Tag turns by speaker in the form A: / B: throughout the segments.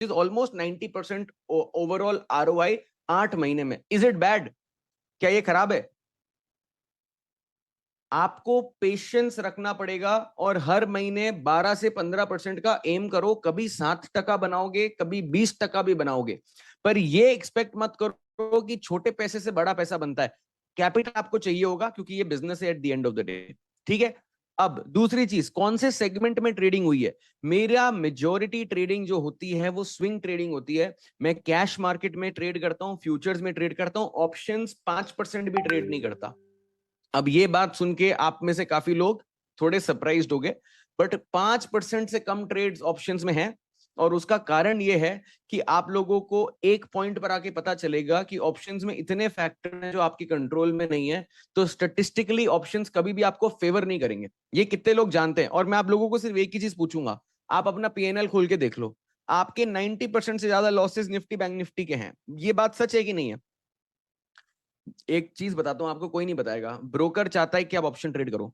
A: Is almost 90% overall ROI 8 महीने में। Is it bad? क्या ये खराब है? आपको पेशेंस रखना पड़ेगा और हर महीने 12 से 15% का एम करो। कभी 7% बनाओगे, कभी 20% भी बनाओगे, पर ये एक्सपेक्ट मत करो कि छोटे पैसे से बड़ा पैसा बनता है। कैपिटल आपको चाहिए होगा क्योंकि ये बिजनेस है at the end of the day. ठीक है। अब दूसरी चीज, कौन से सेगमेंट में ट्रेडिंग हुई है? मेरा मेजॉरिटी ट्रेडिंग जो होती है वो स्विंग ट्रेडिंग होती है। मैं कैश मार्केट में ट्रेड करता हूं, फ्यूचर्स में ट्रेड करता हूं, ऑप्शंस 5% भी ट्रेड नहीं करता। अब ये बात सुन के आप में से काफी लोग थोड़े सरप्राइज्ड हो गए, बट 5% से कम ट्रेड्स ऑप्शंस में है। और उसका कारण ये है कि आप लोगों को एक पॉइंट पर आके पता चलेगा कि ऑप्शंस में इतने फैक्टर हैं जो आपकी कंट्रोल में नहीं है। तो स्टैटिस्टिकली ऑप्शंस कभी भी आपको फेवर नहीं करेंगे, ये कितने लोग जानते हैं? और मैं आप लोगों को सिर्फ एक ही चीज पूछूंगा, आप अपना PNL खोल के देख लो, आपके 90% से ज्यादा लॉसेस निफ्टी बैंक निफ्टी के हैं। ये बात सच है कि नहीं है? एक चीज बताता हूं आपको, कोई नहीं बताएगा। ब्रोकर चाहता है कि आप ऑप्शन ट्रेड करो,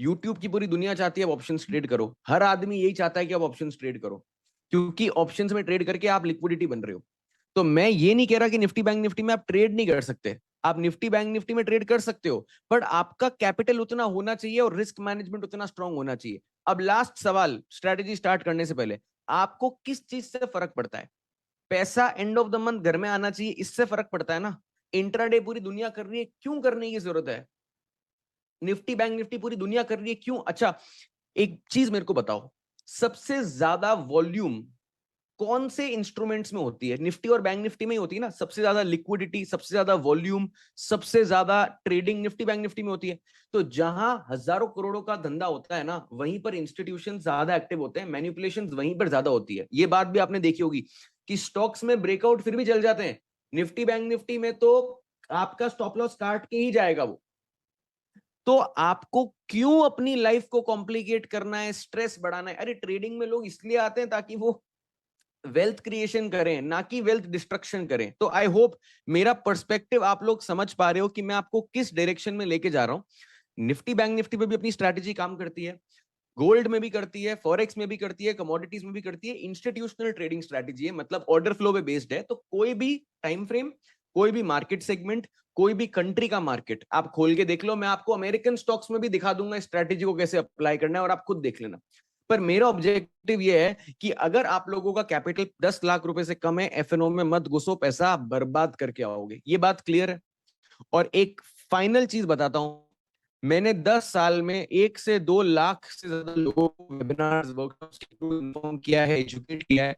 A: यूट्यूब की पूरी दुनिया चाहती है आप ऑप्शंस ट्रेड करो, हर आदमी यही चाहता है कि आप ऑप्शंस ट्रेड करो, क्योंकि ऑप्शंस में ट्रेड करके आप लिक्विडिटी बन रहे हो। तो मैं ये नहीं कह रहा कि निफ्टी बैंक निफ्टी में आप ट्रेड नहीं कर सकते, आप निफ्टी बैंक निफ्टी में ट्रेड कर सकते हो, बट आपका कैपिटल उतना होना चाहिए और रिस्क मैनेजमेंट उतना स्ट्रांग होना चाहिए। अब लास्ट सवाल, स्ट्रेटेजी स्टार्ट करने से पहले, आपको किस चीज से फर्क पड़ता है? पैसा एंड ऑफ द मंथ घर में आना चाहिए, इससे फर्क पड़ता है ना। इंट्राडे पूरी दुनिया कर रही है, क्यों करने की जरूरत है? निफ्टी बैंक निफ्टी पूरी दुनिया कर रही है, क्यों? अच्छा, एक चीज मेरे को बताओ, सबसे ज्यादा वॉल्यूम कौन से इंस्ट्रूमेंट्स में होती है? निफ्टी और बैंक निफ्टी में ही होती है ना। सबसे ज्यादा लिक्विडिटी, सबसे ज्यादा वॉल्यूम, सबसे ज्यादा ट्रेडिंग निफ्टी बैंक निफ्टी में होती है। तो जहां हजारों करोड़ों का धंधा होता है ना, वहीं पर इंस्टीट्यूशन ज्यादा एक्टिव होते हैं, मैनिपुलेशन वहीं पर ज्यादा होती है। ये बात भी आपने देखी होगी कि स्टॉक्स में ब्रेकआउट फिर भी चल जाते हैं, निफ्टी बैंक निफ्टी में तो आपका स्टॉप लॉस काट के ही जाएगा वो। तो आपको क्यों अपनी लाइफ को कॉम्प्लिकेट करना है, स्ट्रेस बढ़ाना है? अरे ट्रेडिंग में लोग इसलिए आते हैं ताकि वो वेल्थ क्रिएशन करें, ना कि वेल्थ डिस्ट्रक्शन करें। तो आई होप मेरा पर्सपेक्टिव आप लोग समझ पा रहे हो कि मैं आपको किस डायरेक्शन में लेके जा रहा हूं। निफ्टी बैंक निफ्टी पे भी अपनी स्ट्रैटेजी काम करती है, गोल्ड में भी करती है, फॉरेक्स में भी करती है, कमोडिटीज में भी करती है। इंस्टीट्यूशनल ट्रेडिंग स्ट्रैटेजी है, मतलब ऑर्डर फ्लो पे बेस्ड है। तो कोई भी टाइम फ्रेम, कोई भी मार्केट सेगमेंट, कोई भी कंट्री का मार्केट आप खोल के देख लो। मैं आपको अमेरिकन स्टॉक्स में भी दिखा दूंगा स्ट्रैटेजी को कैसे अप्लाई करना है, और आप खुद देख लेना। पर मेरा ऑब्जेक्टिव ये है कि अगर आप लोगों का कैपिटल 10 लाख रुपए से कम है, FNO में मत घुसो, पैसा आप बर्बाद करके आओगे। ये बात क्लियर है? और एक फाइनल चीज बताता हूं, मैंने 10 साल में 1 से 2 लाख से ज्यादा लोगों को वेबिनार्स वर्कशॉप्स के थ्रू इन्फॉर्म किया है, एजुकेट किया है।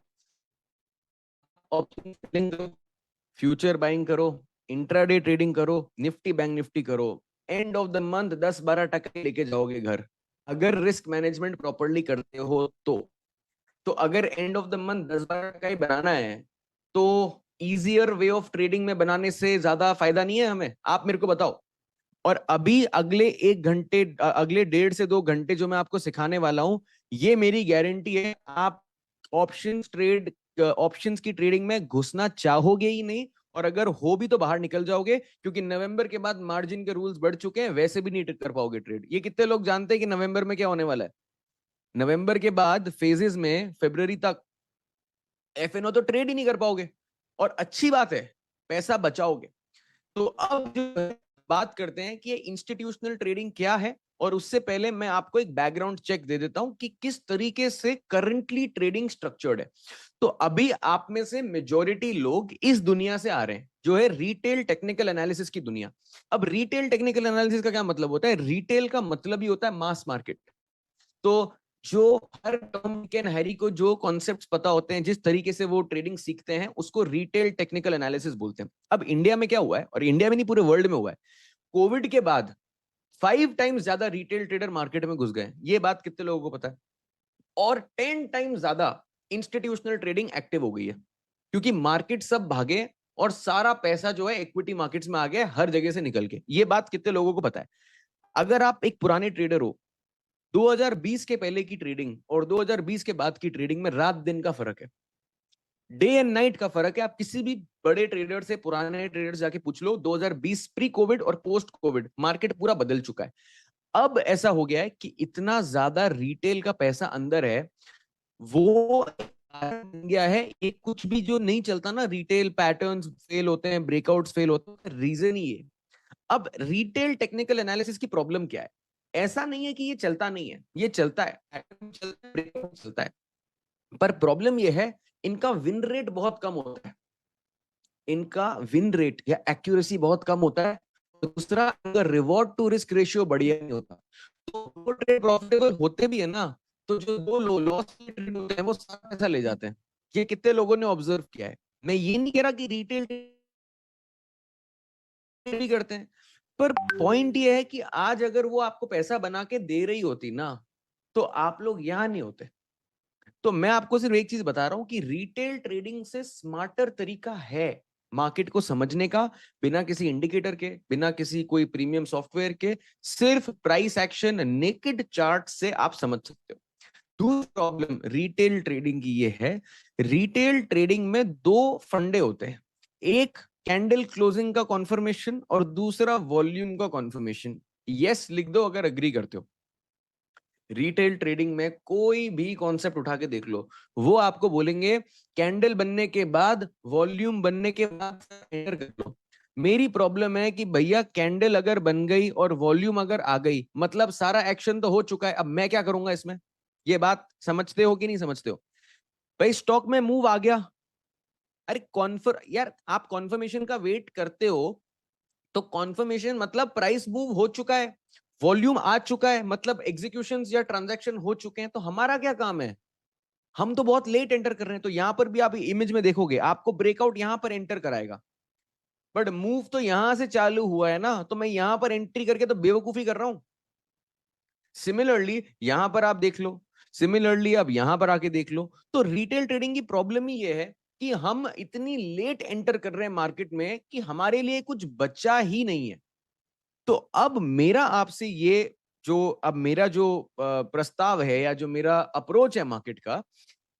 A: ऑप्शन ट्रेडिंग करो, फ्यूचर बाइंग करो, इंट्राडे ट्रेडिंग करो, निफ्टी बैंक निफ्टी करो, एंड ऑफ द मंथ 10-12% लेके जाओगे घर, अगर रिस्क मैनेजमेंट प्रॉपरली करते हो तो अगर एंड ऑफ द मंथ 10-12% ही बनाना है, तो इजियर वे ऑफ ट्रेडिंग में बनाने से ज्यादा फायदा नहीं है हमें? आप मेरे को बताओ। और अभी अगले 1 घंटे, अगले 1.5 से 2 घंटे जो मैं आपको सिखाने वाला हूं, ये मेरी गारंटी है, आप ऑप्शंस की ट्रेडिंग में घुसना चाहोगे ही नहीं। और अगर हो भी तो बाहर निकल जाओगे, क्योंकि नवंबर के बाद मार्जिन के रूल्स बढ़ चुके हैं, वैसे भी नहीं कर पाओगे ट्रेड। ये कितने लोग जानते हैं कि नवंबर में क्या होने वाला है? नवंबर के बाद फेजेस में फरवरी तक FNO तो ट्रेड ही नहीं कर पाओगे। और अच्छी बात है, पैसा बचाओगे। तो अब जो बात करते हैं कि ये इंस्टीट्यूशनल ट्रेडिंग क्या है, और उससे पहले मैं आपको एक बैकग्राउंड चेक दे देता हूं कि किस तरीके से करंटली ट्रेडिंग स्ट्रक्चर्ड है। तो अभी आप में से मेजॉरिटी लोग इस दुनिया से आ रहे हैं जो है रिटेल टेक्निकल एनालिसिस की दुनिया। अब रिटेल टेक्निकल एनालिसिस का क्या मतलब होता है? रिटेल का मतलब ही होता है मास मार्केट। तो जो हर टॉम डिक एंड हैरी को जो कॉन्सेप्ट्स पता होते हैं, जिस तरीके से वो ट्रेडिंग सीखते हैं, उसको रिटेल टेक्निकल एनालिसिस बोलते हैं। अब इंडिया में क्या हुआ है, और इंडिया में नहीं पूरे वर्ल्ड में हुआ है, कोविड के बाद 5 टाइम्स ज्यादा रिटेल ट्रेडर मार्केट में घुस गए। ये बात कितने लोगों को पता है? और 10 टाइम्स ज्यादा इंस्टीट्यूशनल ट्रेडिंग एक्टिव हो गई है, क्योंकि मार्केट सब भागे और सारा पैसा जो है इक्विटी मार्केट्स में आ गया हर जगह से निकल के। ये बात कितने लोगों को पता है? अगर आप एक पुराने ट्रेडर हो, 2020 के पहले की ट्रेडिंग और 2020 के बाद की ट्रेडिंग में रात दिन का फर्क है, डे एंड नाइट का फर्क है। आप किसी भी बड़े ट्रेडर से, पुराने ट्रेडर से जाके पूछ लो, 2020 प्री कोविड और पोस्ट कोविड मार्केट पूरा बदल चुका है। अब ऐसा हो गया है कि इतना ज्यादा रिटेल का पैसा अंदर है, वो बन गया है। ये कुछ भी जो नहीं चलता ना, रिटेल पैटर्न्स फेल होते हैं, ब्रेकआउट्स फेल होते हैं, रीजन ही है। अब रिटेल टेक्निकल एनालिसिस की प्रॉब्लम क्या है? ऐसा नहीं है कि ये चलता नहीं है, ये चलता है, पैटर्न चलता है, ब्रेकआउट चलता है, पर प्रॉब्लम ये है इनका विन रेट बहुत कम होता है, इनका विन रेट या एक्यूरेसी बहुत कम होता है। दूसरा, इनका रिवॉर्ड टू रिस्क रेशियो बढ़िया नहीं होता। तो वो ट्रेड प्रॉफिटेबल होते भी है ना, तो जो दो लॉस ट्रेड होते हैं वो सारा पैसा ले जाते हैं। ये कितने लोगों ने ऑब्जर्व किया है। मैं ये नहीं कह रहा कि रिटेल भी करते हैं, पर पॉइंट ये है कि आज अगर वो आपको पैसा बना के दे रही होती ना, तो आप लोग यहां नहीं होते। तो मैं आपको सिर्फ एक चीज बता रहा हूं कि रिटेल ट्रेडिंग से स्मार्टर तरीका है मार्केट को समझने का, बिना किसी इंडिकेटर के, बिना किसी कोई प्रीमियम सॉफ्टवेयर के, सिर्फ प्राइस एक्शन नेकेड चार्ट से आप समझ सकते हो। दूसरी प्रॉब्लम रिटेल ट्रेडिंग की ये है, रिटेल ट्रेडिंग में दो फंडे होते हैं, एक कैंडल क्लोजिंग का कॉन्फर्मेशन और दूसरा वॉल्यूम का कॉन्फर्मेशन। यस लिख दो अगर एग्री करते हो। रिटेल ट्रेडिंग में कोई भी कॉन्सेप्ट उठा के देख लो, वो आपको बोलेंगे कैंडल बनने के बाद, वॉल्यूम बनने के बाद एंटर कर लो। मेरी प्रॉब्लम है कि भैया कैंडल अगर बन गई और वॉल्यूम अगर आ गई, मतलब सारा एक्शन तो हो चुका है, अब मैं क्या करूंगा इसमें? ये बात समझते हो कि नहीं समझते हो? भाई स्टॉक में मूव आ गया, अरे यार आप कॉन्फर्मेशन का वेट करते हो, तो कॉन्फर्मेशन मतलब प्राइस मूव हो चुका है, वॉल्यूम आ चुका है, मतलब एग्जीक्यूशन या ट्रांजैक्शन हो चुके हैं, तो हमारा क्या काम है? हम तो बहुत लेट एंटर कर रहे हैं। तो यहां पर भी आप इमेज में देखोगे आपको ब्रेकआउट यहां पर एंटर कराएगा, बट मूव तो यहां से चालू हुआ है ना, तो मैं यहां पर एंट्री करके तो बेवकूफी कर रहा हूं। सिमिलरली यहां पर आप देख लो, सिमिलरली अब यहां पर आके देख लो। तो रिटेल ट्रेडिंग की प्रॉब्लम ही ये है कि हम इतनी लेट एंटर कर रहे हैं मार्केट में कि हमारे लिए कुछ बचा ही नहीं है। तो अब मेरा आपसे ये जो अब मेरा जो प्रस्ताव है या जो मेरा अप्रोच है मार्केट का,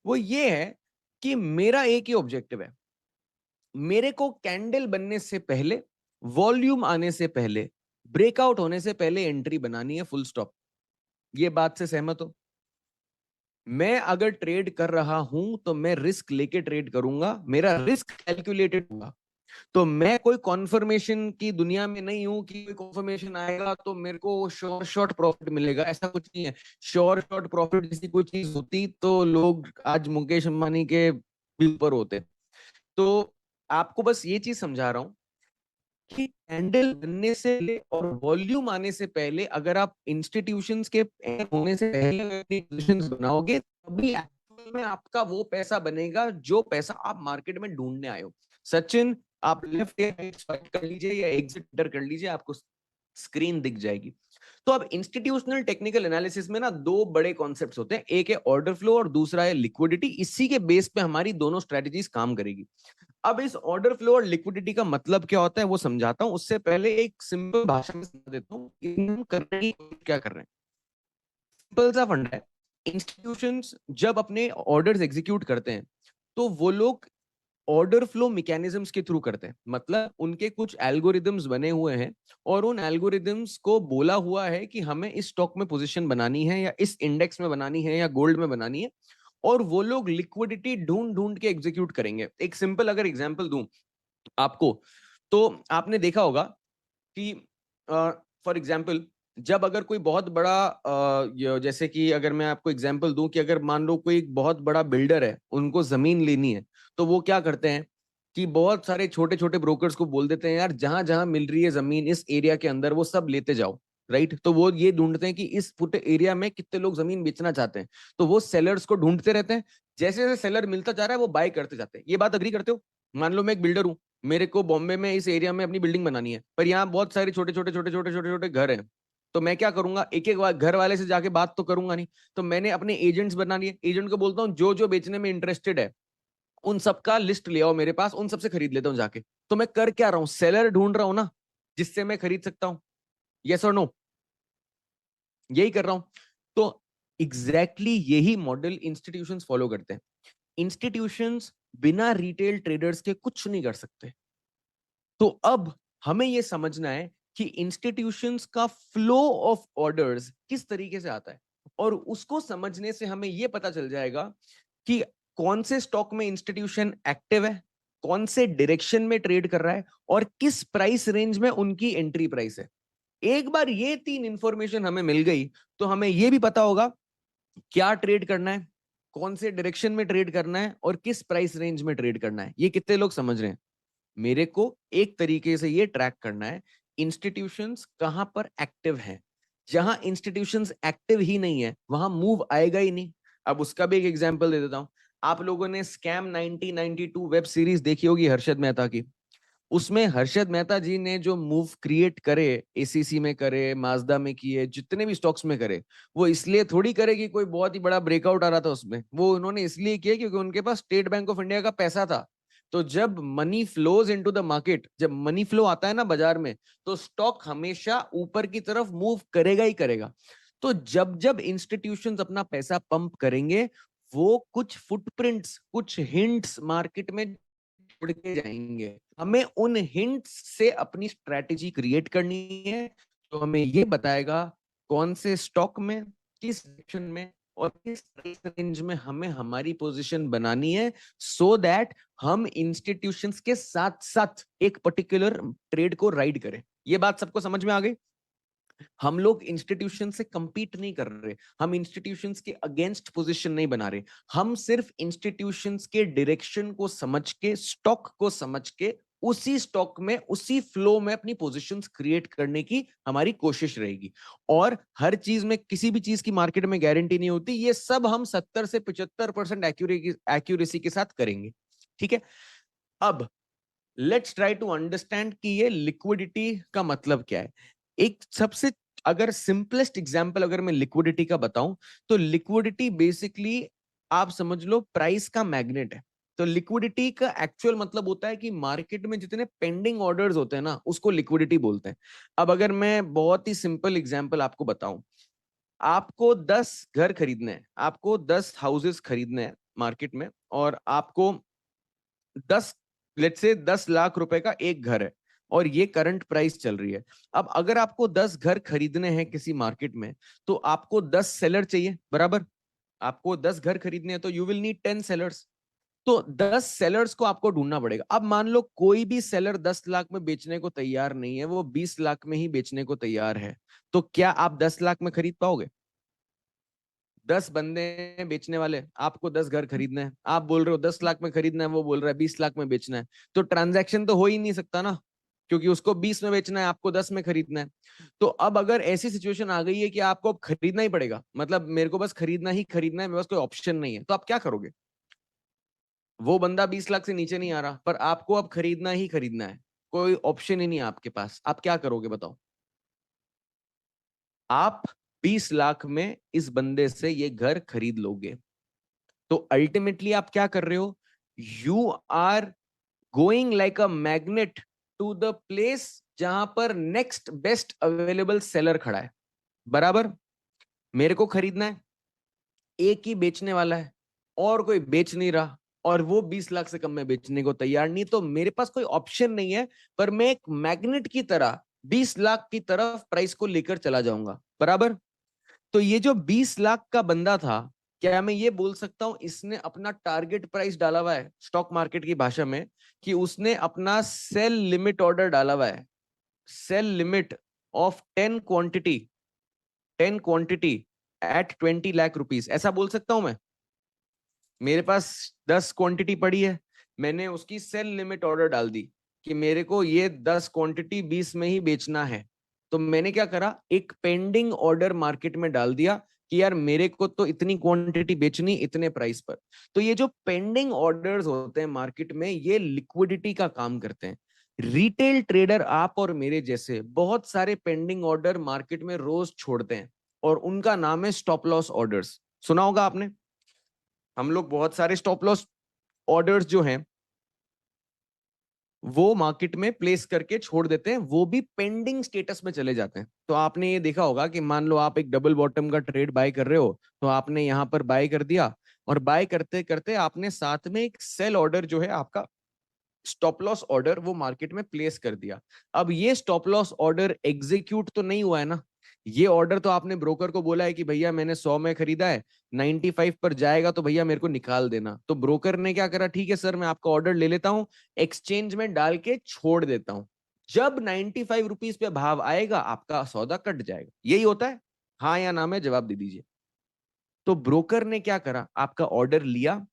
A: वो ये है कि मेरा एक ही ऑब्जेक्टिव है, मेरे को कैंडल बनने से पहले, वॉल्यूम आने से पहले, ब्रेकआउट होने से पहले एंट्री बनानी है, फुल स्टॉप। ये बात से सहमत हो? मैं अगर ट्रेड कर रहा हूं तो मैं रिस्क लेके ट्रेड करूंगा, मेरा रिस्क कैलकुलेटेड होगा। तो मैं कोई कॉन्फर्मेशन की दुनिया में नहीं हूं कि कोई कॉन्फर्मेशन आएगा तो मेरे को श्योर शॉर्ट प्रॉफिट मिलेगा, ऐसा कुछ नहीं है। श्योर शॉर्ट प्रॉफिट जैसी कोई चीज होती तो लोग आज मुकेश अंबानी के भी ऊपर होते। तो आपको बस ये चीज समझा रहा हूं कि कैंडल बनने से पहले और वॉल्यूम आने से पहले अगर आप इंस्टीट्यूशंस के होने से पहले अपनी पोजीशंस बनाओगे, तभी एक्चुअल में आपका वो पैसा बनेगा जो पैसा आप मार्केट में ढूंढने आए हो। सचिन, आप लेफ्ट या राइट स्वाइप कर लीजिए या एग्जिट कर लीजिए, आपको स्क्रीन दिख जाएगी। तो अब इंस्टीट्यूशनल टेक्निकल एनालिसिस में ना दो बड़े कॉन्सेप्ट्स होते हैं, एक है ऑर्डर फ्लो और दूसरा है लिक्विडिटी। इसी के बेस पे हमारी दोनों स्ट्रेटजीज काम करेगी। अब इस ऑर्डर फ्लो और लिक्विडिटी का मतलब क्या होता है वो समझाता हूं, उससे पहले एक सिंपल भाषा में समझा देता हूं कि हम करने की क्या कर रहे हैं। सिंपल सा फंडा है, इंस्टीट्यूशंस जब अपने ऑर्डर्स एग्जीक्यूट करते हैं तो वो लोग ऑर्डर फ्लो मैकेनिज्म्स के थ्रू करते हैं, मतलब उनके कुछ एल्गोरिदम्स बने हुए हैं और उन एल्गोरिदम्स को बोला हुआ है कि हमें इस स्टॉक में पोजीशन बनानी है या इस इंडेक्स में बनानी है या गोल्ड में बनानी है, और वो लोग लिक्विडिटी ढूंढ ढूंढ के एग्जीक्यूट करेंगे। एक सिंपल अगर एग्जांपल दूं आपको, तो आपने देखा होगा कि फॉर एग्जांपल जब अगर कोई बहुत बड़ा जैसे कि अगर मैं आपको एग्जांपल दूं कि अगर मान लो कोई एक बहुत बड़ा बिल्डर है, उनको जमीन लेनी है, तो वो क्या करते हैं कि बहुत सारे छोटे छोटे ब्रोकर्स को बोल देते हैं यार जहां जहां मिल रही है जमीन इस एरिया के अंदर वो सब लेते जाओ। राइट, तो वो ये ढूंढते हैं कि इस फुट एरिया में कितने लोग जमीन बेचना चाहते हैं, तो वो सेलर्स को ढूंढते रहते हैं। जैसे जैसे सेलर मिलता जा रहा है वो बाय करते जाते हैं। ये बात अग्री करते हो? मान लो मैं एक बिल्डर हूं, मेरे को बॉम्बे में इस एरिया में अपनी बिल्डिंग बनानी है, पर यहाँ बहुत सारे छोटे छोटे छोटे छोटे छोटे छोटे घर हैं। तो मैं क्या करूंगा, एक एक घर वाले से जाके बात तो करूंगा नहीं, तो मैंने अपने एजेंट्स बना लिए। एजेंट को बोलता हूँ जो जो बेचने में इंटरेस्टेड है उन सबका लिस्ट ले आओ मेरे पास, उन सबसे खरीद लेता हूँ जाके। तो मैं कर क्या रहा हूँ, सेलर ढूंढ रहा हूँ ना जिससे मैं खरीद सकता हूँ। यस और नो? यही कर रहा हूँ। तो एग्जैक्टली यही मॉडल इंस्टीट्यूशंस फॉलो करते हैं। इंस्टीट्यूशंस बिना रिटेल ट्रेडर्स के कुछ नहीं कर सकते। तो अब हमें यह समझना है कि इंस्टीट्यूशंस का फ्लो ऑफ ऑर्डर्स किस तरीके से आता है, और उसको समझने से हमें यह पता चल जाएगा कि कौन से स्टॉक में इंस्टीट्यूशन एक्टिव है, कौन से डायरेक्शन में ट्रेड कर रहा है और किस प्राइस रेंज में उनकी एंट्री प्राइस है। एक बार ये 3 इंफॉर्मेशन हमें मिल गई तो हमें ये भी पता होगा क्या ट्रेड करना है, कौन से डायरेक्शन में ट्रेड करना है और किस प्राइस रेंज में ट्रेड करना है। ये कितने लोग समझ रहे हैं? मेरे को एक तरीके से ये ट्रैक करना है इंस्टीट्यूशंस कहां पर एक्टिव हैं। जहां इंस्टीट्यूशंस एक्टिव ही नहीं है वहां मूव आएगा ही नहीं। अब उसका भी एक एग्जांपल दे देता हूं। आप लोगों ने स्कैम 1992 वेब सीरीज देखी होगी हर्षद मेहता की। उसमें हर्षद मेहता जी ने जो मूव क्रिएट करे, एसीसी में करे, माजदा में किए, जितने भी स्टॉक्स में करे, वो इसलिए थोड़ी करे कि कोई बहुत ही बड़ा ब्रेकआउट आ रहा था उसमें। वो उन्होंने इसलिए किया क्योंकि उनके पास स्टेट बैंक ऑफ इंडिया का पैसा था। तो जब money flows into the market, जब मनी फ्लो आता है ना बाजार में, तो स्टॉक हमेशा ऊपर की तरफ मूव करेगा ही करेगा। तो जब जब इंस्टीट्यूशंस अपना पैसा पंप करेंगे, वो कुछ फुटप्रिंट्स, कुछ हिंट्स मार्केट में छोड़ के जाएंगे। हमें उन हिंट्स से अपनी स्ट्रेटेजी क्रिएट करनी है, तो हमें ये बताएगा कौन से स्टॉक में, किस सेक्शन में और किस प्राइस रेंज में हमें हमारी पोजीशन बनानी है, सो दैट हम इंस्टीट्यूशंस के साथ साथ एक पर्टिकुलर ट्रेड को राइड करें। ये बात सबको समझ में आ गई? हम लोग इंस्टीट्यूशन से compete नहीं कर रहे, हम इंस्टीट्यूशंस के अगेंस्ट पोजीशन नहीं बना रहे। हम सिर्फ इंस्टीट्यूशंस के डायरेक्शन को समझ के, स्टॉक को समझ के, उसी स्टॉक में, उसी फ्लो में अपनी पोजीशंस क्रिएट करने की हमारी कोशिश रहेगी। और हर चीज में, किसी भी चीज की मार्केट में गारंटी नहीं होती। ये सब हम 70 से 75% एक्यूरेसी के साथ करेंगे। ठीक है? अब लेट्स ट्राई टू अंडरस्टैंड कि ये लिक्विडिटी का मतलब क्या है। एक सबसे, अगर सिंपलेस्ट एग्जांपल अगर मैं लिक्विडिटी का बताऊं, तो लिक्विडिटी बेसिकली आप समझ लो प्राइस का मैग्नेट है। तो लिक्विडिटी का एक्चुअल मतलब होता है कि मार्केट में जितने पेंडिंग ऑर्डर्स होते हैं ना, उसको लिक्विडिटी बोलते हैं। अब अगर मैं बहुत ही सिंपल एग्जांपल आपको बताऊं, आपको 10 घर खरीदने हैं, आपको 10 हाउसेस खरीदने हैं मार्केट में, और आपको 10, लेट्स से 10 लाख रुपए का एक घर है और ये करंट प्राइस चल रही है। अब अगर आपको 10 घर खरीदने हैं किसी मार्केट में, तो आपको 10 सेलर चाहिए, बराबर? आपको 10 घर खरीदने हैं तो यू विल नीड 10 सेलर्स। तो 10 सेलर्स को आपको ढूंढना पड़ेगा। अब मान लो कोई भी सेलर 10 लाख में बेचने को तैयार नहीं है, वो 20 लाख में ही बेचने को तैयार है। तो क्या आप 10 लाख में खरीद पाओगे? 10 बंदे हैं बेचने वाले, आपको 10 घर खरीदना है, आप बोल रहे हो 10 लाख में खरीदना है, वो बोल रहा है 20 लाख में बेचना है। तो ट्रांजैक्शन तो हो ही नहीं सकता ना, क्योंकि उसको 20 में बेचना है, आपको 10 में खरीदना है। तो अब अगर ऐसी सिचुएशन आ गई है कि आपको अब खरीदना ही पड़ेगा, मतलब मेरे को बस खरीदना ही खरीदना है, मेरे पास कोई ऑप्शन नहीं है, तो आप क्या करोगे? वो बंदा 20 लाख से नीचे नहीं आ रहा, पर आपको अब खरीदना ही खरीदना है, कोई ऑप्शन ही नहीं है आपके पास। आप क्या करोगे बताओ? आप 20 लाख में इस बंदे से ये घर खरीद लोगे। तो अल्टीमेटली आप क्या कर रहे हो? You are going like a magnet to the place जहां पर नेक्स्ट बेस्ट अवेलेबल सेलर खड़ा है, बराबर? मेरे को खरीदना है, एक ही बेचने वाला है और कोई बेच नहीं रहा, और वो 20 लाख से कम में बेचने को तैयार नहीं, तो मेरे पास कोई ऑप्शन नहीं है, पर मैं एक मैग्नेट की तरह 20 लाख की तरफ प्राइस को लेकर चला जाऊंगा, बराबर? तो ये जो 20 लाख का बंदा था, क्या मैं ये बोल सकता हूं इसने अपना टारगेट प्राइस डाला हुआ है स्टॉक मार्केट की भाषा में, कि उसने अपना सेल लिमिट ऑर्डर डाला हुआ है, sell limit of 10 quantity at 20 lakh rupees, ऐसा बोल सकता हूं मैं? मेरे पास 10 क्वांटिटी पड़ी है, मैंने उसकी सेल लिमिट ऑर्डर डाल दी कि मेरे को ये 10 क्वांटिटी 20 में ही बेचना है। तो मैंने क्या करा, एक पेंडिंग ऑर्डर मार्केट में डाल दिया कि यार मेरे को तो इतनी क्वांटिटी बेचनी इतने प्राइस पर। तो ये जो पेंडिंग ऑर्डर्स होते हैं मार्केट में, ये लिक्विडिटी का काम करते हैं। रिटेल ट्रेडर आप और मेरे जैसे बहुत सारे पेंडिंग ऑर्डर मार्केट में रोज छोड़ते हैं, और उनका नाम है स्टॉप लॉस ऑर्डर्स। सुना होगा आपने? हम लोग बहुत सारे स्टॉप लॉस ऑर्डर्स जो हैं वो मार्केट में प्लेस करके छोड़ देते हैं, वो भी पेंडिंग स्टेटस में चले जाते हैं। तो आपने ये देखा होगा कि मान लो आप एक डबल बॉटम का ट्रेड बाय कर रहे हो, तो आपने यहां पर बाय कर दिया, और बाय करते करते आपने साथ में एक सेल ऑर्डर जो है आपका स्टॉप लॉस ऑर्डर, वो मार्केट में प्लेस कर दिया। अब ये स्टॉप लॉस ऑर्डर एग्जीक्यूट तो नहीं हुआ है ना, ये ऑर्डर तो आपने ब्रोकर को बोला है कि भैया मैंने 100 में खरीदा है, 95 पर जाएगा तो भैया मेरे को निकाल देना। तो ब्रोकर ने क्या करा, ठीक है सर मैं आपका ऑर्डर ले लेता हूं, एक्सचेंज में डाल के छोड़ देता हूं, जब 95 रुपीज पे भाव आएगा आपका सौदा कट जाएगा। यही होता है, हाँ या ना में जवाब दे दीजिए। तो ब्रोकर ने क्या करा, आपका ऑर्डर लिया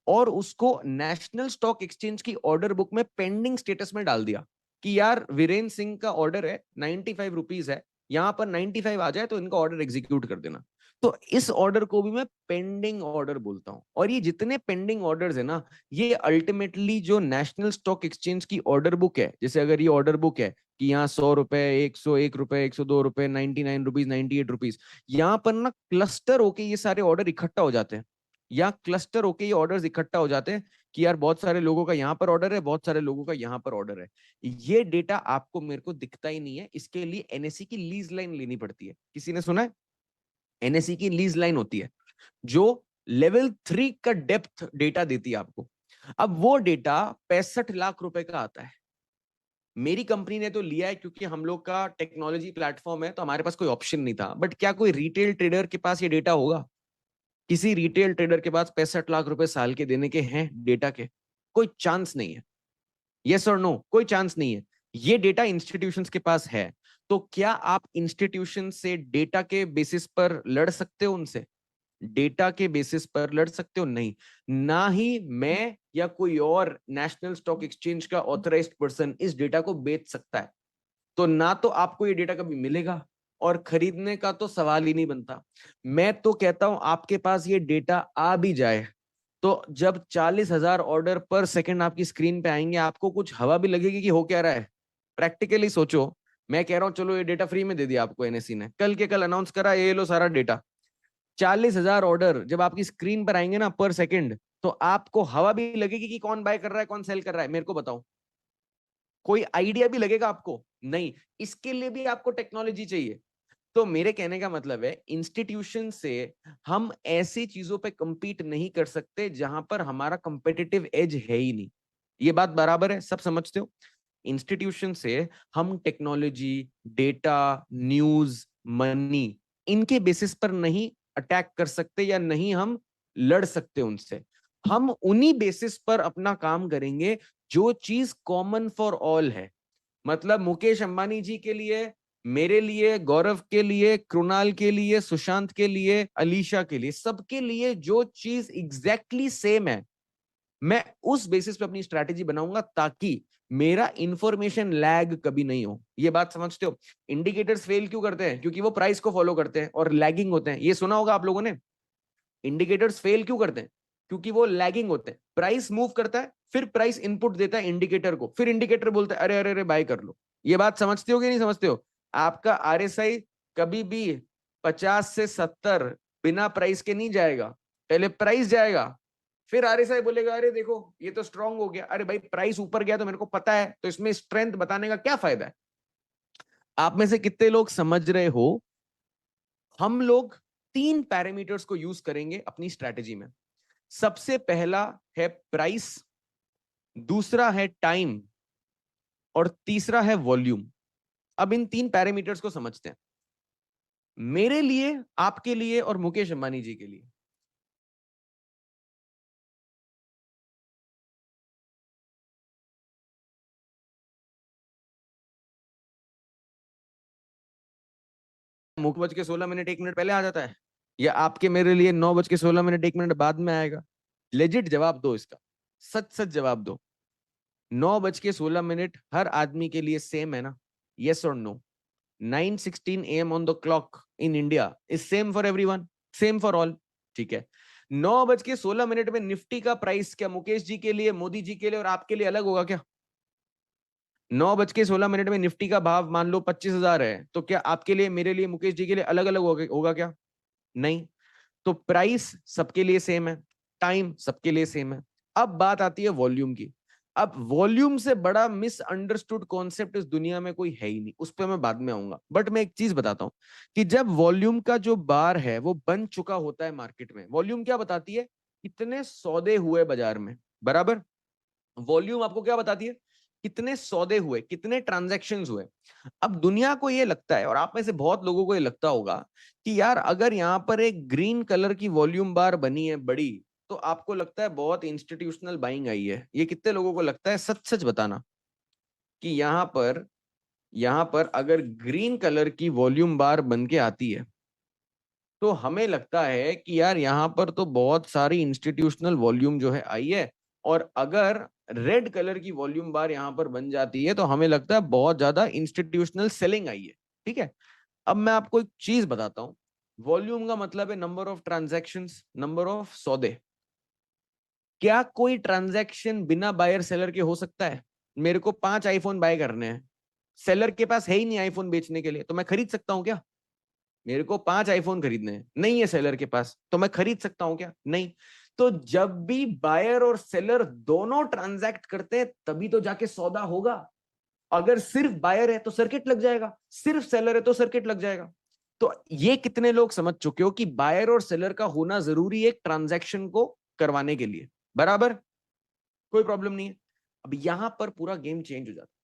A: और उसको नेशनल स्टॉक एक्सचेंज की ऑर्डर बुक में पेंडिंग स्टेटस में डाल दिया कि यार वीरेंद्र सिंह का ऑर्डर है, 95 रुपीज है, यहां पर 95 आ जाए तो इनका ऑर्डर एग्जीक्यूट कर देना। तो इस ऑर्डर को भी मैं पेंडिंग ऑर्डर बोलता हूं। और ये जितने पेंडिंग ऑर्डर्स है ना, ये अल्टीमेटली जो नेशनल स्टॉक एक्सचेंज की ऑर्डर बुक है, जैसे अगर ये ऑर्डर बुक है कि यहाँ 100 रुपए, 101 रुपए, 102 रुपए, 99 रुपीज, 98 रुपीज, यहाँ पर ना क्लस्टर होके ये सारे ऑर्डर इकट्ठा हो जाते हैं, या क्लस्टर होके ये ऑर्डर्स इकट्ठा हो जाते हैं कि यार बहुत सारे लोगों का यहाँ पर ऑर्डर है, बहुत सारे लोगों का यहाँ पर ऑर्डर है। ये डेटा आपको मेरे को दिखता ही नहीं है, इसके लिए एनएसई की लीज लाइन लेनी पड़ती है। किसी ने सुना है? एनएसई की लीज लाइन होती है जो लेवल 3 का डेप्थ डेटा देती है आपको। अब वो डेटा 65 लाख रुपए का आता है। मेरी कंपनी ने तो लिया है क्योंकि हम लोग का टेक्नोलॉजी प्लेटफॉर्म है, तो हमारे पास कोई ऑप्शन नहीं था। बट क्या कोई रिटेल ट्रेडर के पास ये डेटा होगा? किसी रिटेल ट्रेडर के पास 65 लाख रुपए साल के देने के हैं डेटा के? कोई चांस नहीं है। यस और नो? कोई चांस नहीं है। ये डेटा इंस्टीट्यूशंस के पास है। तो क्या आप इंस्टीट्यूशन से डेटा के बेसिस पर लड़ सकते हो? उनसे डेटा के बेसिस पर लड़ सकते हो? नहीं। ना ही मैं या कोई और नेशनल स्टॉक एक्सचेंज का ऑथराइज्ड पर्सन इस डेटा को बेच सकता है। तो ना तो आपको ये डेटा कभी मिलेगा और खरीदने का तो सवाल ही नहीं बनता। मैं तो कहता हूं आपके पास ये डेटा आ भी जाए तो जब 40,000 ऑर्डर पर सेकंड आपकी स्क्रीन पे आएंगे, आपको कुछ हवा भी लगेगी कि हो क्या रहा है। प्रैक्टिकली सोचो, मैं कह रहा हूं चलो ये डेटा फ्री में दे दिया आपको एनएससी ने, कल के कल अनाउंस करा ये लो सारा डेटा। 40,000 ऑर्डर जब आपकी स्क्रीन पर आएंगे ना पर सेकंड, तो आपको हवा भी लगेगी कि कौन बाय कर रहा है, कौन सेल कर रहा है, मेरे को बताओ। कोई आइडिया भी लगेगा आपको? नहीं। इसके लिए भी आपको टेक्नोलॉजी चाहिए। तो मेरे कहने का मतलब है, इंस्टीट्यूशन से हम ऐसी चीजों पे compete नहीं कर सकते जहां पर हमारा competitive एज है ही नहीं। ये बात बराबर है? सब समझते हो? इंस्टीट्यूशन से हम टेक्नोलॉजी, डेटा, न्यूज, मनी, इनके बेसिस पर नहीं अटैक कर सकते या नहीं हम लड़ सकते उनसे। हम उन्हीं बेसिस पर अपना काम करेंगे जो चीज कॉमन फॉर ऑल है। मतलब मुकेश अंबानी जी के लिए, मेरे लिए, गौरव के लिए, कृणाल के लिए, सुशांत के लिए, अलीशा के लिए, सबके लिए जो चीज एग्जैक्टली सेम है, मैं उस बेसिस पे अपनी स्ट्रैटेजी बनाऊंगा ताकि मेरा इंफॉर्मेशन लैग कभी नहीं हो। ये बात समझते हो? इंडिकेटर्स फेल क्यों करते हैं? क्योंकि वो प्राइस को फॉलो करते हैं और लैगिंग होते हैं। ये सुना होगा आप लोगों ने। इंडिकेटर्स फेल क्यों करते हैं? क्योंकि वो लैगिंग होते हैं। प्राइस मूव करता है, फिर प्राइस इनपुट देता है इंडिकेटर को, फिर इंडिकेटर बोलता है अरे अरे अरे बाय कर लो। ये बात समझते हो कि नहीं समझते हो? आपका आरएसआई कभी भी 50 से 70 बिना प्राइस के नहीं जाएगा। पहले प्राइस जाएगा, फिर आरएसआई बोलेगा अरे देखो ये तो स्ट्रांग हो गया। अरे भाई प्राइस ऊपर गया तो मेरे को पता है, तो इसमें स्ट्रेंथ बताने का क्या फायदा है? आप में से कितने लोग समझ रहे हो? हम लोग 3 पैरामीटर्स को यूज करेंगे अपनी स्ट्रैटेजी में। सबसे पहला है प्राइस, दूसरा है टाइम, और तीसरा है वॉल्यूम। अब इन 3 पैरामीटर्स को समझते हैं, मेरे लिए, आपके लिए और मुकेश अंबानी जी के लिए। मुकेश बज के 16 मिनट 1 मिनट पहले आ जाता है, या आपके मेरे लिए 9 बज के 16 मिनट 1 मिनट बाद में आएगा? लेजिट जवाब दो इसका, सच सच जवाब दो। 9 बज के 16 मिनट हर आदमी के लिए सेम है ना? यस और no? 9:16 AM on the clock in India is same for everyone, same for all. ठीक है। 9 बज के 16 मिनट में निफ्टी का प्राइस क्या मुकेश जी के लिए, मोदी जी के लिए और आपके लिए अलग होगा क्या? 9 बज के 16 मिनट में निफ्टी का भाव मान लो 25,000 है, तो क्या आपके लिए, मेरे लिए, मुकेश जी के लिए अलग अलग होगा क्या? नहीं। तो प्राइस सबके लिए सेम है, टाइम सबके लिए सेम है। अब बात आती है वॉल्यूम की। अब वॉल्यूम से बड़ा मिसअंडरस्टूड कॉन्सेप्ट इस दुनिया में कोई है ही नहीं, उस पर मैं बाद में आऊंगा। बट मैं एक चीज बताता हूं कि जब वॉल्यूम का जो बार है वो बन चुका होता है मार्केट में, वॉल्यूम क्या बताती है? कितने सौदे हुए बाजार में, बराबर। वॉल्यूम आपको क्या बताती है? कितने सौदे हुए, कितने ट्रांजैक्शंस हुए। अब दुनिया को ये लगता है, और आप में से बहुत लोगों को ये लगता होगा कि यार अगर यहाँ पर एक ग्रीन कलर की वॉल्यूम बार बनी है बड़ी, तो आपको लगता है बहुत इंस्टीट्यूशनल बाइंग आई है। ये कितने लोगों को लगता है? सच सच बताना कि यहाँ पर अगर ग्रीन कलर की वॉल्यूम बार बन के आती है तो हमें लगता है कि यार यहाँ पर तो बहुत सारी इंस्टीट्यूशनल वॉल्यूम जो है आई है। और अगर रेड कलर की वॉल्यूम बार यहाँ पर बन जाती है तो हमें लगता है बहुत ज्यादा इंस्टीट्यूशनल सेलिंग आई है। ठीक है, अब मैं आपको एक चीज बताता हूँ। वॉल्यूम का मतलब है number of transactions, number of सौदे। क्या कोई ट्रांजैक्शन बिना बायर सेलर के हो सकता है? मेरे को 5 आईफोन बाय करने हैं, सेलर के पास है ही नहीं आईफोन बेचने के लिए, तो मैं खरीद सकता हूँ क्या? मेरे को 5 आईफोन खरीदने हैं, नहीं है सेलर के पास, तो मैं खरीद सकता हूं क्या? नहीं। तो जब भी बायर और सेलर दोनों ट्रांजैक्ट करते हैं तभी तो जाके सौदा होगा। अगर सिर्फ बायर है तो सर्किट लग जाएगा, सिर्फ सेलर है तो सर्किट लग जाएगा। तो ये कितने लोग समझ चुके हो कि बायर और सेलर का होना जरूरी है एक ट्रांजैक्शन को करवाने के लिए? बराबर, कोई प्रॉब्लम नहीं है। अब यहां पर पूरा गेम चेंज हो जाता है।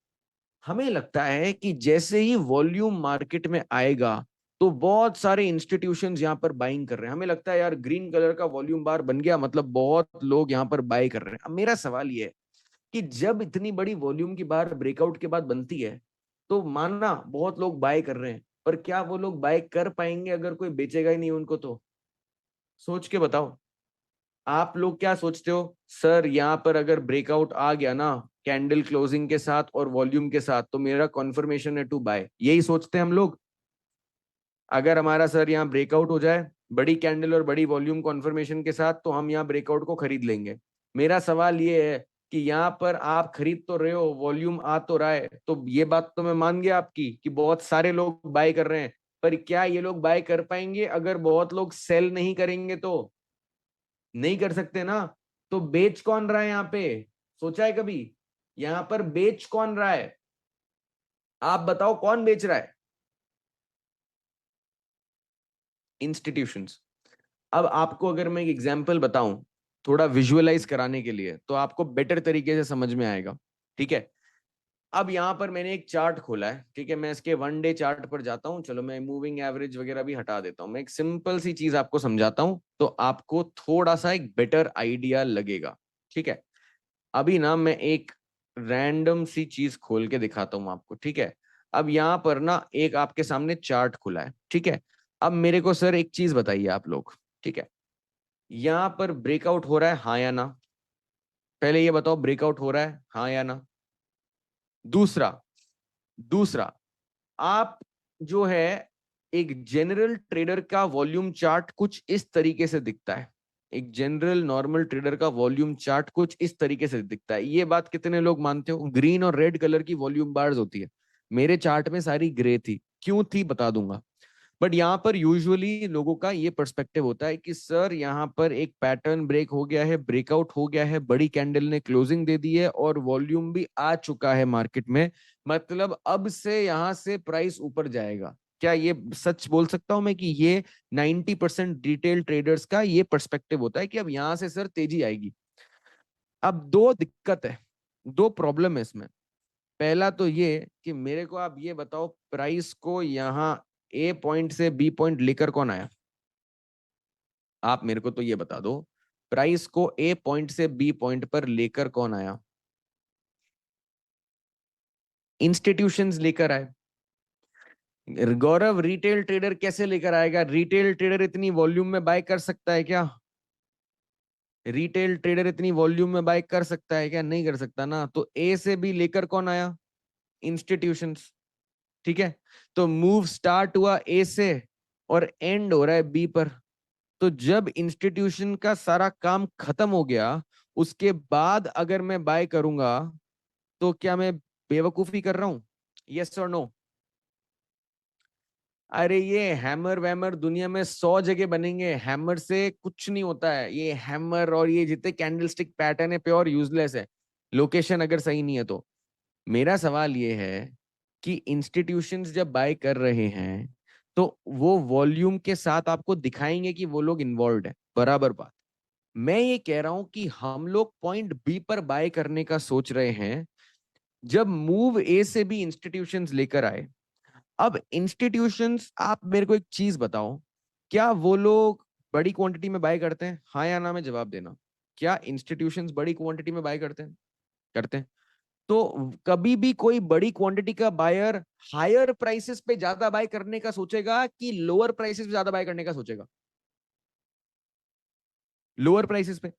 A: हमें लगता है कि जैसे ही वॉल्यूम मार्केट में आएगा तो बहुत सारे इंस्टीट्यूशंस यहाँ पर बाइंग कर रहे हैं। हमें लगता है यार ग्रीन कलर का वॉल्यूम बार बन गया मतलब बहुत लोग यहाँ पर बाय कर रहे हैं। अब मेरा सवाल ये है कि जब इतनी बड़ी वॉल्यूम की बार ब्रेकआउट के बाद बनती है तो मानना बहुत लोग बाय कर रहे हैं, पर क्या वो लोग बाय कर पाएंगे अगर कोई बेचेगा ही नहीं उनको? तो सोच के बताओ। आप लोग क्या सोचते हो? सर यहाँ पर अगर ब्रेकआउट आ गया ना कैंडल क्लोजिंग के साथ और वॉल्यूम के साथ तो मेरा कॉन्फर्मेशन है टू बाय, यही सोचते हैं हम लोग। अगर हमारा सर यहाँ ब्रेकआउट हो जाए बड़ी कैंडल और बड़ी वॉल्यूम कॉन्फर्मेशन के साथ तो हम यहाँ ब्रेकआउट को खरीद लेंगे। मेरा सवाल ये है कि यहाँ पर आप खरीद तो रहे हो, वॉल्यूम आ तो रहा है, तो ये बात तो मैं मान गया आपकी कि बहुत सारे लोग बाय कर रहे हैं, पर क्या ये लोग बाय कर पाएंगे अगर बहुत लोग सेल नहीं करेंगे? तो नहीं कर सकते ना। तो बेच कौन रहा है यहाँ पे? सोचा है कभी? यहाँ पर बेच कौन रहा है? आप बताओ कौन बेच रहा है? इंस्टीट्यूशंस। अब आपको अगर मैं एक एग्जांपल बताऊं थोड़ा विजुअलाइज कराने के लिए तो आपको बेटर तरीके से समझ में आएगा। ठीक है, अब यहाँ पर मैंने एक चार्ट खोला है। ठीक है, मैं इसके 1 डे चार्ट पर जाता हूँ। चलो मैं मूविंग एवरेज वगैरह भी हटा देता हूँ, मैं एक सिंपल सी चीज आपको समझाता हूँ तो आपको थोड़ा सा एक बेटर आइडिया लगेगा। ठीक है, अभी ना मैं एक रैंडम सी चीज खोल के दिखाता हूँ आपको। ठीक है, अब यहाँ पर ना एक आपके सामने चार्ट खुला है। ठीक है, अब मेरे को सर एक चीज बताइए आप लोग। ठीक है, यहाँ पर ब्रेकआउट हो रहा है हाँ या ना? पहले ये बताओ ब्रेकआउट हो रहा है हाँ या ना? दूसरा दूसरा आप जो है एक जनरल ट्रेडर का वॉल्यूम चार्ट कुछ इस तरीके से दिखता है। एक जनरल नॉर्मल ट्रेडर का वॉल्यूम चार्ट कुछ इस तरीके से दिखता है। ये बात कितने लोग मानते हो? ग्रीन और रेड कलर की वॉल्यूम बार्स होती है। मेरे चार्ट में सारी ग्रे थी, क्यों थी बता दूंगा। बट यहाँ पर यूजुअली लोगों का ये पर्सपेक्टिव होता है कि सर यहाँ पर एक पैटर्न ब्रेक हो गया है, ब्रेकआउट हो गया है, बड़ी कैंडल ने क्लोजिंग दे दी है और वॉल्यूम भी आ चुका है मार्केट में, मतलब अब से यहाँ से प्राइस ऊपर जाएगा। क्या ये सच बोल सकता हूं मैं कि ये 90% रिटेल ट्रेडर्स का ये पर्सपेक्टिव होता है कि अब यहां से सर तेजी आएगी? अब दो दिक्कत है, दो प्रॉब्लम है इसमें। पहला तो ये कि मेरे को आप ये बताओ प्राइस को यहाँ ए पॉइंट से बी पॉइंट लेकर कौन आया? आप मेरे को तो ये बता दो प्राइस को ए पॉइंट से बी पॉइंट पर लेकर कौन आया? इंस्टीट्यूशंस लेकर आए। गौरव रिटेल ट्रेडर कैसे लेकर आएगा? रिटेल ट्रेडर इतनी वॉल्यूम में बाय कर सकता है क्या? रिटेल ट्रेडर इतनी वॉल्यूम में बाय कर सकता है क्या? नहीं कर सकता ना। तो ए से बी लेकर कौन आया? इंस्टीट्यूशंस। ठीक है, तो मूव स्टार्ट हुआ ए से और एंड हो रहा है बी पर। तो जब इंस्टीट्यूशन का सारा काम खत्म हो गया उसके बाद अगर मैं बाय करूंगा तो क्या मैं बेवकूफी कर रहा हूं? यस और नो? अरे ये हैमर वैमर दुनिया में 100 जगह बनेंगे, हैमर से कुछ नहीं होता है। ये हैमर और ये जितने कैंडलस्टिक पैटर्न है प्योर यूजलेस है, लोकेशन अगर सही नहीं है तो। मेरा सवाल ये है कि इंस्टीट्यूशंस जब बाय कर रहे हैं तो वो वॉल्यूम के साथ आपको दिखाएंगे कि वो लोग इन्वॉल्व है, बराबर बात। मैं ये कह रहा हूं कि हम लोग पॉइंट बी पर बाय करने का सोच रहे हैं, जब मूव ए से भी इंस्टीट्यूशंस लेकर आए, अब इंस्टीट्यूशंस, आप मेरे को एक चीज बताओ, क्या वो लोग बड़ी क्वांटिटी में बाय करते हैं? हाँ या ना में जवाब देना। क्या इंस्टीट्यूशंस बड़ी क्वांटिटी में बाय करते हैं? करते हैं। तो कभी भी कोई बड़ी क्वांटिटी का बायर हायर प्राइसेस पे ज्यादा बाय करने का सोचेगा कि लोअर प्राइसेस पे ज्यादा बाय करने का सोचेगा? लोअर प्राइसेस पे।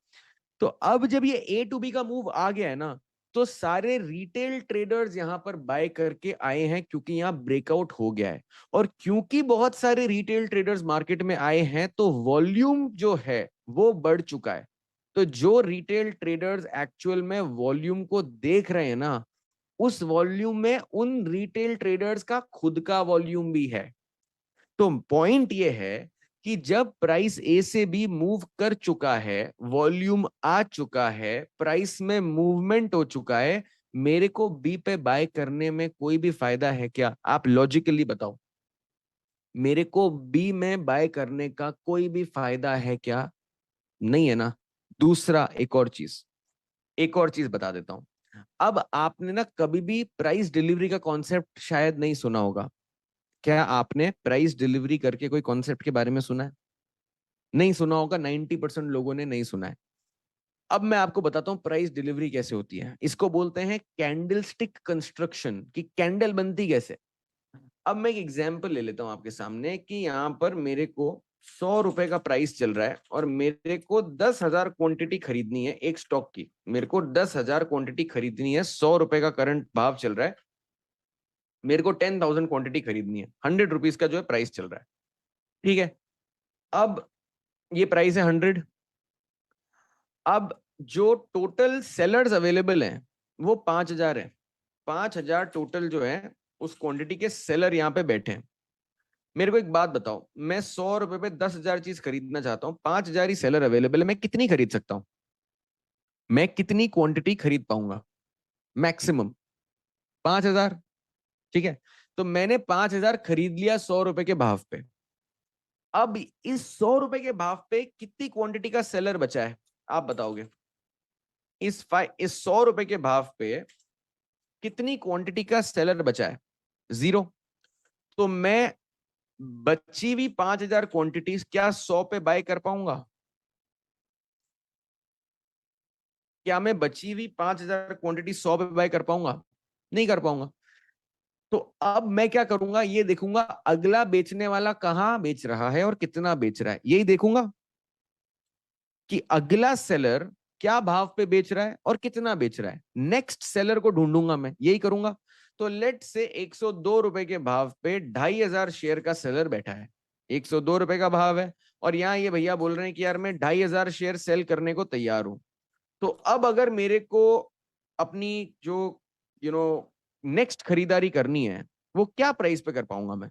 A: तो अब जब ये ए टू बी का मूव आ गया है ना, तो सारे रिटेल ट्रेडर्स यहां पर बाय करके आए हैं, क्योंकि यहां ब्रेकआउट हो गया है। और क्योंकि बहुत सारे रिटेल ट्रेडर्स मार्केट में आए हैं, तो वॉल्यूम जो है वो बढ़ चुका है। तो जो रिटेल ट्रेडर्स एक्चुअल में वॉल्यूम को देख रहे हैं ना, उस वॉल्यूम में उन रिटेल ट्रेडर्स का खुद का वॉल्यूम भी है। तो पॉइंट ये है कि जब प्राइस ए से बी मूव कर चुका है, वॉल्यूम आ चुका है, प्राइस में मूवमेंट हो चुका है, मेरे को बी पे बाय करने में कोई भी फायदा है क्या? आप लॉजिकली बताओ, मेरे को बी में बाय करने का कोई भी फायदा है क्या? नहीं है ना। दूसरा, एक और चीज बता देता हूं। अब आपने ना कभी भी प्राइस डिलीवरी का कॉन्सेप्ट शायद नहीं सुना होगा। क्या आपने प्राइस डिलीवरी करके कोई कॉन्सेप्ट के बारे में सुना है? नहीं सुना होगा, 90% लोगों ने नहीं सुना है। अब मैं आपको बताता हूं प्राइस डिलीवरी कैसे होती है। इसको बोलते हैं कैंडल स्टिक कंस्ट्रक्शन, कि कैंडल बनती कैसे। अब मैं एक एग्जांपल ले लेता हूं आपके सामने, कि यहाँ पर मेरे को 100 रुपए का प्राइस चल रहा है, और मेरे को 10,000 क्वांटिटी खरीदनी है एक स्टॉक की। मेरे को 10,000 क्वांटिटी खरीदनी है, 100 रुपए का करंट भाव चल रहा है, मेरे को 10,000 क्वांटिटी खरीदनी है, 100 रुपीज का जो है प्राइस चल रहा है। ठीक है। अब ये प्राइस है 100। अब जो टोटल सेलर्स अवेलेबल हैं वो 5,000 है। 5,000 टोटल जो है उस क्वांटिटी के सेलर यहाँ पे बैठे हैं। मेरे को एक बात बताओ, मैं 100 रुपए पे 10,000 चीज खरीदना चाहता हूँ, 5,000 ही सेलर अवेलेबल है, मैं कितनी खरीद सकता हूँ? मैं कितनी क्वांटिटी खरीद पाऊंगा? मैक्सिमम 5,000। ठीक है। तो मैंने 5,000 खरीद लिया 100 रुपए के भाव पे। अब इस 100 रुपए के भाव पे कितनी क्वांटिटी का सेलर बचा है, आप बताओगे? इस 100 रुपए के भाव पे कितनी क्वांटिटी का सेलर बचा है? जीरो। तो मैं बची हुई 5,000 क्वांटिटीज क्या 100 पे बाय कर पाऊंगा? क्या मैं बची हुई 5,000 क्वांटिटी 100 पे बाय कर पाऊंगा? नहीं कर पाऊंगा। तो अब मैं क्या करूंगा, ये देखूंगा अगला बेचने वाला कहां बेच रहा है और कितना बेच रहा है, यही देखूंगा कि अगला सेलर क्या भाव पे बेच रहा है और कितना बेच रहा है। नेक्स्ट सेलर को ढूंढूंगा, मैं यही करूंगा। तो लेट से 102 रुपए के भाव पे 2,500 शेयर का सेलर बैठा है। 102 रुपए का भाव है, और यहाँ ये भैया बोल रहे हैं कि यार मैं 2,500 शेयर सेल करने को तैयार हूं। तो अब अगर मेरे को अपनी जो नेक्स्ट खरीदारी करनी है, वो क्या प्राइस पे कर पाऊंगा मैं?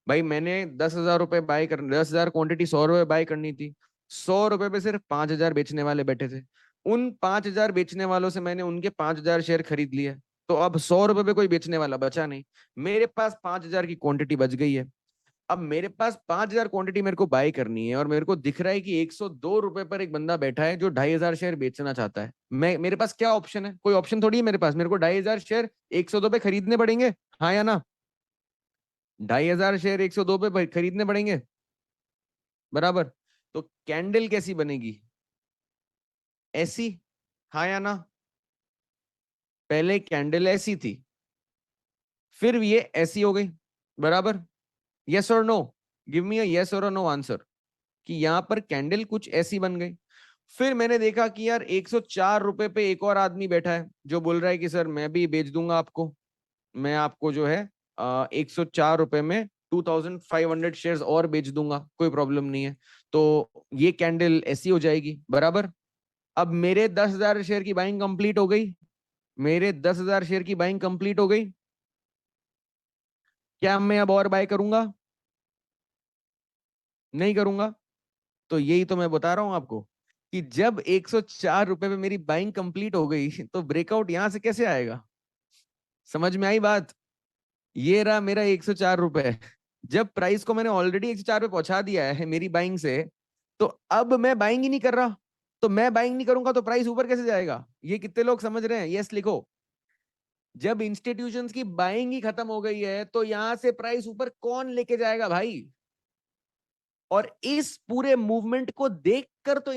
A: भाई मैंने 10,000 रुपए बाय कर 10,000 क्वांटिटी 100 रुपए बाय करनी थी। 100 रुपए पे सिर्फ 5,000 बेचने वाले बैठे थे। उन 5,000 बेचने वालों से मैंने उनके 5,000 शेयर खरीद लिए। तो अब 100 रुपए पे कोई बेचने वाला बचा नहीं। मेरे पास 5,000 की क्वांटिटी बच गई है। अब मेरे पास 5,000 क्वांटिटी मेरे को बाय करनी है, और मेरे को दिख रहा है कि 102 रुपए पर एक बंदा बैठा है जो 2,500 शेयर बेचना चाहता है। मेरे पास क्या ऑप्शन है? कोई ऑप्शन थोड़ी है मेरे पास। मेरे को 2,500 शेयर 102 पे खरीदने पड़ेंगे, हाँ या ना? 2,500 शेयर 102 पे खरीदने पड़ेंगे, बराबर। तो कैंडल कैसी बनेगी? ऐसी, हाँ या ना? पहले कैंडल ऐसी थी, फिर ये ऐसी हो गई, बराबर। यस और नो? गिव मी अ यस और नो आंसर, कि यहां पर कैंडल कुछ ऐसी बन गई। फिर मैंने देखा कि यार 104 रुपए पे एक और आदमी बैठा है जो बोल रहा है कि सर मैं भी बेच दूंगा आपको। मैं आपको जो है 104 रुपए में 2,500 शेयर्स और बेच दूंगा, कोई प्रॉब्लम नहीं है। तो ये कैंडल ऐसी हो जाएगी, बराबर। अब मेरे 10,000 शेयर की बाइंग कंप्लीट हो गई। मेरे 10,000 शेयर की बाइंग कंप्लीट हो गई। क्या मैं अब और बाय करूंगा? नहीं करूंगा। तो यही तो मैं बता रहा हूं आपको, कि जब 104 रुपए पे मेरी बाइंग कंप्लीट हो गई, तो ब्रेकआउट यहां से कैसे आएगा? समझ में आई बात? ये रहा मेरा 104 रुपए। जब प्राइस को मैंने ऑलरेडी 104 पे पहुंचा दिया है मेरी बाइंग से, तो अब मैं बाइंग ही नहीं कर रहा। तो मैं बाइंग नहीं करूंगा तो प्राइस ऊपर कैसे जाएगा? ये कितने लोग समझ रहे हैं? यस लिखो। जब इंस्टीट्यूशंस की बाइंग ही खत्म हो गई है तो यहां से प्राइस ऊपर कौन लेके जाएगा भाई? और इस पूरे मूवमेंट को देखकर तो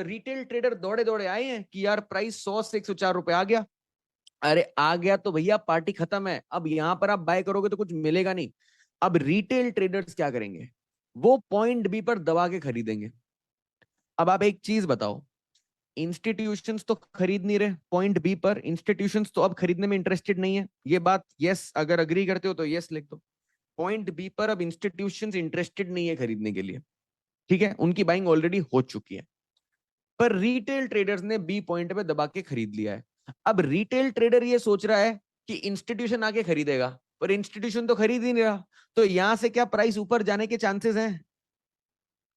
A: रिटेल ट्रेडर दौड़े दौड़े आए हैं कि यार प्राइस 100 से 104 रुपए आ गया। अरे आ गया तो भैया पार्टी खत्म है, अब यहां पर आप बाय करोगे तो कुछ मिलेगा नहीं। अब रिटेल ट्रेडर्स क्या करेंगे? वो पॉइंट बी पर दबा के खरीदेंगे। अब आप एक चीज बताओ, इंस्टीट्यूशंस तो खरीद नहीं रहे पॉइंट बी पर, इंस्टीट्यूशंस तो अब खरीदने में इंटरेस्टेड नहीं है, ये बात यस अगर अग्री करते हो तो यस लिख दो। पॉइंट बी पर अब इंस्टीट्यूशंस इंटरेस्टेड नहीं है खरीदने के लिए, ठीक है, उनकी बाइंग ऑलरेडी हो चुकी है। पर रिटेल ट्रेडर्स ने बी पॉइंट पे दबा के खरीद लिया है। अब रिटेल ट्रेडर ये सोच रहा है कि इंस्टीट्यूशन आके खरीदेगा, पर इंस्टीट्यूशन तो खरीद ही नहीं रहा, तो यहां से क्या प्राइस ऊपर जाने के चांसेस हैं?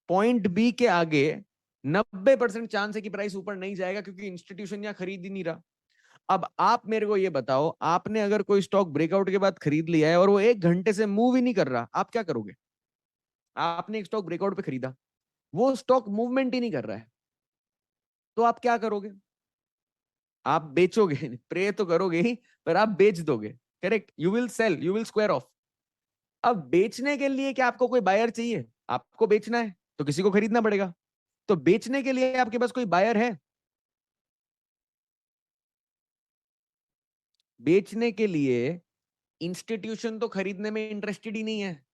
A: पॉइंट बी के आगे 90% चांस है कि प्राइस ऊपर नहीं जाएगा क्योंकि इंस्टीट्यूशन यहां खरीद ही नहीं रहा। अब आप मेरे को ये बताओ, आपने अगर कोई स्टॉक ब्रेकआउट के बाद खरीद लिया है और वो 1 घंटे से मूव ही नहीं कर रहा, आप क्या करोगे? आपने एक स्टॉक ब्रेकआउट पे खरीदा, वो स्टॉक मूवमेंट ही नहीं कर रहा है, तो आप क्या करोगे? आप बेचोगे, प्रे तो करोगे ही, पर आप बेच दोगे। Correct, you will sell, you will square off. अब बेचने के लिए क्या आपको कोई बायर चाहिए? आपको बेचना है तो किसी को खरीदना पड़ेगा, तो बेचने के लिए आपके पास कोई बायर है? बेचने के लिए इंस्टीट्यूशन तो खरीदने में इंटरेस्टेड ही नहीं है,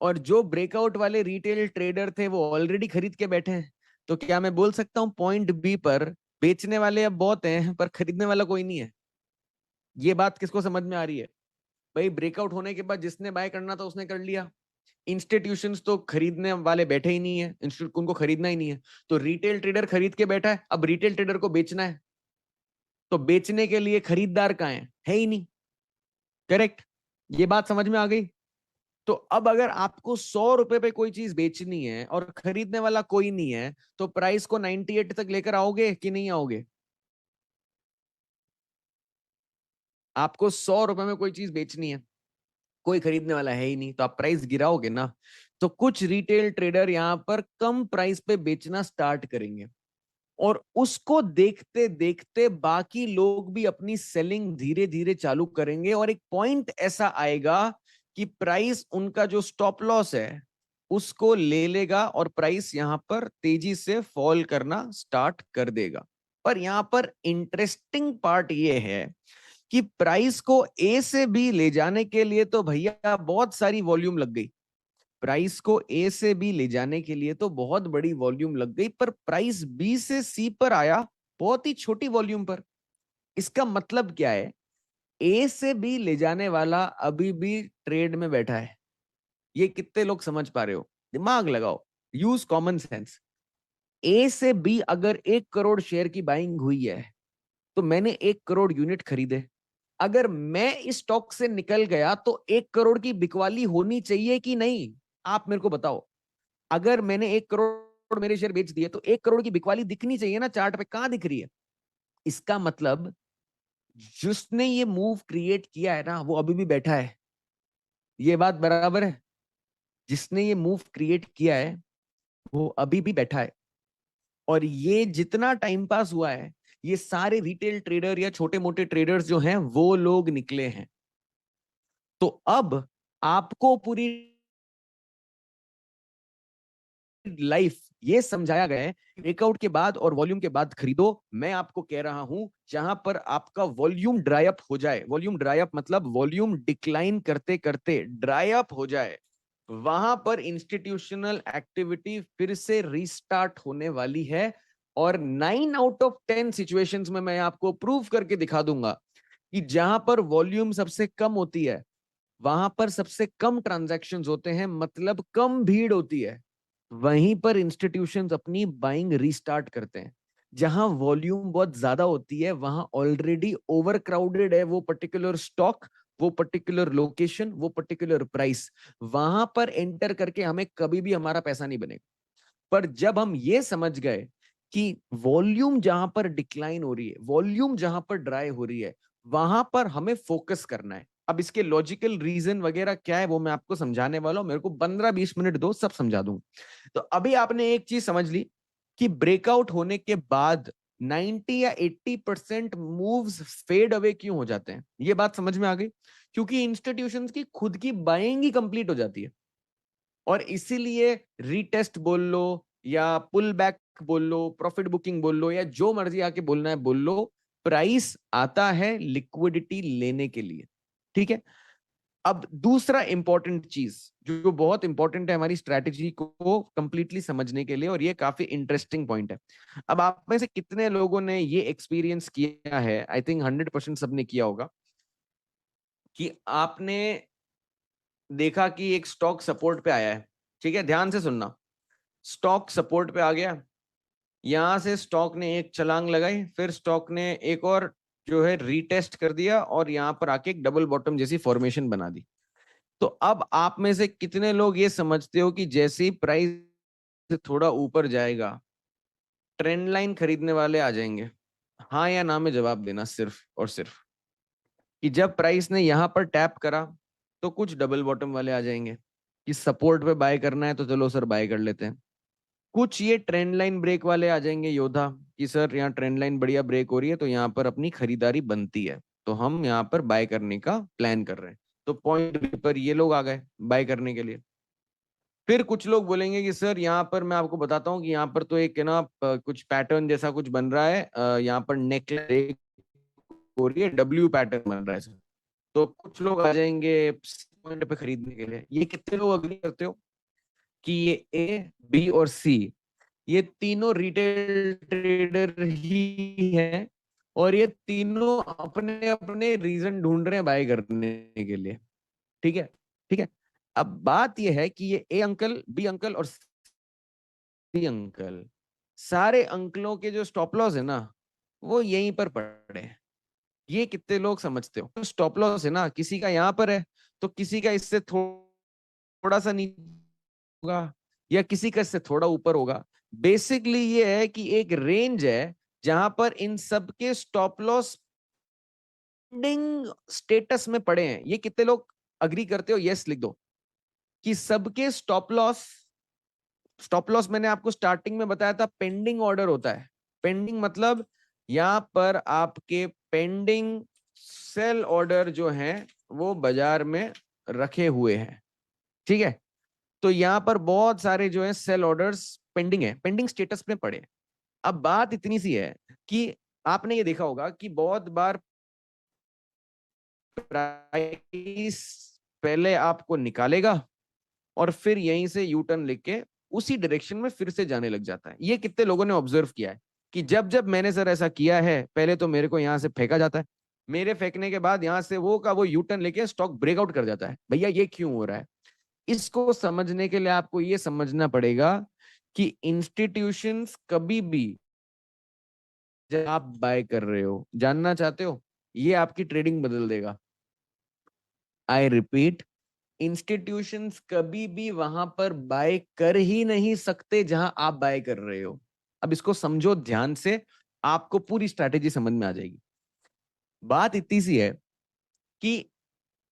A: और जो ब्रेकआउट वाले रिटेल ट्रेडर थे वो ऑलरेडी खरीद के बैठे हैं। तो क्या मैं बोल सकता हूं पॉइंट बी पर बेचने वाले अब बहुत हैं पर खरीदने वाला कोई नहीं है? ये बात किसको समझ में आ रही है? भाई ब्रेकआउट होने के बाद जिसने बाय करना था उसने कर लिया, इंस्टीट्यूशंस तो खरीदने वाले बैठे ही नहीं है, इंस्टीट्यूट उनको खरीदना ही नहीं है, तो रिटेल ट्रेडर खरीद के बैठा है। अब रिटेल ट्रेडर को बेचना है, तो बेचने के लिए खरीदार कहाँ है ही नहीं। करेक्ट, ये बात समझ में आ गई? तो अब अगर आपको 100 रुपए पे कोई चीज बेचनी है और खरीदने वाला कोई नहीं है, तो प्राइस को 98 तक लेकर आओगे कि नहीं आओगे? आपको 100 रुपए में कोई चीज बेचनी है, कोई खरीदने वाला है ही नहीं, तो आप प्राइस गिराओगे ना। तो कुछ रिटेल ट्रेडर यहां पर कम प्राइस पे बेचना स्टार्ट करेंगे, और उसको देखते देखते बाकी लोग भी अपनी सेलिंग धीरे धीरे चालू करेंगे, और एक पॉइंट ऐसा आएगा कि प्राइस उनका जो स्टॉप लॉस है उसको ले लेगा और प्राइस यहां पर तेजी से फॉल करना स्टार्ट कर देगा। पर यहां पर इंटरेस्टिंग पार्ट ये है कि प्राइस को ए से बी ले जाने के लिए तो भैया बहुत सारी वॉल्यूम लग गई, प्राइस को ए से बी ले जाने के लिए तो बहुत बड़ी वॉल्यूम लग गई, पर प्राइस बी से सी पर आया बहुत ही छोटी वॉल्यूम पर। इसका मतलब क्या है? ए से बी ले जाने वाला अभी भी ट्रेड में बैठा है। ये कितने लोग समझ पा रहे हो? दिमाग लगाओ, यूज कॉमन सेंस। ए से बी अगर 1 करोड़ शेयर की बाइंग हुई है, तो मैंने 1 करोड़ यूनिट खरीदे। अगर मैं इस स्टॉक से निकल गया तो 1 करोड़ की बिकवाली होनी चाहिए कि नहीं? आप मेरे को बताओ। अगर मैंने 1 करोड़ मेरे शेयर बेच दिए तो 1 करोड़ की बिकवाली दिखनी चाहिए ना चार्ट पे, कहां दिख रही है? इसका मतलब जिसने ये मूव क्रिएट किया है ना वो अभी भी बैठा है। ये बात बराबर है? जिसने ये मूव क्रिएट किया है वो अभी भी बैठा है, और ये जितना टाइम पास हुआ है ये सारे रिटेल ट्रेडर या छोटे मोटे ट्रेडर्स जो हैं वो लोग निकले हैं। तो अब आपको पूरी लाइफ ये समझाया गया है, ब्रेकआउट के बाद और वॉल्यूम के बाद खरीदो। मैं आपको कह रहा हूं जहां पर आपका वॉल्यूम ड्राई अप हो जाए, वॉल्यूम ड्राई अप मतलब वॉल्यूम डिक्लाइन करते करते ड्राई अप हो जाए, वहां पर इंस्टीट्यूशनल एक्टिविटी फिर से रीस्टार्ट होने वाली है। और 9 आउट ऑफ 10 सिचुएशंस में मैं आपको प्रूव करके दिखा दूंगा कि जहां पर वॉल्यूम सबसे कम होती है वहां पर सबसे कम ट्रांजैक्शंस होते हैं, मतलब कम भीड़ होती है, वहीं पर इंस्टीट्यूशंस अपनी बाइंग रीस्टार्ट करते हैं। जहां वॉल्यूम बहुत ज्यादा होती है वहां ऑलरेडी ओवर क्राउडेड है वो पर्टिकुलर स्टॉक, वो पर्टिकुलर लोकेशन, वो पर्टिकुलर प्राइस, वहां पर एंटर करके हमें कभी भी हमारा पैसा नहीं बनेगा। पर जब हम ये समझ गए कि वॉल्यूम जहां पर डिक्लाइन हो रही है, वॉल्यूम जहां पर ड्राई हो रही है, वहां पर हमें फोकस करना है। अब इसके लॉजिकल रीजन वगैरह क्या है वो मैं आपको समझाने वाला हूं, मेरे को 15-20 मिनट दो, सब समझा दूं। तो अभी आपने एक चीज समझ ली कि ब्रेकआउट होने के बाद 90 या 80% मूव्स फेड अवे क्यों हो जाते हैं? ये बात समझ में आ गई? क्योंकि इंस्टीट्यूशंस की खुद की बाइंग ही कंप्लीट हो जाती है, और इसीलिए रीटेस्ट बोल लो या पुल बैक बोल लो, प्रॉफिट बुकिंग बोल लो, या जो मर्जी आके बोलना है बोल लो, प्राइस आता है लिक्विडिटी लेने के लिए। ठीक है, अब दूसरा इंपॉर्टेंट चीज जो बहुत इंपॉर्टेंट है हमारी स्ट्रैटेजी को कंप्लीटली समझने के लिए, और ये काफी इंटरेस्टिंग पॉइंट है। अब आप में से कितने लोगों ने ये एक्सपीरियंस किया है, आई थिंक 100% सबने किया होगा, कि आपने देखा कि एक स्टॉक सपोर्ट पे आया है। ठीक है, ध्यान से सुनना। स्टॉक सपोर्ट पे आ गया, यहां से स्टॉक ने एक छलांग लगाई, फिर स्टॉक ने एक और जो है रीटेस्ट कर दिया, और यहां पर आके एक डबल बॉटम जैसी फॉर्मेशन बना दी। तो अब आप में से कितने लोग ये समझते हो कि जैसे ही प्राइस थोड़ा ऊपर जाएगा, ट्रेंड लाइन खरीदने वाले आ जाएंगे? हाँ या ना में जवाब देना, सिर्फ और सिर्फ। कि जब प्राइस ने यहां पर टैप करा तो कुछ डबल बॉटम वाले आ जाएंगे कि सपोर्ट पे बाय करना है तो चलो सर बाय कर लेते हैं। कुछ ये ट्रेंड लाइन ब्रेक वाले आ जाएंगे योद्धा, कि सर यहाँ ट्रेंड लाइन बढ़िया ब्रेक हो रही है तो यहाँ पर अपनी खरीदारी बनती है, तो हम यहाँ पर बाय करने का प्लान कर रहे हैं। तो पॉइंट बी पर ये लोग आ गए बाय करने के लिए। फिर कुछ लोग बोलेंगे कि सर यहाँ पर मैं आपको बताता हूँ कि यहाँ पर तो एक है ना कुछ पैटर्न जैसा कुछ बन रहा है, यहाँ पर नेक हो रही है, डब्ल्यू पैटर्न बन रहा है सर। तो कुछ लोग आ जाएंगे पॉइंट पे खरीदने के लिए। ये कितने लोग अग्री करते हो कि ये ए, बी और सी, ये तीनों रिटेल ट्रेडर ही हैं, और ये तीनों अपने अपने रीजन ढूंढ रहे हैं बाय करने के लिए? ठीक है, ठीक है। अब बात ये है कि ये ए अंकल, बी अंकल और सी अंकल, सारे अंकलों के जो स्टॉप लॉस है ना, वो यहीं पर पड़े हैं। ये कितने लोग समझते हो? तो स्टॉप लॉस है ना, किसी का यहाँ पर है तो किसी का इससे थोड़ा सा नीचे होगा, या किसी का इससे थोड़ा ऊपर होगा। बेसिकली ये है कि एक रेंज है जहां पर इन सब के स्टॉप लॉस स्टेटस में पड़े हैं। ये कितने लोग अग्री करते हो? यस लिख दो कि सबके स्टॉप लॉस मैंने आपको स्टार्टिंग में बताया था पेंडिंग ऑर्डर होता है। पेंडिंग मतलब यहां पर आपके पेंडिंग सेल ऑर्डर जो हैं वो बाजार में रखे हुए हैं। ठीक है, तो यहां पर बहुत सारे जो है सेल ऑर्डर्स पेंडिंग है, पेंडिंग स्टेटस में पड़े। अब बात इतनी सी है कि आपने ये देखा होगा कि बहुत बार प्राइस पहले आपको निकालेगा और फिर यहीं से यू टर्न लेके उसी डायरेक्शन में फिर से जाने लग जाता है। ये कितने लोगों ने ऑब्जर्व किया है कि जब जब मैंने सर ऐसा किया है, पहले तो मेरे को यहां से फेंका जाता है, मेरे फेंकने के बाद यहां से वो का वो यू टर्न लेके स्टॉक ब्रेकआउट कर जाता है। भैया ये क्यों हो रहा है? इसको समझने के लिए आपको ये समझना पड़ेगा कि इंस्टीट्यूशंस कभी भी, जब आप बाय कर रहे हो, जानना चाहते हो, ये आपकी ट्रेडिंग बदल देगा। आई रिपीट, इंस्टीट्यूशंस कभी भी वहां पर बाय कर ही नहीं सकते जहां आप बाय कर रहे हो। अब इसको समझो ध्यान से, आपको पूरी स्ट्रैटेजी समझ में आ जाएगी। बात इतनी सी है कि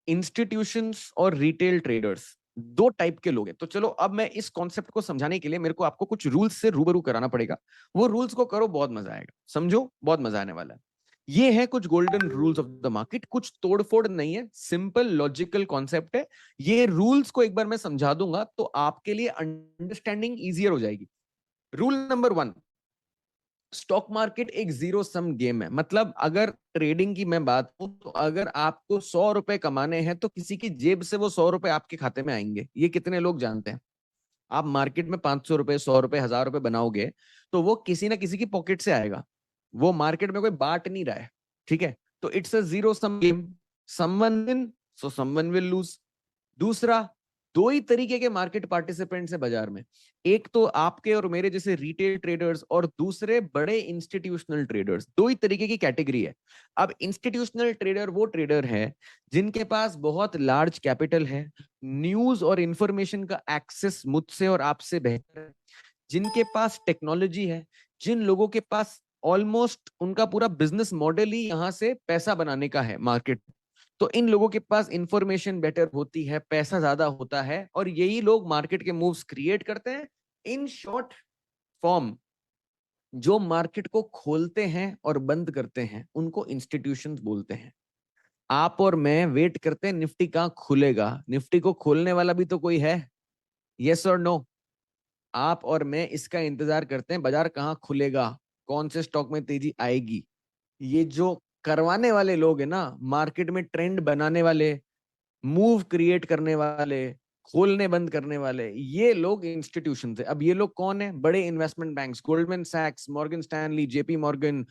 A: इंस्टीट्यूशंस और रिटेल ट्रेडर्स दो टाइप के लोग हैं। तो चलो अब मैं इस कॉन्सेप्ट को समझाने के लिए मेरे को आपको कुछ रूल्स से रूबरू कराना पड़ेगा। वो रूल्स को करो, बहुत मजा आएगा, समझो बहुत मजा आने वाला है। ये है कुछ golden rules of the market, कुछ तोड़फोड़ नहीं है, सिंपल लॉजिकल कॉन्सेप्ट है। ये रूल्स को एक बार मैं समझा दूंगा तो आपके लिए अंडरस्टैंडिंग इजियर हो जाएगी। रूल नंबर 1, स्टॉक मार्केट एक जीरो सम गेम है। मतलब अगर ट्रेडिंग की मैं बात करूं तो अगर आपको 100 रुपए कमाने हैं तो किसी की जेब से वो 100 रुपए आपके खाते में आएंगे। ये कितने लोग जानते हैं? आप मार्केट में 500 रुपए, 100 रुपए, 1000 रुपए बनाओगे तो वो किसी ना किसी की पॉकेट से आएगा। वो मार्केट में कोई बांट नहीं रहा है। ठीक है, तो it's a zero sum game. Someone win so someone will lose. दूसरा, दो ही तरीके के मार्केट पार्टिसिपेंट्स है बाजार में। एक तो आपके और मेरे जैसे रिटेल ट्रेडर्स, और दूसरे बड़े इंस्टीट्यूशनल ट्रेडर्स। दो ही तरीके की कैटेगरी है। अब इंस्टीट्यूशनल ट्रेडर वो ट्रेडर है जिनके पास बहुत लार्ज कैपिटल है, न्यूज और इंफॉर्मेशन का एक्सेस मुझसे और आपसे बेहतर है, जिनके पास टेक्नोलॉजी है, जिन लोगों के पास ऑलमोस्ट उनका पूरा बिजनेस मॉडल ही यहां से पैसा बनाने का है मार्केट। तो इन लोगों के पास इंफॉर्मेशन बेटर होती है, पैसा ज्यादा होता है, और यही लोग मार्केट के मूव्स क्रिएट करते हैं। इन शॉर्ट फॉर्म, जो मार्केट को खोलते हैं और बंद करते हैं उनको इंस्टीट्यूशंस बोलते हैं। आप और मैं वेट करते हैं निफ्टी कहाँ खुलेगा, निफ्टी को खोलने वाला भी तो कोई है, यस और नो। आप और मैं इसका इंतजार करते हैं बाजार कहाँ खुलेगा, कौन से स्टॉक में तेजी आएगी। ये जो करवाने वाले लोग हैं ना, मार्केट में ट्रेंड बनाने वाले, मूव क्रिएट करने वाले, खोलने बंद करने वाले, ये लोग इंस्टीट्यूशन है। अब ये लोग कौन है? बड़े इन्वेस्टमेंट बैंक्स, गोल्डमैन सैक्स, Morgan Stanley, JP Morgan,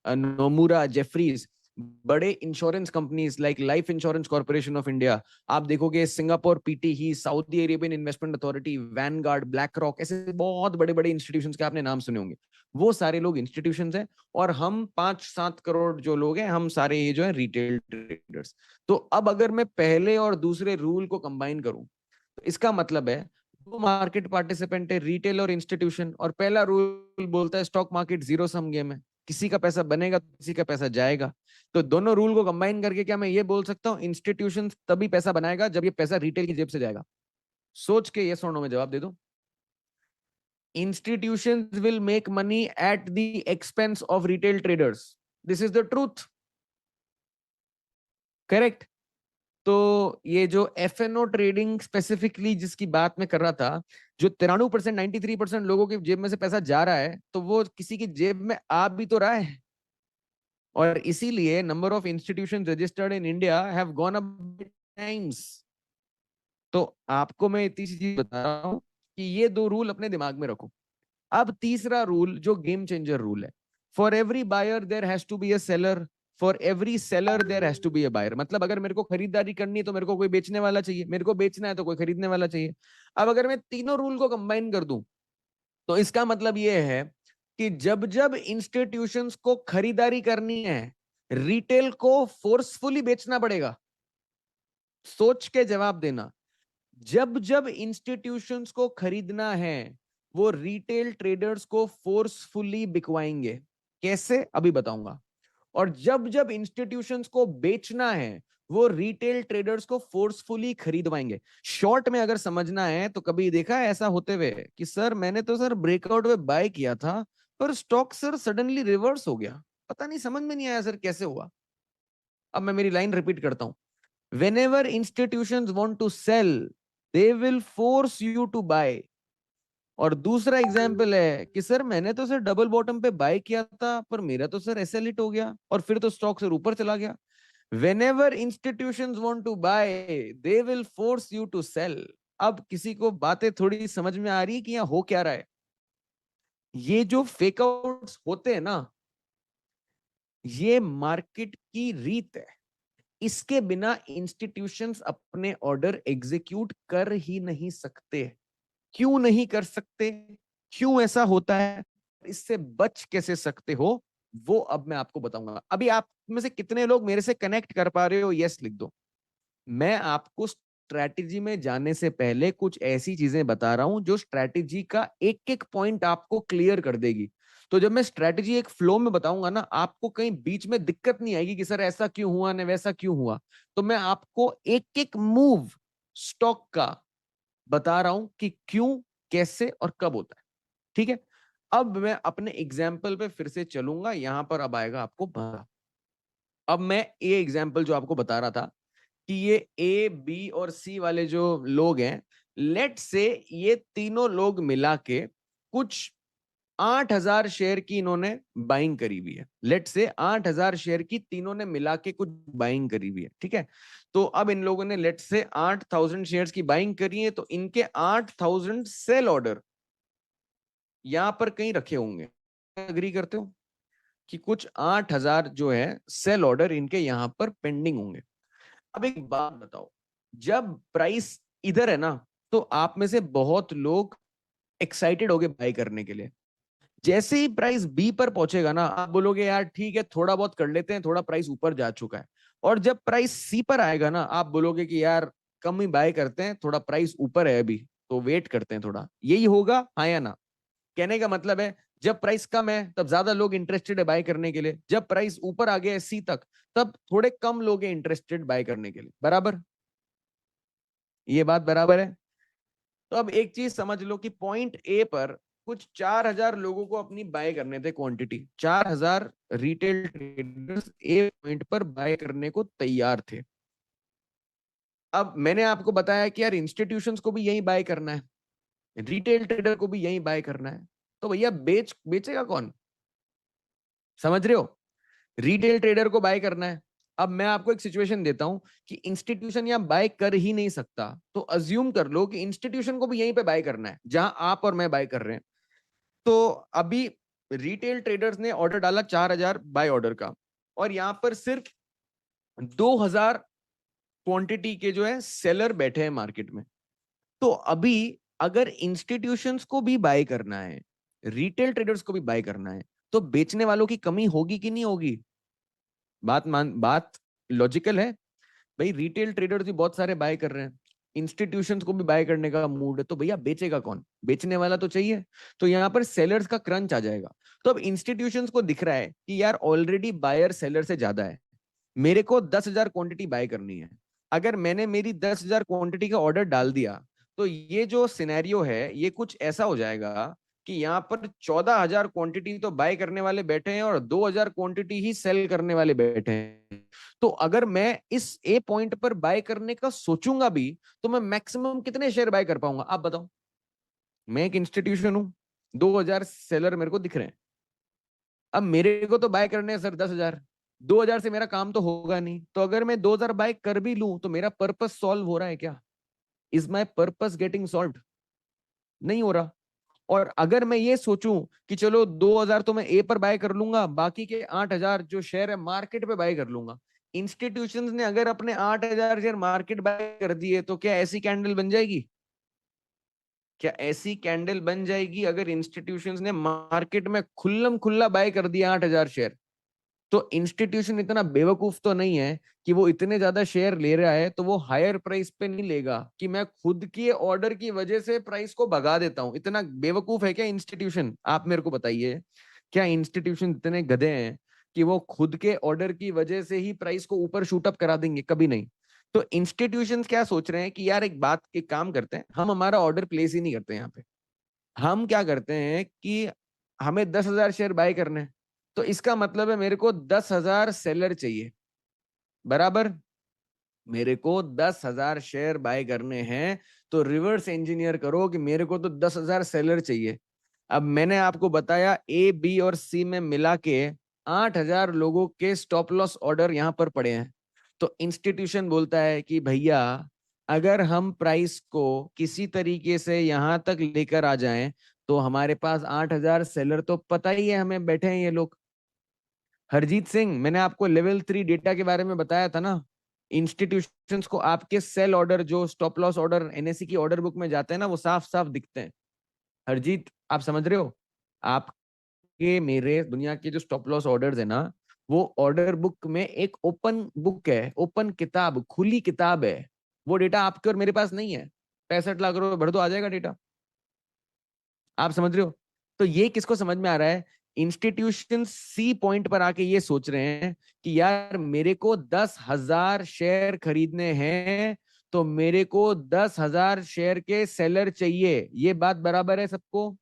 A: Nomura, Jefferies, बड़े insurance companies like Life Insurance Corporation of India. आप देखोगे सिंगापुर पीटी ही, Saudi Arabian Investment Authority, Vanguard, Black Rock, ऐसे बहुत बड़े बड़े इंस्टीट्यूशंस के आपने नाम सुने होंगे। वो सारे लोग इंस्टीट्यूशंस हैं, और हम 5-7 करोड़ जो लोग हैं, हम सारे ये जो है रिटेल ट्रेडर्स। तो अब अगर मैं पहले और दूसरे रूल को कंबाइन करूं, तो इसका मतलब है दो मार्केट पार्टिसिपेंट है, रिटेल और इंस्टीट्यूशन, और पहला रूल बोलता है stock market zero sum game है, किसी का पैसा बनेगा किसी का पैसा जाएगा। तो दोनों रूल को कंबाइन करके क्या मैं ये बोल सकता हूं इंस्टीट्यूशन तभी पैसा बनाएगा जब ये पैसा रिटेल की जेब से जाएगा? सोच के ये सुनो, में जवाब दे दो। Institutions will make money at the expense of retail traders. This is the truth. Correct? तो ये जो एफएनओ ट्रेडिंग स्पेसिफिकली जिसकी बात मैं कर रहा था, जो 93%, 93% लोगों की जेब में से पैसा जा रहा है, तो वो किसी की जेब में आ भी तो रहा है। और इसीलिए number of institution registered in India have gone up times. तो आपको मैं इतनी सी चीज बता रहा हूं कि ये दो रूल अपने दिमाग में रखो। अब तीसरा रूल जो गेम चेंजर रूल है, for every buyer there has to be a seller, for every seller there has to be a buyer. मतलब अगर मेरे को खरीदारी करनी है तो मेरे को कोई बेचने वाला चाहिए, मेरे को बेचना है तो कोई खरीदने वाला चाहिए। अब अगर मैं तीनों रूल को कंबाइन कर दूं, तो इसका मतलब ये है कि जब जब इंस्टीट्यूशंस को खरीदारी करनी है, रिटेल को फोर्सफुली बेचना पड़ेगा। सोच के जवाब देना। जब जब इंस्टीट्यूशंस को खरीदना है, वो रिटेल ट्रेडर्स को फोर्सफुली बिकवाएंगे। कैसे? अभी बताऊंगा। और जब जब इंस्टीट्यूशंस को बेचना है, वो रिटेल ट्रेडर्स को फोर्सफुली खरीदवाएंगे। शॉर्ट में अगर समझना है तो कभी देखा है ऐसा होते हुए कि सर मैंने तो सर ब्रेकआउट में बाय किया था, पर स्टॉक सर सडनली रिवर्स हो गया, पता नहीं, समझ में नहीं आया सर कैसे हुआ। अब मैं मेरी लाइन रिपीट करता हूं। Whenever institutions want to sell, they will force you to buy. और दूसरा एग्जाम्पल है कि सर मैंने तो सर डबल बॉटम पे बाय किया था, पर मेरा तो सर एसएल हिट हो गया और फिर तो स्टॉक सर ऊपर चला गया। Whenever institutions want to buy, they will force you to sell. अब किसी को बातें थोड़ी समझ में आ रही है कि यहाँ हो क्या रहा है? ये जो फेक आउट्स होते हैं ना, ये मार्केट की रीत है। इसके बिना इंस्टीट्यूशंस अपने ऑर्डर एग्जीक्यूट कर ही नहीं सकते। क्यों नहीं कर सकते? क्यों ऐसा होता है? इससे बच कैसे सकते हो, वो अब मैं आपको बताऊंगा। अभी आप में से कितने लोग मेरे से कनेक्ट कर पा रहे हो? यस लिख दो। मैं आपको स्ट्रैटेजी में जाने से पहले कुछ ऐसी चीजें बता रहा हूं जो स्ट्रैटेजी का एक एक पॉइंट आपको क्लियर कर देगी। तो जब मैं स्ट्रैटेजी एक फ्लो में बताऊंगा ना, आपको कहीं बीच में दिक्कत नहीं आएगी कि सर ऐसा क्यों हुआ ना वैसा क्यों हुआ। तो मैं आपको एक एक मूव स्टॉक का बता रहा हूं कि क्यों, कैसे और कब होता है। ठीक है? अब मैं अपने एग्जाम्पल पे फिर से चलूंगा, यहां पर अब आएगा आपको मजा। अब मैं ये एग्जाम्पल जो आपको बता रहा था कि ये ए बी और सी वाले जो लोग हैं, लेट से ये तीनों लोग मिला के कुछ 8,000 शेयर की इन्होंने बाइंग करी हुई है। लेट से 8,000 शेयर की तीनों ने मिला के कुछ बाइंग करी हुई है। ठीक है? तो अब इन लोगों ने लेट से 8,000 शेयर्स की बाइंग करी है, तो इनके 8,000 सेल ऑर्डर यहां पर कहीं रखे होंगे। एग्री करते हो कि कुछ 8,000 जो है सेल ऑर्डर इनके यहां पर पेंडिंग होंगे। अब एक बात बताओ, जब प्राइस इधर है ना, तो आप में से बहुत लोग एक्साइटेड होगे बाय करने के लिए। जैसे ही प्राइस बी पर पहुंचेगा ना, आप बोलोगे यार ठीक है थोड़ा बहुत कर लेते हैं, थोड़ा प्राइस ऊपर जा चुका है। और जब प्राइस सी पर आएगा ना, आप बोलोगे कि यार कम ही बाय करते हैं, थोड़ा प्राइस ऊपर है अभी, तो वेट करते हैं थोड़ा। यही होगा, हाँ या ना? कहने का मतलब है जब प्राइस कम है तब ज्यादा लोग इंटरेस्टेड है बाय करने के लिए, जब प्राइस ऊपर आ गया है सी तक, तब थोड़े कम लोग हैं इंटरेस्टेड बाय करने के लिए। बराबर? ये बात बराबर है? तो अब एक चीज समझ लो कि पॉइंट ए पर कुछ 4,000 लोगों को अपनी बाय करने थे क्वांटिटी, 4,000 रिटेल ट्रेडर्स एक पॉइंट पर बाय करने को तैयार थे। अब मैंने आपको बताया कि यार इंस्टीट्यूशंस को भी यही बाय करना है, रिटेल ट्रेडर को भी यही बाय करना है, तो भैया बेचेगा कौन? समझ रहे हो? रिटेल ट्रेडर को बाय करना है। अब मैं आपको एक सिचुएशन देता हूं कि इंस्टीट्यूशन यहां बाय कर ही नहीं सकता, तो अज्यूम कर लो कि इंस्टीट्यूशन को भी यहीं पे बाय करना है जहां आप और मैं बाय कर रहे हैं। तो अभी रिटेल ट्रेडर्स ने ऑर्डर डाला 4,000 बाय ऑर्डर का, और यहां पर सिर्फ 2,000 क्वांटिटी के जो है सेलर बैठे हैं मार्केट में। तो अभी अगर इंस्टीट्यूशंस को भी बाय करना है, रिटेल ट्रेडर्स को भी बाय करना है, तो बेचने वालों की कमी होगी कि नहीं होगी? बात लॉजिकल है। भाई रिटेल ट्रेडर्स भी बहुत सारे बाय कर रहे हैं, इंस्टीट्यूशंस को भी बाय करने का मूड है, तो भैया बेचेगा कौन? बेचने वाला तो चाहिए। तो यहाँ पर सेलर्स का क्रंच आ जाएगा। तो अब इंस्टीट्यूशंस को दिख रहा है कि यार ऑलरेडी बायर सेलर से ज्यादा है, मेरे को 10,000 क्वांटिटी बाय करनी है। अगर मैंने मेरी 10,000 क्वांटिटी का ऑर्डर डाल दिया, तो ये जो सिनेरियो है ये कुछ ऐसा हो जाएगा कि यहाँ पर 14,000 क्वांटिटी तो बाय करने वाले बैठे हैं और 2,000 क्वांटिटी ही सेल करने वाले बैठे हैं। तो अगर मैं इस ए पॉइंट पर बाय करने का सोचूंगा भी, तो मैं मैक्सिमम कितने शेयर बाय कर पाऊंगा आप बताओ? मैं एक इंस्टीट्यूशन हूं, 2,000 सेलर मेरे को दिख रहे हैं। अब मेरे को तो बाय करने हैं सर 10,000, 2,000 से मेरा काम तो होगा नहीं। तो अगर मैं 2,000 बाय कर भी लूं, तो मेरा पर्पस सॉल्व हो रहा है क्या? Is my purpose getting solve? नहीं हो रहा। और अगर मैं ये सोचूं कि चलो 2,000 तो मैं ए पर बाय कर लूंगा, बाकी के 8,000 जो शेयर है मार्केट पे बाय कर लूंगा। इंस्टीट्यूशंस ने अगर अपने 8,000 शेयर मार्केट बाय कर दिए, तो क्या ऐसी कैंडल बन जाएगी? क्या ऐसी कैंडल बन जाएगी अगर इंस्टीट्यूशंस ने मार्केट में खुल्लम खुल्ला बाय कर दिया 8,000 शेयर? तो इंस्टीट्यूशन इतना बेवकूफ तो नहीं है कि वो इतने ज्यादा शेयर ले रहा है तो वो हायर प्राइस पे नहीं लेगा कि मैं खुद के ऑर्डर की वजह से प्राइस को भगा देता हूं। इतना बेवकूफ है क्या इंस्टीट्यूशन? आप मेरे को बताइए, क्या इंस्टीट्यूशन इतने गधे हैं कि वो खुद के ऑर्डर की वजह से ही प्राइस को ऊपर शूट अप करा देंगे? कभी नहीं। तो इंस्टीट्यूशन क्या सोच रहे हैं कि यार एक काम करते हैं, हम हमारा ऑर्डर प्लेस ही नहीं करते यहाँ पे। हम क्या करते हैं कि हमें 10,000 शेयर बाय करने हैं, तो इसका मतलब है मेरे को 10,000 सेलर चाहिए, बराबर? मेरे को 10,000 शेयर बाय करने हैं, तो रिवर्स इंजीनियर करो कि मेरे को तो 10,000 सेलर चाहिए। अब मैंने आपको बताया ए बी और सी में मिला के 8,000 लोगों के स्टॉप लॉस ऑर्डर यहां पर पड़े हैं। तो इंस्टीट्यूशन बोलता है कि भैया अगर हम प्राइस को किसी तरीके से यहां तक लेकर आ जाएं, तो हमारे पास 8,000 सेलर तो पता ही है हमें बैठे हैं ये लोग। हरजीत सिंह, मैंने आपको लेवल 3 डेटा के बारे में बताया था ना। इंस्टीट्यूशंस को आपके सेल ऑर्डर जो स्टॉप लॉस ऑर्डर एनएससी की ऑर्डर बुक में जाते हैं ना, वो साफ साफ दिखते हैं। हरजीत, आप समझ रहे हो? आपके मेरे दुनिया के जो स्टॉप लॉस ऑर्डर्स है ना, वो ऑर्डर बुक में एक ओपन बुक है, ओपन किताब, खुली किताब है। वो डेटा आपके और मेरे पास नहीं है। 65 लाख रुपए भर दो, आ जाएगा डेटा। आप समझ रहे हो? तो ये किसको समझ में आ रहा है? इंस्टीट्यूशन सी पॉइंट पर आके ये सोच रहे हैं कि यार मेरे को 10,000 शेयर खरीदने हैं, तो मेरे को 10,000 शेयर के सेलर चाहिए। ये बात बराबर है सबको?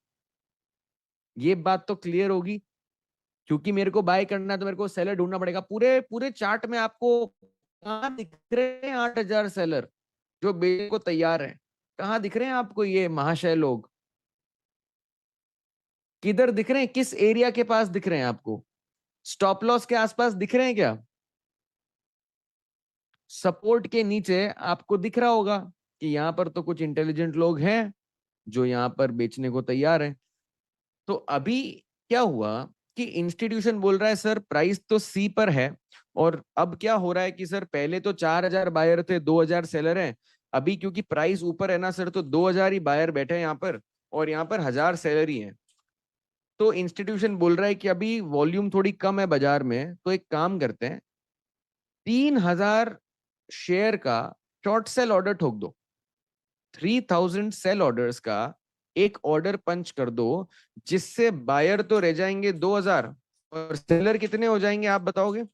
A: ये बात तो क्लियर होगी। क्योंकि मेरे को बाय करना है तो मेरे को सेलर ढूंढना पड़ेगा। पूरे पूरे चार्ट में आपको कहाँ दिख रहे हैं 8,000 सेलर जो बेचने को तैयार है? कहाँ दिख रहे हैं आपको ये महाशय लोग? किधर दिख रहे हैं? किस एरिया के पास दिख रहे हैं आपको? स्टॉप लॉस के आसपास दिख रहे हैं क्या? सपोर्ट के नीचे आपको दिख रहा होगा कि यहाँ पर तो कुछ इंटेलिजेंट लोग हैं जो यहाँ पर बेचने को तैयार हैं। तो अभी क्या हुआ कि इंस्टीट्यूशन बोल रहा है सर प्राइस तो सी पर है, और अब क्या हो रहा है कि सर पहले तो 4,000 बायर थे, 2,000 सेलर हैं। अभी क्योंकि प्राइस ऊपर है ना सर, तो 2,000 ही बायर बैठे हैं यहाँ पर, और यहाँ पर 1,000 सेलर ही हैं। तो इंस्टीट्यूशन बोल रहा है कि अभी वॉल्यूम थोड़ी कम है बाजार में, तो एक काम करते हैं, 3,000 शेयर का शॉर्ट सेल ऑर्डर ठोक दो। 3,000 सेल ऑर्डर्स का एक ऑर्डर पंच कर दो, जिससे बायर तो रह जाएंगे 2,000 और सेलर कितने हो जाएंगे आप बताओगे?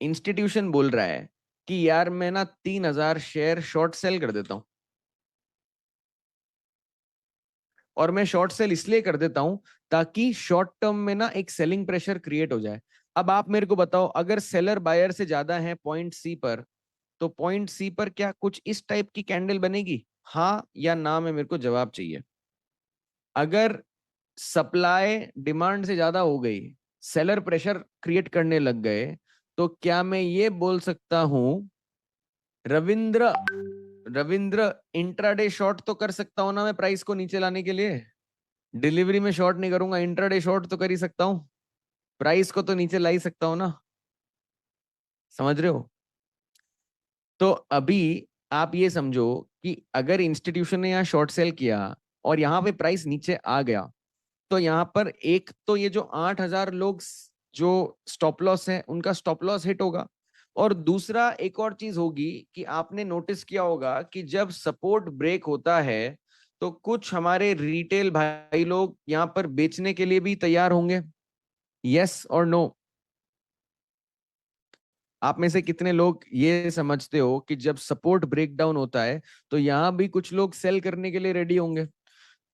A: इंस्टीट्यूशन बोल रहा है कि यार मैं ना 3,000 शेयर शॉर्ट सेल कर देता हूं। और मैं शॉर्ट सेल इसलिए कर देता हूं ताकि शॉर्ट टर्म में ना एक सेलिंग प्रेशर क्रिएट हो जाए। अब आप मेरे को बताओ, अगर सेलर बायर से ज्यादा है पॉइंट सी पर, तो पॉइंट सी पर क्या कुछ इस टाइप की कैंडल बनेगी? हाँ या ना में मेरे को जवाब चाहिए। अगर सप्लाई डिमांड से ज्यादा हो गई, सेलर प्रेशर क्रिएट करने लग गए, तो क्या मैं ये बोल सकता हूं रविंद्र रविंद्र इंट्राडे शॉर्ट तो कर सकता हूं ना मैं प्राइस को नीचे लाने के लिए? डिलीवरी में शॉर्ट नहीं करूंगा, इंट्राडे शॉर्ट तो कर ही सकता हूं, प्राइस को तो नीचे ला ही सकता हूं ना। समझ रहे हो? तो अभी आप ये समझो कि अगर इंस्टीट्यूशन ने यहाँ शॉर्ट सेल किया और यहाँ पे प्राइस नीचे आ गया, तो यहाँ पर एक तो ये जो 8,000 लोग जो स्टॉप लॉस है उनका स्टॉप लॉस हिट होगा। और दूसरा एक और चीज होगी कि आपने नोटिस किया होगा कि जब सपोर्ट ब्रेक होता है तो कुछ हमारे रिटेल भाई लोग यहाँ पर बेचने के लिए भी तैयार होंगे। यस और नो? आप में से कितने लोग ये समझते हो कि जब सपोर्ट ब्रेकडाउन होता है तो यहाँ भी कुछ लोग सेल करने के लिए रेडी होंगे?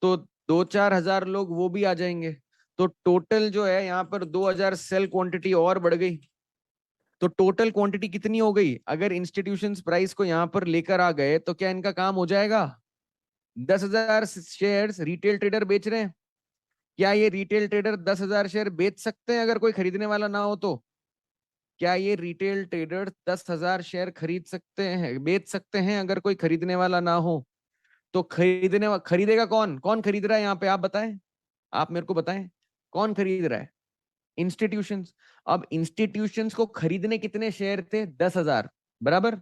A: तो 2-4 हजार लोग वो भी आ जाएंगे, तो टोटल जो है यहाँ पर 2,000 सेल क्वांटिटी और बढ़ गई। तो टोटल क्वांटिटी कितनी हो गई? अगर इंस्टीट्यूशंस प्राइस को यहाँ पर लेकर आ गए तो क्या इनका काम हो जाएगा? 10,000 शेयर्स रिटेल ट्रेडर बेच रहे हैं। क्या ये रिटेल ट्रेडर 10,000 शेयर बेच सकते हैं अगर कोई खरीदने वाला ना हो तो? क्या ये रिटेल ट्रेडर 10,000 शेयर खरीद सकते हैं, बेच सकते हैं अगर कोई खरीदने वाला ना हो? तो खरीदेगा कौन? कौन खरीद रहा है यहाँ पे? आप बताएं, आप मेरे को बताएं, कौन खरीद रहा है? इंस्टीट्यूशंस। अब इंस्टीट्यूशंस को खरीदने कितने शेयर थे? 10,000 बराबर।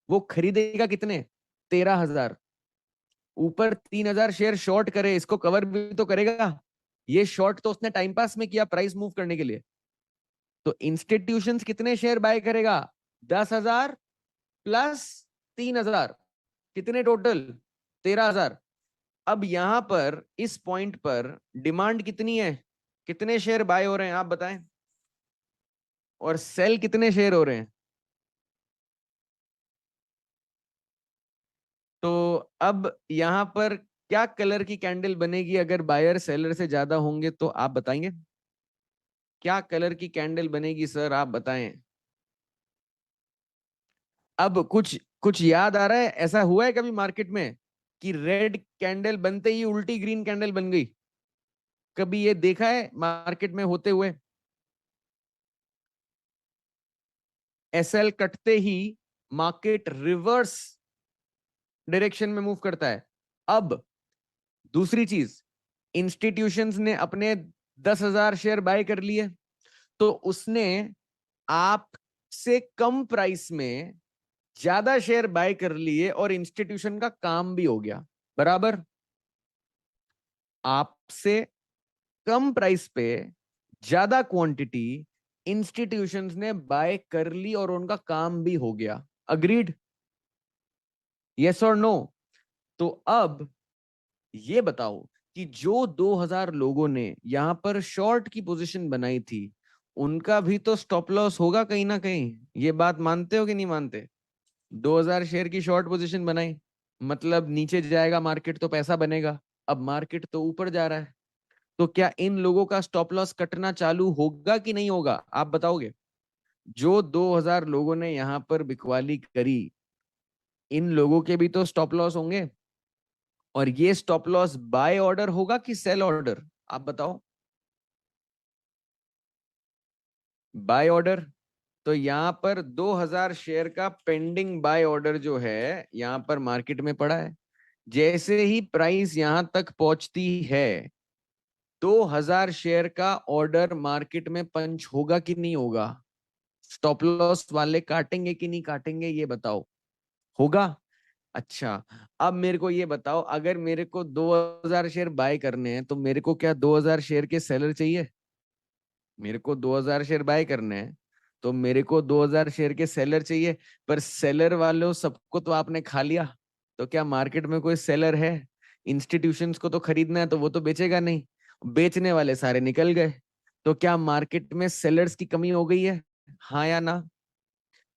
A: वो खरीदेगा कितने? 13,000। ऊपर 3,000 शेयर शॉर्ट करे, इसको कवर भी तो करेगा। ये शॉर्ट तो उसने टाइम पास में किया प्राइस मूव करने के लिए। तो इंस्टीट्यूशंस कितने शेयर बाय करेगा? 10,000 प्लस 3,000, कितने टोटल? 13,000। अब यहां पर इस पॉइंट पर डिमांड कितनी है? कितने शेयर बाय हो रहे हैं आप बताएं? और सेल कितने शेयर हो रहे हैं? तो अब यहां पर क्या कलर की कैंडल बनेगी अगर बायर सेलर से ज्यादा होंगे, तो आप बताएंगे क्या कलर की कैंडल बनेगी सर? आप बताएं। अब कुछ कुछ याद आ रहा है? ऐसा हुआ है कभी मार्केट में कि रेड कैंडल बनते ही उल्टी ग्रीन कैंडल बन गई? कभी ये देखा है मार्केट में होते हुए? एसएल कटते ही मार्केट रिवर्स डायरेक्शन में मूव करता है। अब दूसरी चीज, इंस्टीट्यूशंस ने अपने 10,000 शेयर बाय कर लिए, तो उसने आपसे कम प्राइस में ज्यादा शेयर बाय कर लिए और इंस्टीट्यूशन का काम भी हो गया बराबर। आपसे कम प्राइस पे ज्यादा क्वांटिटी इंस्टीट्यूशंस ने बाय कर ली और उनका काम भी हो गया। अग्रीड? यस और नो? तो अब ये बताओ कि जो 2,000 लोगों ने यहां पर शॉर्ट की पोजीशन बनाई थी, उनका भी तो स्टॉप लॉस होगा कहीं ना कहीं। ये बात मानते हो कि नहीं मानते? 2,000 शेयर की शॉर्ट पोजीशन बनाई, मतलब नीचे जाएगा मार्केट तो पैसा बनेगा। अब मार्केट तो ऊपर जा रहा है, तो क्या इन लोगों का स्टॉप लॉस कटना चालू होगा कि नहीं होगा? आप बताओगे। जो 2,000 लोगों ने यहां पर बिकवाली करी, इन लोगों के भी तो स्टॉप लॉस होंगे। और ये स्टॉप लॉस बाय ऑर्डर होगा कि सेल ऑर्डर? आप बताओ। Buy order. तो यहां पर 2,000 शेयर का पेंडिंग बाय ऑर्डर जो है यहां पर मार्केट में पड़ा है। जैसे ही प्राइस यहां तक पहुंचती है, 2,000 शेयर का ऑर्डर मार्केट में पंच होगा कि नहीं होगा? स्टॉप लॉस वाले काटेंगे कि नहीं काटेंगे, ये बताओ। होगा? अच्छा। अब मेरे को ये बताओ, अगर मेरे को 2,000 शेयर बाय करने हैं तो मेरे को क्या 2,000 शेयर के सेलर चाहिए? मेरे को 2,000 शेयर बाय करने हैं तो मेरे को 2,000 शेयर के सेलर चाहिए। पर सेलर वालों सबको तो आपने खा लिया, तो क्या मार्केट में कोई सेलर है? इंस्टीट्यूशंस को तो खरीदना है तो वो तो बेचेगा नहीं, बेचने वाले सारे निकल गए। तो क्या मार्केट में सेलर्स की कमी हो गई है? हाँ या ना?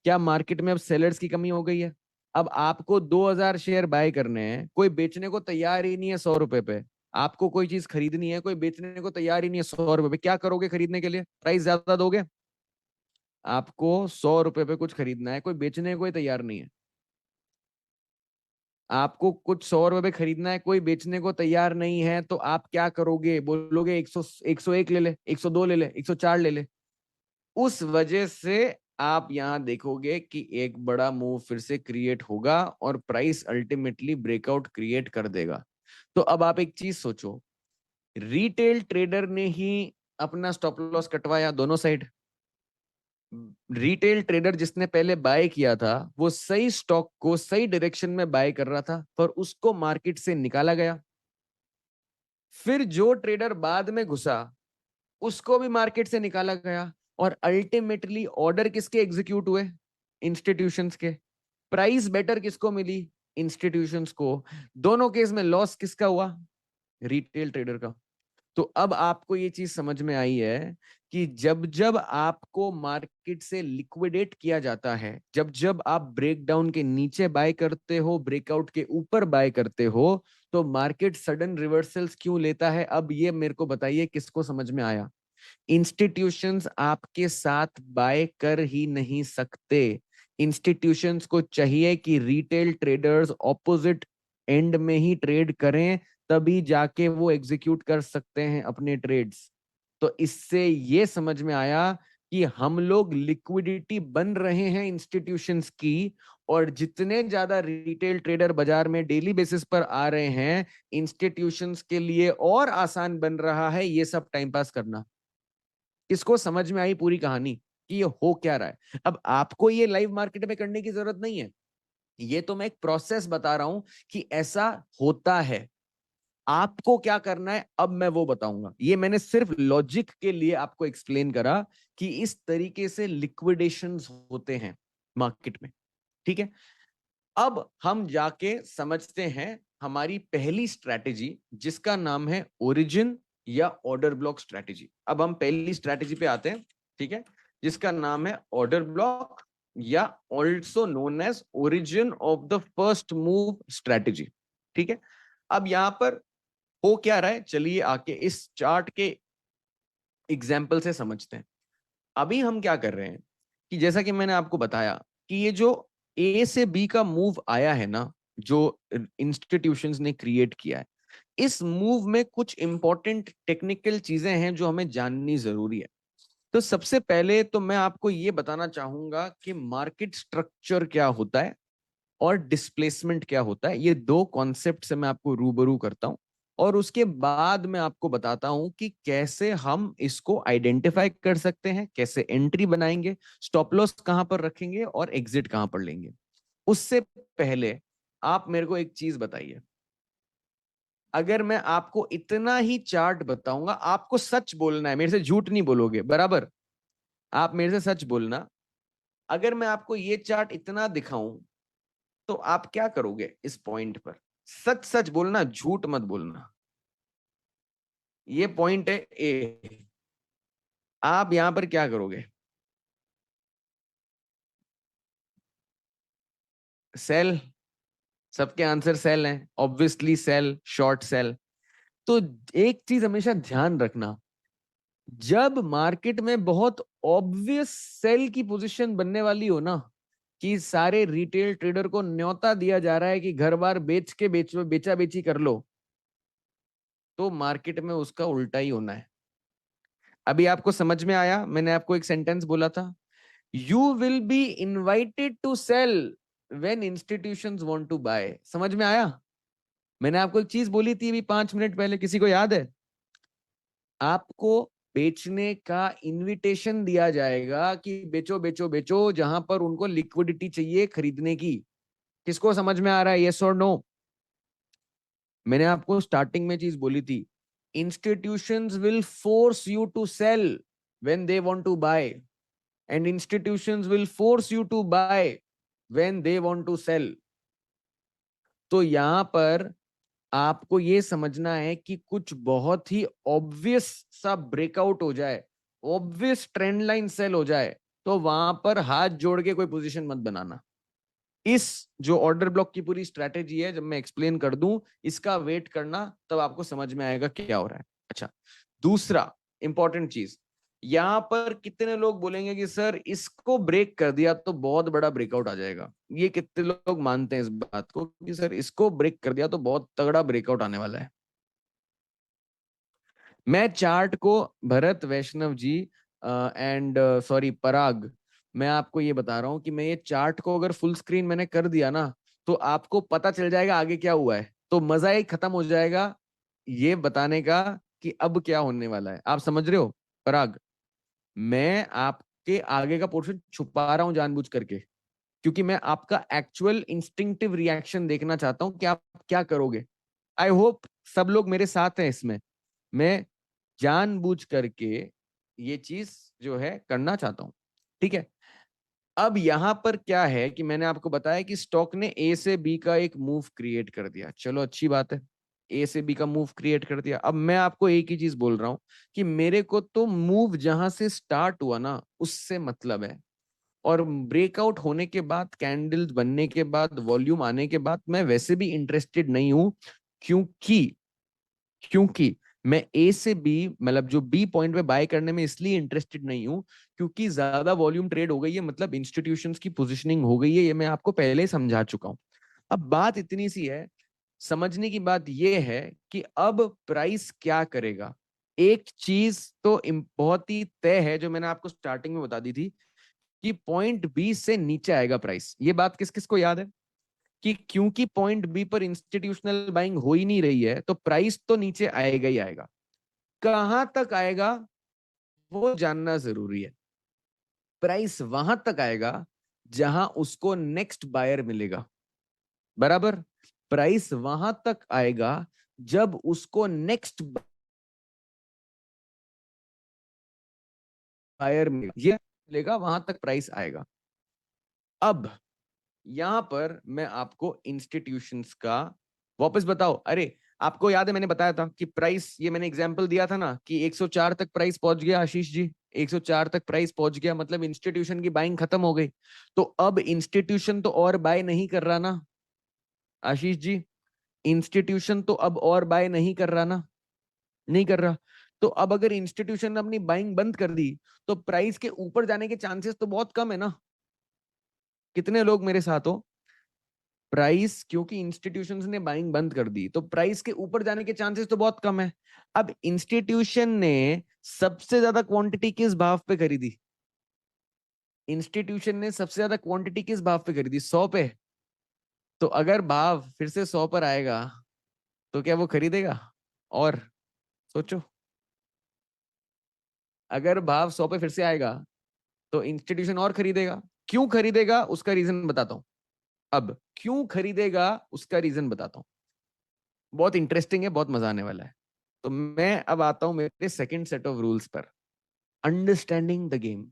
A: क्या मार्केट में अब सेलर्स की कमी हो गई है? अब आपको 2,000 शेयर बाय करने हैं, कोई बेचने को तैयार ही नहीं है 100 रुपए पे, आपको कोई चीज खरीदनी है, कोई बेचने को तैयार ही नहीं है 100 रुपए पे, क्या करोगे खरीदने के लिए? प्राइस ज्यादा दोगे? आपको 100 रुपए पे कुछ खरीदना है, कोई बेचने को ही तैयार नहीं है। आपको कुछ 100 रुपए पे खरीदना है, कोई बेचने को तैयार नहीं है, तो आप क्या करोगे? बोलोगे 101 ले ले, 102 ले ले, 104 ले ले। उस वजह से आप यहां देखोगे कि एक बड़ा मूव फिर से क्रिएट होगा और प्राइस अल्टीमेटली ब्रेकआउट क्रिएट कर देगा। तो अब आप एक चीज सोचो, रिटेल ट्रेडर ने ही अपना स्टॉप लॉस कटवाया दोनों साइड। रिटेल ट्रेडर जिसने पहले बाय किया था वो सही स्टॉक को सही डायरेक्शन में बाय कर रहा था, पर उसको मार्केट से निकाला गया। फिर जो ट्रेडर बाद में घुसा उसको भी मार्केट से निकाला गया, और अल्टीमेटली ऑर्डर किसके एग्जीक्यूट हुए? इंस्टीट्यूशंस के। प्राइस बेटर किसको मिली? इंस्टीट्यूशंस को। दोनों केस में लॉस किसका हुआ? रिटेल ट्रेडर का। तो अब आपको ये चीज समझ में आई है कि जब जब आपको मार्केट से लिक्विडेट किया जाता है, जब जब आप ब्रेकडाउन के नीचे बाय करते हो, ब्रेकआउट के ऊपर बाय करते हो, तो मार्केट सडन रिवर्सल्स क्यों लेता है? अब ये मेरे को बताइए, किसको समझ में आया? इंस्टीट्यूशंस आपके साथ बाय कर ही नहीं सकते। इंस्टीट्यूशंस को चाहिए कि रिटेल ट्रेडर्स ऑपोजिट एंड में ही ट्रेड करें, तभी जाके वो एग्जीक्यूट कर सकते हैं अपने ट्रेड्स। तो इससे ये समझ में आया कि हम लोग लिक्विडिटी बन रहे हैं इंस्टीट्यूशंस की, और जितने ज्यादा रिटेल ट्रेडर बाजार में डेली बेसिस पर आ रहे हैं, इंस्टीट्यूशंस के लिए और आसान बन रहा है ये सब टाइम पास करना। किसको समझ में आई पूरी कहानी कि ये हो क्या रहा है? अब आपको ये लाइव मार्केट में करने की जरूरत नहीं है, ये तो मैं एक प्रोसेस बता रहा हूं कि ऐसा होता है। आपको क्या करना है अब मैं वो बताऊंगा। ये मैंने सिर्फ लॉजिक के लिए आपको एक्सप्लेन करा कि इस तरीके से लिक्विडेशंस होते हैं मार्केट में। ठीक है, अब हम जाके समझते हैं हमारी पहली स्ट्रैटेजी, जिसका नाम है ओरिजिन या ऑर्डर ब्लॉक स्ट्रैटेजी। अब हम पहली स्ट्रैटेजी पे आते हैं, ठीक है, जिसका नाम है ऑर्डर ब्लॉक या also known as origin of the first move strategy. ठीक है, अब यहां पर हो क्या रहा है, चलिए आके इस चार्ट के एग्जाम्पल से समझते हैं। अभी हम क्या कर रहे हैं कि जैसा कि मैंने आपको बताया कि ये जो ए से बी का मूव आया है ना, जो इंस्टीट्यूशंस ने क्रिएट किया है, इस मूव में कुछ इंपॉर्टेंट टेक्निकल चीजें हैं जो हमें जाननी जरूरी है। तो सबसे पहले तो मैं आपको ये बताना चाहूंगा कि मार्केट स्ट्रक्चर क्या होता है और डिस्प्लेसमेंट क्या होता है। ये दो कॉन्सेप्ट से मैं आपको रूबरू करता हूं, और उसके बाद मैं आपको बताता हूं कि कैसे हम इसको आइडेंटिफाई कर सकते हैं, कैसे एंट्री बनाएंगे, स्टॉप लॉस कहां पर रखेंगे और एग्जिट कहां पर लेंगे। उससे पहले आप मेरे को एक चीज बताइए, अगर मैं आपको इतना ही चार्ट बताऊंगा, आपको सच बोलना है, मेरे से झूठ नहीं बोलोगे, बराबर? आप मेरे से सच बोलना। अगर मैं आपको ये चार्ट इतना दिखाऊं तो आप क्या करोगे इस पॉइंट पर? सच सच बोलना, झूठ मत बोलना। ये पॉइंट है ए, आप यहां पर क्या करोगे? सेल। सबके आंसर सेल हैं, ऑब्वियसली सेल, शॉर्ट सेल। तो एक चीज हमेशा ध्यान रखना, जब मार्केट में बहुत ऑब्वियस सेल की पोजीशन बनने वाली हो ना, कि सारे रिटेल ट्रेडर को न्योता दिया जा रहा है कि घर बार बेच के बेचा बेची कर लो, तो मार्केट में उसका उल्टा ही होना है। अभी आपको समझ में आया? मैंने आपको एक सेंटेंस बोला था, you will be invited to sell when institutions want to buy. समझ में आया? मैंने आपको एक चीज बोली थी अभी 5 मिनट पहले, किसी को याद है? आपको बेचने का इनविटेशन दिया जाएगा कि बेचो बेचो बेचो, जहां पर उनको लिक्विडिटी चाहिए खरीदने की। किसको समझ में आ रहा है, यस और नो? मैंने आपको स्टार्टिंग में चीज बोली थी, institutions will force you to sell when they want to buy, and institutions will force you to buy when they want to sell. तो यहां पर आपको ये समझना है कि कुछ बहुत ही ऑब्वियस सा ब्रेकआउट हो जाए, ऑब्वियस ट्रेंड लाइन सेल हो जाए, तो वहां पर हाथ जोड़ के कोई पोजीशन मत बनाना। इस जो ऑर्डर ब्लॉक की पूरी स्ट्रेटेजी है, जब मैं एक्सप्लेन कर दूं, इसका वेट करना, तब आपको समझ में आएगा क्या हो रहा है। अच्छा, दूसरा इंपॉर्टेंट चीज, यहां पर कितने लोग बोलेंगे कि सर इसको ब्रेक कर दिया तो बहुत बड़ा ब्रेकआउट आ जाएगा। ये कितने लोग मानते हैं इस बात को कि सर इसको ब्रेक कर दिया तो बहुत तगड़ा ब्रेकआउट आने वाला है? मैं चार्ट को, भरत, वैष्णव जी एंड सॉरी पराग, मैं आपको ये बता रहा हूं कि मैं ये चार्ट को अगर फुल स्क्रीन मैंने कर दिया ना, तो आपको पता चल जाएगा आगे क्या हुआ है, तो मजा ही खत्म हो जाएगा ये बताने का कि अब क्या होने वाला है। आप समझ रहे हो पराग? मैं आपके आगे का पोर्शन छुपा रहा हूं जानबूझ करके, क्योंकि मैं आपका एक्चुअल इंस्टिंक्टिव रिएक्शन देखना चाहता हूं कि आप क्या करोगे। आई होप सब लोग मेरे साथ हैं इसमें। मैं जानबूझ करके ये चीज जो है करना चाहता हूं, ठीक है? अब यहां पर क्या है कि मैंने आपको बताया कि स्टॉक ने ए से बी का एक मूव क्रिएट कर दिया, चलो अच्छी बात है, ए से बी का मूव क्रिएट कर दिया। अब मैं आपको एक ही चीज बोल रहा हूं कि मेरे को तो मूव जहां से स्टार्ट हुआ ना उससे मतलब है, और ब्रेकआउट होने के बाद, कैंडल बनने के बाद, वॉल्यूम आने के बाद मैं वैसे भी इंटरेस्टेड नहीं हूं, क्योंकि क्योंकि मैं ए से बी, मतलब जो बी पॉइंट पे बाय करने में इसलिए इंटरेस्टेड नहीं हूं क्योंकि ज्यादा वॉल्यूम ट्रेड हो गई है, मतलब इंस्टीट्यूशंस की पोजीशनिंग हो गई है, ये मैं आपको पहले ही समझा चुका हूं। अब बात इतनी सी है, समझने की बात यह है कि अब प्राइस क्या करेगा। एक चीज तो बहुत ही तय है जो मैंने आपको स्टार्टिंग में बता दी थी कि पॉइंट बी से नीचे आएगा प्राइस। ये बात किस किस को याद है कि क्योंकि पॉइंट बी पर इंस्टीट्यूशनल बाइंग हो ही नहीं रही है तो प्राइस तो नीचे आएगा ही आएगा। कहां तक आएगा वो जानना जरूरी है। प्राइस वहां तक आएगा जहां उसको नेक्स्ट बायर मिलेगा, बराबर? प्राइस वहां तक आएगा जब उसको नेक्स्ट बायर मिलेगा, ये मिलेगा, वहां तक प्राइस आएगा। अब यहां पर मैं आपको इंस्टीट्यूशंस का वापस बताओ, अरे आपको याद है मैंने बताया था कि प्राइस, ये मैंने एग्जांपल दिया था ना कि 104 तक प्राइस पहुंच गया आशीष जी, 104 तक प्राइस पहुंच गया मतलब इंस्टीट्यूशन की बाइंग खत्म हो गई। तो अब इंस्टीट्यूशन तो और बाय नहीं कर रहा ना आशीष जी, इंस्टीट्यूशन तो अब और बाय नहीं कर रहा ना, नहीं कर रहा। तो अब अगर इंस्टीट्यूशन ने अपनी बाइंग बंद कर दी तो प्राइस के ऊपर जाने के चांसेस तो बहुत कम है ना। कितने लोग मेरे साथ हो? प्राइस, क्योंकि इंस्टीट्यूशंस ने बाइंग बंद कर दी तो प्राइस के ऊपर जाने के चांसेस तो बहुत कम है। अब इंस्टीट्यूशन ने सबसे ज्यादा क्वांटिटी किस भाव पे खरीदी? इंस्टीट्यूशन ने सबसे ज्यादा क्वांटिटी किस भाव पे खरीदी? 100 पे। तो अगर भाव फिर से 100 पर आएगा तो क्या वो खरीदेगा? और सोचो, अगर भाव 100 पे फिर से आएगा तो इंस्टीट्यूशन और खरीदेगा। क्यों खरीदेगा उसका रीजन बताता हूं। अब क्यों खरीदेगा उसका रीजन बताता हूं, बहुत इंटरेस्टिंग है, बहुत मजा आने वाला है। तो मैं अब आता हूं मेरे सेकंड सेट ऑफ रूल्स पर, अंडरस्टैंडिंग द गेम।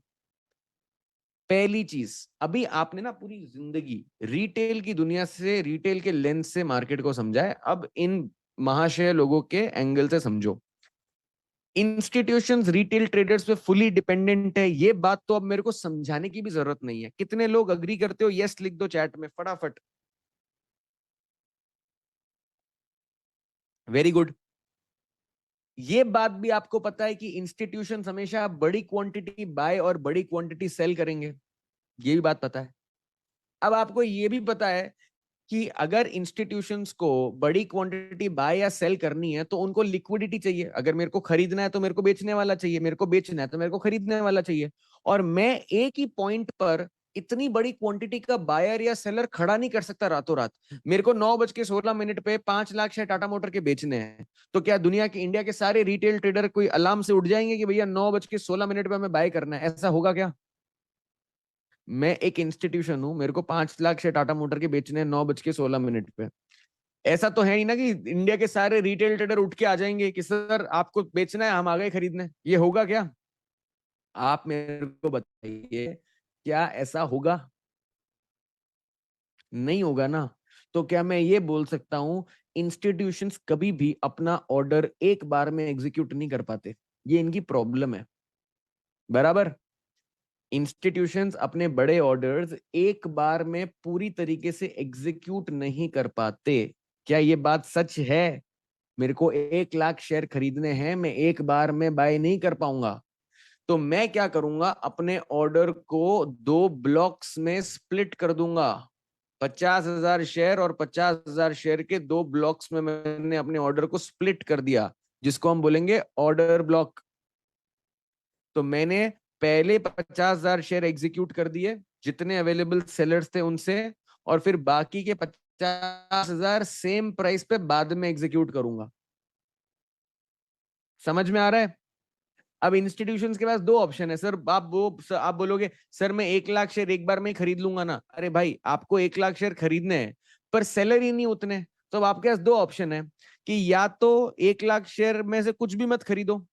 A: पहली चीज, अभी आपने ना पूरी जिंदगी रिटेल की दुनिया से, रिटेल के लेंस से मार्केट को समझा है, अब इन महाशय लोगों के एंगल से समझो। इंस्टीट्यूशंस रिटेल ट्रेडर्स पे फुली डिपेंडेंट है, ये बात तो अब मेरे को समझाने की भी जरूरत नहीं है। कितने लोग अग्री करते हो? यस लिख दो चैट में फटाफट। Very good. ये बात भी आपको पता है कि इंस्टीट्यूशंस हमेशा बड़ी क्वांटिटी बाय और बड़ी क्वांटिटी सेल करेंगे, ये भी बात पता है। अब आपको ये भी पता है कि अगर इंस्टीट्यूशंस को बड़ी क्वांटिटी बाय या सेल करनी है तो उनको लिक्विडिटी चाहिए। अगर मेरे को खरीदना है तो मेरे को बेचने वाला चाहिए, मेरे को बेचना है तो मेरे को खरीदने वाला चाहिए। और मैं एक ही पॉइंट पर इतनी बड़ी क्वांटिटी का बायर या सेलर खड़ा नहीं कर सकता रातों रात। मेरे को 9:16 पे 5 लाख शेयर टाटा मोटर के बेचने हैं, तो क्या दुनिया के, इंडिया के सारे रिटेल ट्रेडर कोई अलार्म से उठ जाएंगे कि भैया 9:16 पे हमें बाय करना है? ऐसा होगा क्या? मैं एक इंस्टीट्यूशन हूं, मेरे को 5 लाख शेयर टाटा मोटर के बेचने हैं 9:16 पे। ऐसा तो है ही ना कि इंडिया के सारे रिटेल ट्रेडर उठ के आ जाएंगे कि सर आपको बेचना है, हम आ गए खरीदने। ये होगा क्या? आप मेरे को बताइए, क्या ऐसा होगा? नहीं होगा ना। तो क्या मैं ये बोल सकता हूं इंस्टीट्यूशंस कभी भी अपना ऑर्डर एक बार में एग्जीक्यूट नहीं कर पाते? ये इनकी प्रॉब्लम है, बराबर? इंस्टीट्यूशंस अपने बड़े ऑर्डर्स एक बार में पूरी तरीके से एग्जीक्यूट नहीं कर पाते। क्या ये बात सच है? मेरे को 1 लाख शेयर खरीदने हैं, मैं एक बार में बाय नहीं कर पाऊंगा। तो मैं क्या करूंगा, अपने ऑर्डर को 2 ब्लॉक्स में स्प्लिट कर दूंगा। 50,000 शेयर और 50,000 शेयर के 2 ब्लॉक्स में मैंने अपने ऑर्डर को स्प्लिट कर दिया, जिसको हम बोलेंगे ऑर्डर ब्लॉक। तो मैंने पहले 50,000 शेयर एग्जीक्यूट कर दिए जितने अवेलेबल सेलर्स थे उनसे, और फिर बाकी के 50,000 सेम प्राइस पे बाद में एग्जीक्यूट करूंगा। समझ में आ रहा है? अब इंस्टीट्यूशंस के पास 2 ऑप्शन है सर। आप बोलोगे सर मैं 1 लाख शेयर एक बार में ही खरीद लूंगा ना। अरे भाई, आपको 1 लाख शेयर खरीदने हैं पर सेलर ही नहीं उतने, तो अब आपके पास 2 ऑप्शन है कि या तो 1 लाख शेयर में से कुछ भी मत खरीदो,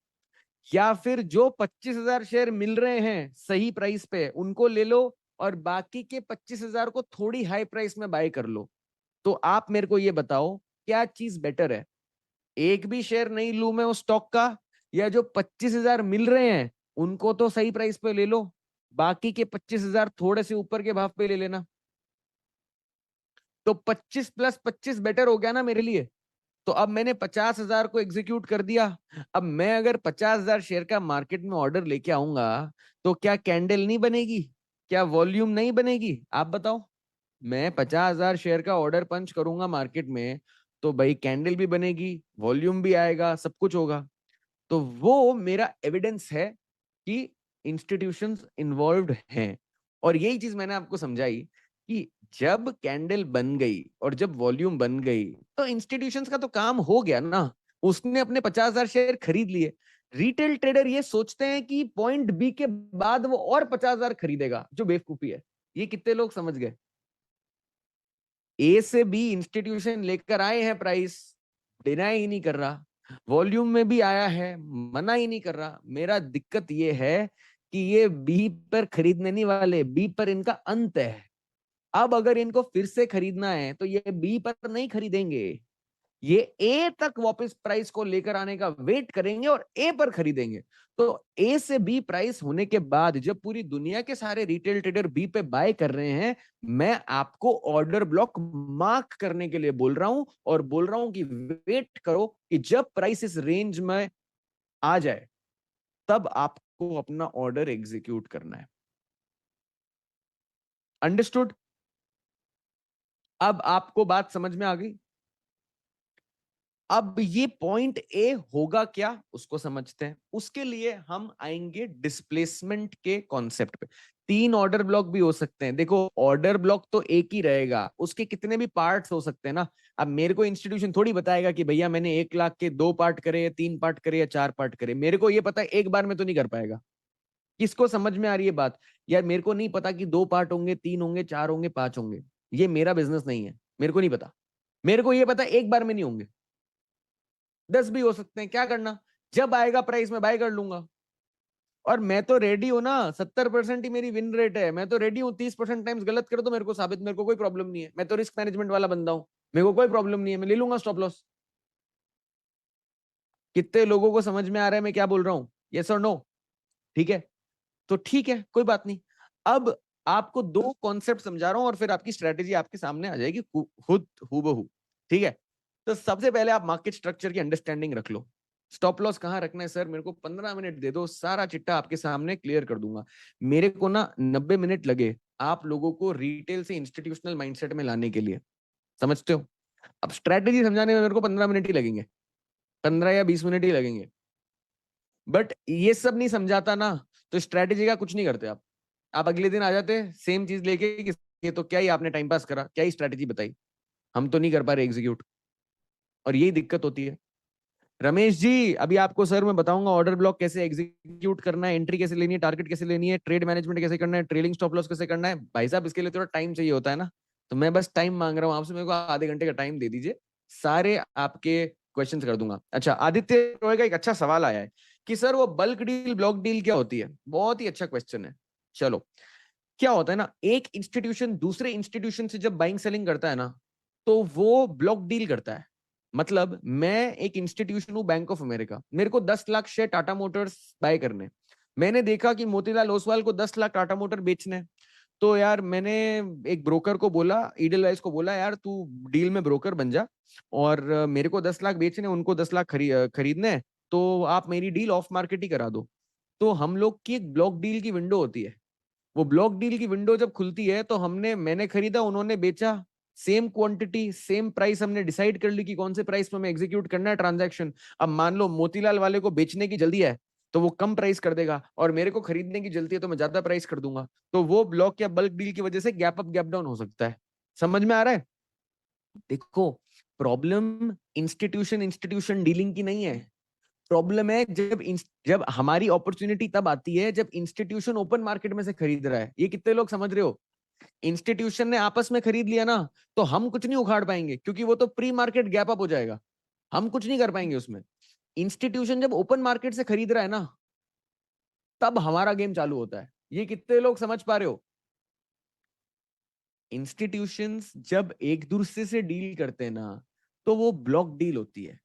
A: या फिर जो 25,000 शेयर मिल रहे हैं सही प्राइस पे उनको ले लो और बाकी के 25,000 को थोड़ी हाई प्राइस में बाय कर लो। तो आप मेरे को ये बताओ क्या चीज बेटर है? एक भी शेयर नहीं लू मैं उस स्टॉक का, या जो 25,000 मिल रहे हैं उनको तो सही प्राइस पे ले लो, बाकी के 25,000 थोड़े से ऊपर के भाव पे ले लेना। तो 25 प्लस 25 बेटर हो गया ना मेरे लिए। तो अब मैंने 50,000 को एग्जीक्यूट कर दिया। अब मैं अगर 50,000 शेयर का मार्केट में ऑर्डर लेके आऊंगा तो क्या कैंडल नहीं बनेगी? क्या वॉल्यूम नहीं बनेगी? आप बताओ। मैं 50,000 शेयर का ऑर्डर पंच करूंगा मार्केट में, तो भाई कैंडल भी बनेगी, वॉल्यूम भी आएगा, सब कुछ होगा। तो वो मेरा एविडेंस है कि इंस्टीट्यूशंस इन्वॉल्व्ड हैं। और यही चीज मैंने आपको समझाई कि जब कैंडल बन गई और जब वॉल्यूम बन गई तो इंस्टीट्यूशंस का तो काम हो गया ना। उसने अपने 50,000 शेयर खरीद लिए। रिटेल ट्रेडर ये सोचते हैं कि पॉइंट बी के बाद वो और 50,000 खरीदेगा, जो बेवकूफी है। ये कितने लोग समझ गए? ए से बी इंस्टीट्यूशन लेकर आए हैं प्राइस, डिनाई ही नहीं कर रहा, वॉल्यूम में भी आया है, मना ही नहीं कर रहा। मेरा दिक्कत ये है कि ये बी पर खरीदने नहीं वाले, बी पर इनका अंत है। अब अगर इनको फिर से खरीदना है तो ये बी पर नहीं खरीदेंगे, ये ए तक वापस प्राइस को लेकर आने का वेट करेंगे और ए पर खरीदेंगे। तो ए से बी प्राइस होने के बाद जब पूरी दुनिया के सारे रिटेल ट्रेडर बी पे बाय कर रहे हैं, मैं आपको ऑर्डर ब्लॉक मार्क करने के लिए बोल रहा हूं और बोल रहा हूं कि वेट करो कि जब प्राइस इस रेंज में आ जाए तब आपको अपना ऑर्डर एग्जीक्यूट करना है। अंडरस्टूड? अब आपको बात समझ में आ गई? अब ये पॉइंट ए होगा क्या उसको समझते हैं। उसके लिए हम आएंगे डिस्प्लेसमेंट के कॉन्सेप्ट पे। 3 ऑर्डर ब्लॉक भी हो सकते हैं। देखो, ऑर्डर ब्लॉक तो एक ही रहेगा, उसके कितने भी पार्ट्स हो सकते हैं ना। अब मेरे को इंस्टीट्यूशन थोड़ी बताएगा कि भैया मैंने 1 लाख के 2 पार्ट करे या 3 पार्ट करे या 4 पार्ट करे। मेरे को ये पता है एक बार में तो नहीं कर पाएगा। किसको समझ में आ रही है बात? यार मेरे को नहीं पता कि 2 पार्ट होंगे, 3 होंगे, 4 होंगे, 5 होंगे। ये मेरा बिजनेस नहीं है, मेरे को नहीं पता। मेरे को ये पता है एक बार में नहीं होंगे, 10 भी हो सकते हैं। क्या करना, जब आएगा प्राइस में बाय कर लूंगा। और मैं तो रेडी हूं ना, 70% ही मेरी विन रेट है। मैं तो रेडी हूँ 30% टाइम्स गलत कर दो मेरे को साबित, मेरे को कोई प्रॉब्लम नहीं है। मैं तो रिस्क मैनेजमेंट वाला बंदा हूं, मेरे को कोई प्रॉब्लम नहीं है, मैं ले लूंगा स्टॉप लॉस। कितने लोगों को समझ में आ रहा है मैं क्या बोल रहा हूँ? यस और नो? ठीक है, तो ठीक है, कोई बात नहीं। अब आपको 2 कॉन्सेप्ट समझा रहा हूं और फिर आपकी स्ट्रेटेजी आपके सामने आ जाएगी खुद हूबहू। ठीक है, तो सबसे पहले आप मार्केट स्ट्रक्चर की अंडरस्टैंडिंग रख लो। स्टॉप लॉस कहाँ रखना है सर? मेरे को 15 मिनट दे दो, सारा चिट्टा आपके सामने क्लियर कर दूंगा। मेरे को ना 90 मिनट लगे आप लोगों को रिटेल से इंस्टीट्यूशनल माइंडसेट में लाने के लिए। समझते हो? अब स्ट्रेटेजी समझाने में मेरे को 15 मिनट ही लगेंगे, 15 या 20 मिनट ही लगेंगे। बट ये सब नहीं समझाता ना, तो स्ट्रेटेजी का कुछ नहीं करते आप अगले दिन आ जाते सेम चीज लेके कि ये तो क्या ही आपने टाइम पास करा, क्या ही स्ट्रेटेजी बताई, हम तो नहीं कर पा रहे एग्जीक्यूट। और यही दिक्कत होती है। रमेश जी, अभी आपको सर मैं बताऊंगा ऑर्डर ब्लॉक कैसे एग्जीक्यूट करना है, एंट्री कैसे लेनी है, टारगेट कैसे लेनी है, ट्रेड मैनेजमेंट कैसे करना है, ट्रेलिंग स्टॉप लॉस कैसे करना है। भाई साहब इसके लिए थोड़ा टाइम चाहिए होता है ना, तो मैं बस टाइम मांग रहा हूँ आपसे, मेरे को आधे घंटे का टाइम दे दीजिए, सारे आपके क्वेश्चंस कर दूंगा। अच्छा, आदित्य रॉय का एक अच्छा सवाल आया है कि सर वो बल्क डील ब्लॉक डील क्या होती है। बहुत ही अच्छा क्वेश्चन है। चलो, क्या होता है ना, एक इंस्टीट्यूशन दूसरे इंस्टीट्यूशन से जब बाइंग सेलिंग करता है ना, तो वो ब्लॉक डील करता है। मतलब मैं एक इंस्टीट्यूशन हूं बैंक ऑफ अमेरिका, मेरे को 10 lakh share Tata Motors buy करने, मैंने देखा कि मोतीलाल ओसवाल को 10 लाख टाटा मोटर बेचने हैं। तो यार मैंने एक ब्रोकर को बोला, ईडलवाइज को बोला, यार तू डील में ब्रोकर बन जा, और मेरे को 10 लाख बेचने, उनको 10 लाख खरीदने हैं, तो आप मेरी डील ऑफ मार्केट ही करा दो। तो हम लोग की एक ब्लॉक डील की विंडो होती है, वो ब्लॉक डील की विंडो जब खुलती है तो मैंने खरीदा, उन्होंने बेचा, सेम क्वांटिटी सेम प्राइस, हमने डिसाइड कर ली कि कौन से प्राइस में हमें एग्जीक्यूट करना है ट्रांजैक्शन। अब मान लो मोतीलाल वाले को बेचने की जल्दी है तो वो कम प्राइस कर देगा, और मेरे को खरीदने की जल्दी है तो मैं ज्यादा प्राइस कर दूंगा। तो वो ब्लॉक या बल्क डील की वजह से गैप अप गैप डाउन हो सकता है। समझ में आ रहा है? देखो, प्रॉब्लम इंस्टीट्यूशन इंस्टीट्यूशन डीलिंग की नहीं है। प्रॉब्लम है जब हमारी अपॉर्चुनिटी तब आती है जब इंस्टीट्यूशन ओपन मार्केट में से खरीद रहा है। ये कितने लोग समझ रहे हो? इंस्टीट्यूशन ने आपस में खरीद लिया ना, तो हम कुछ नहीं उखाड़ पाएंगे, क्योंकि वो तो प्री मार्केट गैप अप हो जाएगा, हम कुछ नहीं कर पाएंगे उसमें। इंस्टीट्यूशन जब ओपन मार्केट से खरीद रहा है ना, तब हमारा गेम चालू होता है। ये कितने लोग समझ पा रहे हो? इंस्टीट्यूशंस जब एक दूसरे से डील करते हैं ना, तो वो ब्लॉक डील होती है,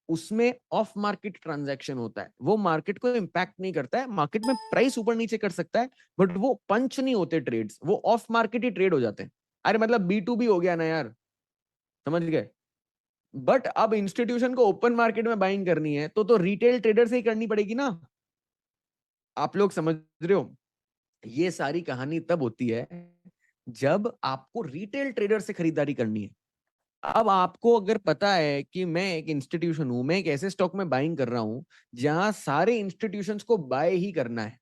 A: उसमें ऑफ मार्केट ट्रांजैक्शन होता है, वो मार्केट को इंपैक्ट नहीं करता है, मार्केट में प्राइस ऊपर नीचे कर सकता है, बट वो पंच नहीं होते ट्रेड्स, वो ऑफ मार्केट ही ट्रेड हो जाते हैं। अरे मतलब B2B हो गया ना यार, समझ गए? बट अब इंस्टीट्यूशन को ओपन मार्केट में बाइंग करनी है तो रिटेल ट्रेडर से ही करनी पड़ेगी ना। आप लोग समझ रहे हो? ये सारी कहानी तब होती है जब आपको रिटेल ट्रेडर से खरीदारी करनी है। अब आपको अगर पता है कि मैं एक इंस्टीट्यूशन हूं, मैं एक ऐसे स्टॉक में बाइंग कर रहा हूं जहां सारे इंस्टीट्यूशंस को बाय ही करना है,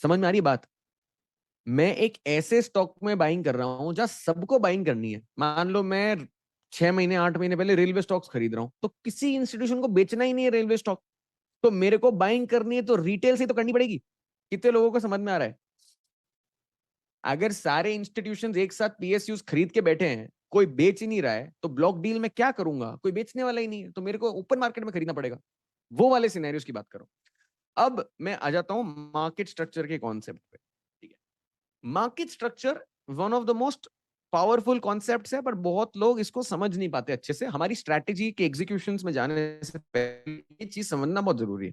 A: समझ में आ रही बात? मैं एक ऐसे स्टॉक में बाइंग कर रहा हूं जहां सबको बाइंग करनी है। मान लो मैं 6 महीने 8 महीने पहले रेलवे स्टॉक्स खरीद रहा हूं, तो किसी इंस्टीट्यूशन को बेचना ही नहीं है रेलवे स्टॉक, तो मेरे को बाइंग करनी है तो रिटेल से तो करनी पड़ेगी। कितने लोगों को समझ में आ रहा है? अगर सारे इंस्टीट्यूशंस एक साथ PSUs खरीद के बैठे हैं, कोई बेच ही नहीं रहा है, तो ब्लॉक डील में क्या करूंगा? कोई बेचने वाला ही नहीं है, तो मेरे को ओपन मार्केट में खरीदना पड़ेगा। वो वाले सिनेरियोस की बात करो। अब मैं आ जाता हूं मार्केट स्ट्रक्चर के कॉन्सेप्ट पे। ठीक है, market structure one of the most powerful concepts है, पर बहुत लोग इसको समझ नहीं पाते अच्छे से। हमारी स्ट्रैटेजी के एग्जीक्यूशंस में जाने से पहले ये चीज समझना बहुत जरूरी है।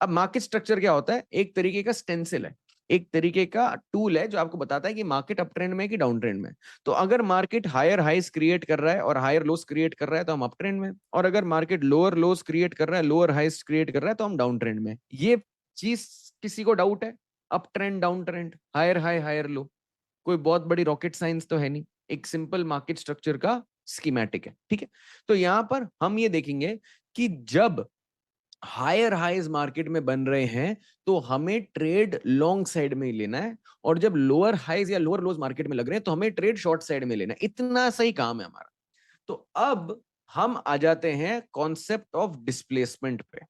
A: अब मार्केट स्ट्रक्चर क्या होता है? एक तरीके का स्टेंसिल है, एक तरीके का टूल है जो आपको बताता है कि मार्केट अप ट्रेंड में है कि डाउन ट्रेंड में। तो अगर मार्केट हायर हाइस क्रिएट कर रहा है और हायर लोस क्रिएट कर रहा है तो हम अप ट्रेंड में, और अगर मार्केट लोअर लोस क्रिएट कर रहा है, लोअर हाइस क्रिएट कर रहा है तो हम डाउन ट्रेंड में। ये चीज किसी को डाउट है? Up trend down trend, higher high higher low, कोई बहुत बड़ी रॉकेट साइंस तो है नहीं, एक सिंपल मार्केट स्ट्रक्चर का स्कीमेटिक है। ठीक है, तो यहां पर हम ये देखेंगे कि जब हायर हाइज मार्केट में बन रहे हैं तो हमें ट्रेड लॉन्ग साइड में ही लेना है, और जब लोअर हाइज या लोअर लोज मार्केट में लग रहे हैं तो हमें ट्रेड शॉर्ट साइड में लेना है। इतना सही काम है हमारा। तो अब हम आ जाते हैं कॉन्सेप्ट ऑफ डिस्प्लेसमेंट पे।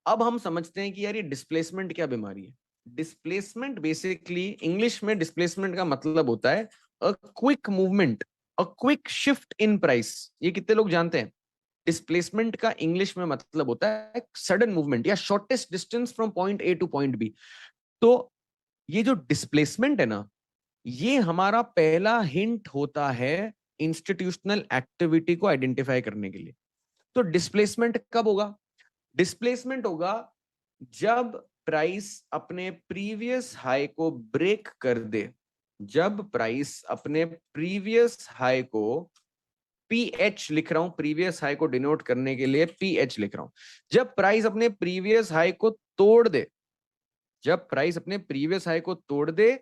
A: अब हम समझते हैं कि यार ये डिस्प्लेसमेंट क्या बीमारी है। डिस्प्लेसमेंट बेसिकली, इंग्लिश में डिस्प्लेसमेंट का मतलब होता है a quick movement, a quick shift in price. ये कितने लोग जानते हैं? डिस्प्लेसमेंट का इंग्लिश में मतलब होता है सडन मूवमेंट या shortest distance from point A to point B. तो ये जो डिस्प्लेसमेंट है ना, ये हमारा पहला हिंट होता है इंस्टीट्यूशनल एक्टिविटी को आइडेंटिफाई करने के लिए। तो डिस्प्लेसमेंट कब होगा? डिस्प्लेसमेंट होगा जब प्राइस अपने प्रीवियस हाई को ब्रेक कर दे। जब प्राइस अपने प्रीवियस हाई को, PH लिख रहा हूं, प्रीवियस हाई को डिनोट करने के लिए PH लिख रहा हूं, जब प्राइस अपने प्रीवियस हाई को तोड़ दे, जब प्राइस अपने प्रीवियस हाई को तोड़ दे,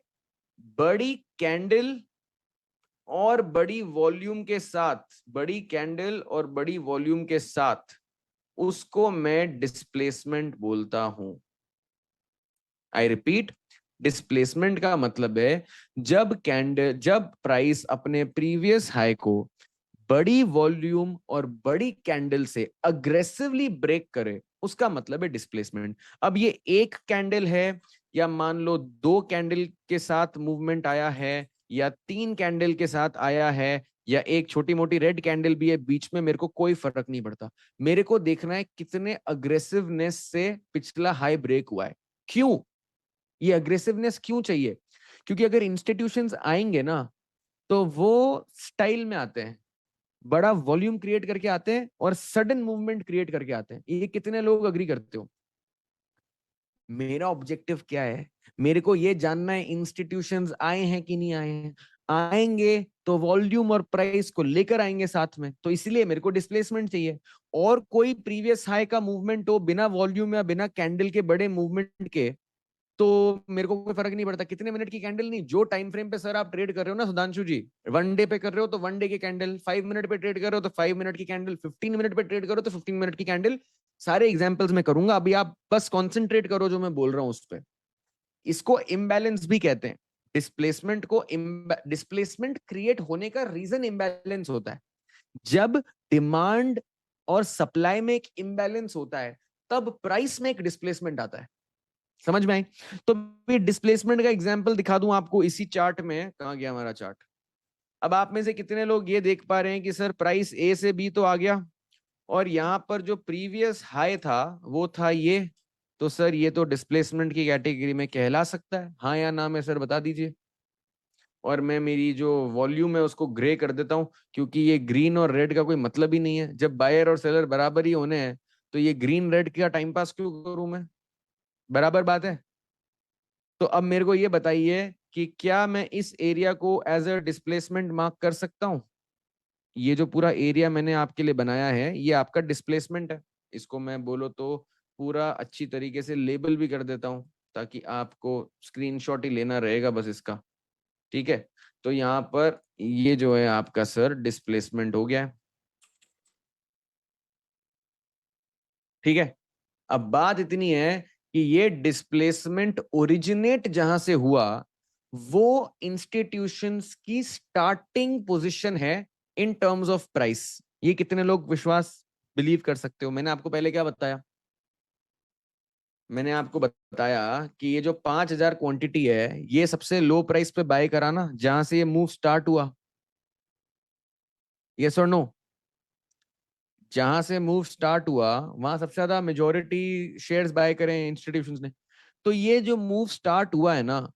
A: बड़ी कैंडल और बड़ी वॉल्यूम के साथ, बड़ी कैंडल और बड़ी वॉल्यूम के साथ, उसको मैं डिस्प्लेसमेंट बोलता हूं। आई रिपीट, डिस्प्लेसमेंट का मतलब है जब प्राइस अपने प्रीवियस हाई को बड़ी वॉल्यूम और बड़ी कैंडल से अग्रेसिवली ब्रेक करे, उसका मतलब है डिस्प्लेसमेंट। अब ये एक कैंडल है, या मान लो 2 कैंडल के साथ मूवमेंट आया है, या 3 कैंडल के साथ आया है, या एक छोटी मोटी रेड कैंडल भी है बीच में, मेरे को कोई फर्क नहीं पड़ता। मेरे को देखना है कितने अग्रेसिवनेस से पिछला हाई ब्रेक हुआ है। क्यों ये अग्रेसिवनेस क्यों चाहिए? क्योंकि अगर इंस्टीट्यूशंस आएंगे ना, तो वो स्टाइल में आते हैं, बड़ा वॉल्यूम क्रिएट करके आते हैं और सडन मूवमेंट क्रिएट करके आते हैं। ये कितने लोग अग्री करते हो? मेरा ऑब्जेक्टिव क्या है? मेरे को ये जानना है इंस्टीट्यूशंस आए हैं कि नहीं आए हैं। आएंगे तो वॉल्यूम और प्राइस को लेकर आएंगे साथ में, तो इसलिए मेरे को डिस्प्लेसमेंट चाहिए। और कोई प्रीवियस हाई का मूवमेंट हो बिना वॉल्यूम या बिना कैंडल के बड़े मूवमेंट के, तो मेरे को कोई फर्क नहीं पड़ता कितने मिनट की कैंडल, नहीं जो टाइम फ्रेम पे सर आप ट्रेड कर रहे हो ना सुधांशु जी, 1 डे पे कर रहे हो तो 1 डे की कैंडल, 5 मिनट पे ट्रेड कर रहे हो तो 5 मिनट की कैंडल, 15 मिनट पे ट्रेड करो तो 15 मिनट की कैंडल। सारे एग्जाम्पल्स में करूंगा, अभी आप बस कॉन्सेंट्रेट करो जो मैं बोल रहा हूं उस पर। इसको इम्बैलेंस भी कहते हैं। डिस्प्लेसमेंट को डिस्प्लेसमेंट क्रिएट होने का रीजन इम्बैलेंस होता है। जब डिमांड और सप्लाई में एक इम्बैलेंस होता है, तब प्राइस में एक डिस्प्लेसमेंट आता है। समझ में आई? तो डिस्प्लेसमेंट का एग्जांपल दिखा दूं आपको इसी चार्ट में। कहां गया हमारा चार्ट? अब आप में से कितने लोग ये देख पा रहे हैं कि सर प्राइस ए से बी तो आ गया, और यहां पर जो प्रीवियस हाई था वो था ये, तो सर ये तो डिस्प्लेसमेंट की कैटेगरी में कहला सकता है, हाँ या ना में सर बता दीजिए। और मैं मेरी जो वॉल्यूम है उसको ग्रे कर देता हूं, क्योंकि ये ग्रीन और रेड का कोई मतलब ही नहीं है। जब बायर और सेलर बराबर ही होने हैं तो ये ग्रीन रेड का टाइम पास क्यों करूं मैं? बराबर बात है। तो अब मेरे को ये बताइए कि क्या मैं इस एरिया को एज अ डिस्प्लेसमेंट मार्क कर सकता हूं? ये जो पूरा एरिया मैंने आपके लिए बनाया है ये आपका डिस्प्लेसमेंट है। इसको मैं बोलो तो पूरा अच्छी तरीके से लेबल भी कर देता हूं, ताकि आपको स्क्रीनशॉट ही लेना रहेगा बस इसका। ठीक है, तो यहाँ पर ये जो है आपका सर डिस्प्लेसमेंट हो गया है। ठीक है, अब बात इतनी है कि ये डिस्प्लेसमेंट ओरिजिनेट जहां से हुआ वो इंस्टीट्यूशंस की स्टार्टिंग पोजीशन है इन टर्म्स ऑफ प्राइस। ये कितने लोग विश्वास बिलीव कर सकते हो? मैंने आपको पहले क्या बताया? मैंने आपको बताया कि ये जो 5,000 क्वांटिटी है ये सबसे लो प्राइस पे बाय कराना जहां से ये मूव स्टार्ट हुआ। यस और नो? जहां से मूव स्टार्ट हुआ वहां सबसे ज्यादा मेजोरिटी शेयर्स बाय करें इंस्टीट्यूशंस ने। तो ये जो मूव स्टार्ट हुआ है ना,